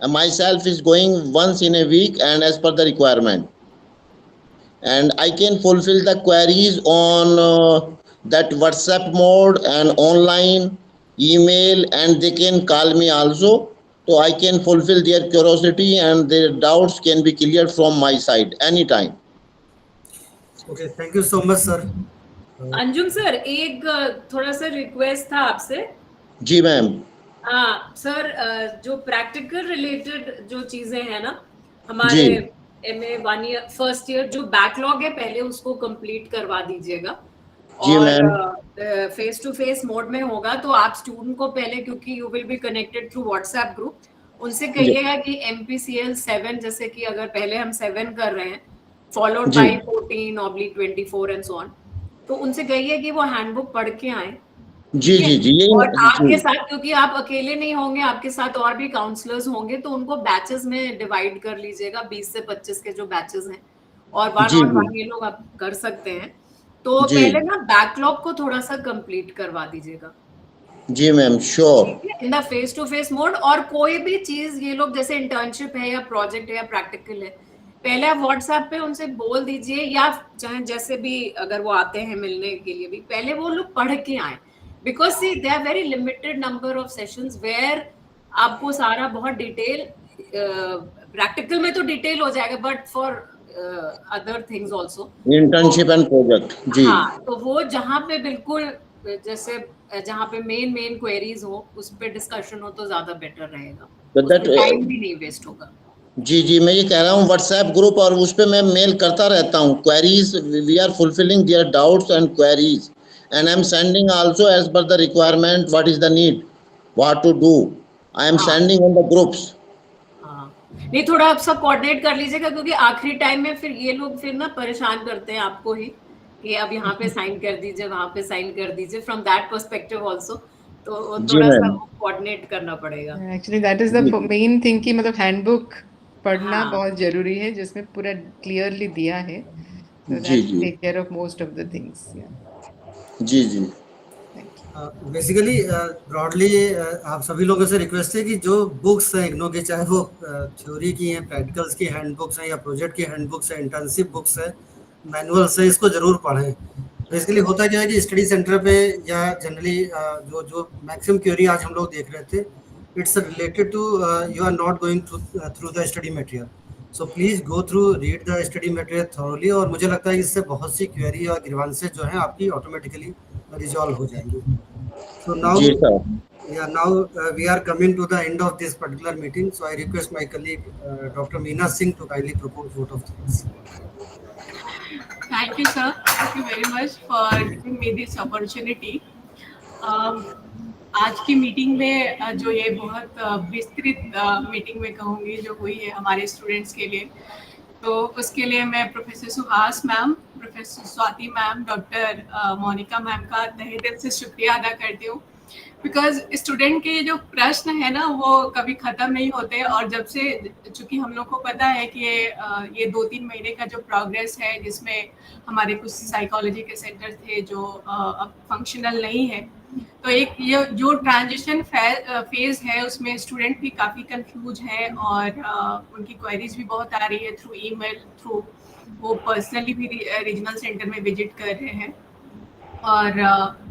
And myself is going once in a week, and as per the requirement. And I can fulfill the queries on that WhatsApp mode and online email, and they can call me also, so I can fulfill their curiosity and their doubts can be cleared from my side anytime. Okay, thank you so much sir. Anjum sir, एक थोड़ा सा request था आपसे. जी ma'am. हाँ sir, जो practical related जो चीजें हैं ना हमारे MA 1 ईयर फर्स्ट ईयर जो बैकलॉग है पहले उसको कंप्लीट करवा दीजिएगा. और फेस टू फेस मोड में होगा तो आप स्टूडेंट को पहले, क्योंकि you will be connected through WhatsApp group, उनसे कहिएगा कि MPCL 7, जैसे कि अगर पहले हम 7 कर रहे हैं followed by 14/24 and so on, तो उनसे कहिए कि वो हैंडबुक पढ़ के आए. जी जी जी. और आपके साथ, क्योंकि आप अकेले नहीं होंगे, आपके साथ और भी काउंसलर्स होंगे, तो उनको बैचेस में डिवाइड कर लीजिएगा, 20 से 25 के जो बैचेस हैं, और 1-on-1 ये लोग आप कर सकते हैं. तो पहले ना बैकलॉग को थोड़ा सा कंप्लीट करवा दीजिएगा. जी ma'am, sure. In the face to face mode. और कोई भी चीज ये लोग, जैसे इंटर्नशिप है या प्रोजेक्ट है या प्रैक्टिकल है, पहले आप व्हाट्सएप पे उनसे बोल दीजिए, या चाहे जैसे भी अगर वो आते हैं मिलने के लिए भी, पहले वो लोग पढ़ के आए. Because see they are very limited number of sessions where आपको सारा बहुत डिटेल, प्रैक्टिकल में तो डिटेल हो जाएगा, but for other things also, internship and project. जी हाँ, तो वो जहाँ पे बिल्कुल जैसे जहाँ पे मेन क्वेरीज हो उस पे डिस्कशन हो तो ज्यादा बेटर रहेगा, टाइम भी नहीं वेस्ट होगा. जी जी, मैं ये कह रहा हूँ व्हाट्सएप ग्रुप, और उस पे मैं मेल करता रहता हूँ. Queries, we are fulfilling their doubts and queries, and I am sending also as per the requirement what is the need, what to do. I am sending on the groups. नहीं, थोड़ा आप सब coordinate कर लीजिएगा, क्योंकि आखिरी time में फिर ये लोग फिर ना परेशान करते हैं आपको ही कि अब यहाँ पे साइन कर दीजिए, वहाँ पे साइन कर दीजिए. फ्रॉम दैट पर्सपेक्टिव आल्सो तो थोड़ा सा कोऑर्डिनेट करना पड़ेगा. Actually that is the main thing कि मतलब हैंडबुक पढ़ना बहुत जरूरी है, जिसमें पूरा क्लियरली दिया है, so that take care of most of the things. जी जी. बेसिकली ब्रॉडली आप सभी लोगों से रिक्वेस्ट है कि जो बुक्स हैं इग्नो के, चाहे वो थ्योरी की हैं, प्रैक्टिकल्स की हैंडबुक्स हैं, या प्रोजेक्ट की हैंडबुक्स हैं, इंटर्नशिप बुक्स हैं, मैनुअल्स हैं, इसको जरूर पढ़ें. बेसिकली होता क्या है कि स्टडी सेंटर पे या जनरली जो मैक्सिमम क्वेरी आज हम लोग देख रहे थे, it's related to you are not going through the study material. So please go through, read the study material thoroughly, और मुझे लगता है इससे बहुत सी क्वेरी और ग्रीवांसेस जो हैं आपकी ऑटोमेटिकली रिजॉल्व हो जाएंगी. So now, जी sir. now we are coming to the end of this particular meeting. So I request my colleague Dr. Meena Singh to kindly propose vote of thanks. Thank you, sir. Thank you very much for giving me this opportunity. आज की meeting में जो ये बहुत विस्तृत meeting में कहूँगी जो हुई है हमारे स्टूडेंट्स के लिए, तो उसके लिए मैं professor Suhas ma'am, professor Swati ma'am, doctor Monika ma'am का तहे दिल से शुक्रिया अदा करती हूँ. बिकॉज स्टूडेंट के जो प्रश्न है ना वो कभी ख़त्म नहीं होते, और जब से चूँकि हम लोग को पता है कि ये 2-3 महीने का जो प्रोग्रेस है जिसमें हमारे कुछ साइकोलॉजी के सेंटर थे जो अब फंक्शनल नहीं है, तो एक ये जो ट्रांजिशन फेज है उसमें स्टूडेंट भी काफ़ी कंफ्यूज हैं और उनकी क्वेरीज भी बहुत आ रही है थ्रू ईमेल, थ्रू वो पर्सनली भी रीजनल सेंटर में विजिट कर रहे हैं, और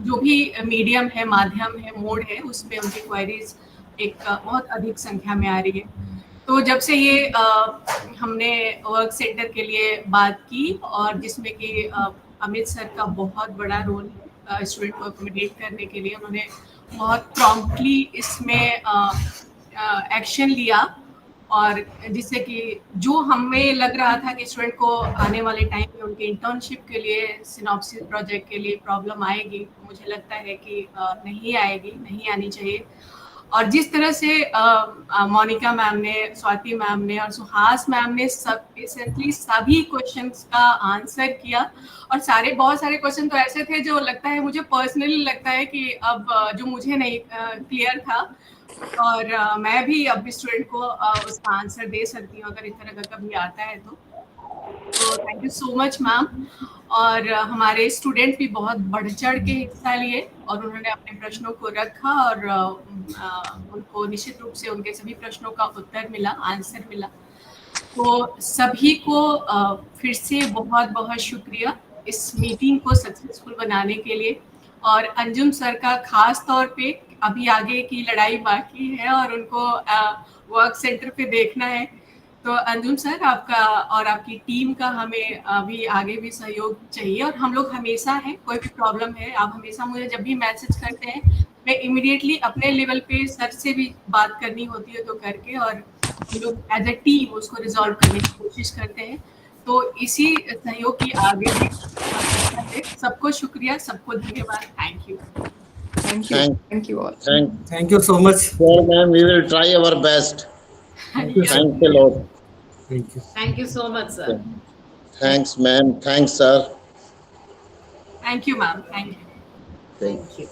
जो भी मीडियम है, माध्यम है, मोड है, उसमें उनकी क्वेरीज एक बहुत अधिक संख्या में आ रही है. तो जब से ये हमने वर्क सेंटर के लिए बात की और जिसमें कि अमित सर का बहुत बड़ा रोल है स्टूडेंट को अकोमोडेट करने के लिए, उन्होंने बहुत प्रॉम्प्टली इसमें एक्शन लिया, और जिससे कि जो हमें लग रहा था कि स्टूडेंट को आने वाले टाइम में उनके इंटर्नशिप के लिए, सिनॉप्सिस प्रोजेक्ट के लिए प्रॉब्लम आएगी, मुझे लगता है कि नहीं आएगी, नहीं आनी चाहिए. और जिस तरह से मोनिका मैम ने, स्वाति मैम ने और सुहास मैम ने सब पेशेंटली सभी क्वेश्चंस का आंसर किया, और बहुत सारे क्वेश्चन तो ऐसे थे जो लगता है, मुझे पर्सनली लगता है कि अब जो मुझे नहीं क्लियर था, और मैं भी अब स्टूडेंट को उसका आंसर दे सकती हूँ अगर इस तरह का कभी आता है तो thank you so much ma'am. और हमारे स्टूडेंट भी बहुत बढ़ चढ़ के हिस्सा लिए और उन्होंने अपने प्रश्नों को रखा, और उनको निश्चित रूप से उनके सभी प्रश्नों का उत्तर मिला, आंसर मिला. तो सभी को फिर से बहुत बहुत शुक्रिया इस मीटिंग को सक्सेसफुल बनाने के लिए, और अंजुम सर का खास तौर पे, अभी आगे की लड़ाई बाकी है और उनको वर्क सेंटर पे देखना है, तो अंजुम सर आपका और आपकी टीम का हमें अभी आगे भी सहयोग चाहिए, और हम लोग हमेशा हैं, कोई भी प्रॉब्लम है आप हमेशा मुझे जब भी मैसेज करते हैं, मैं इमीडिएटली अपने लेवल पे सर से भी बात करनी होती है तो करके, और हम लोग एज ए टीम उसको रिजॉल्व करने की कोशिश करते हैं. तो इसी सहयोग की आगे भी सबको शुक्रिया, सबको धन्यवाद. Thank you. Thank you all. Thank you so much. Sir, ma'am, we will try our best. Thank you. Thank you, Lord. Thank you. Thank you so much, sir. Thanks, ma'am. Thanks, sir. Thank you ma'am. Thank you. Thank you.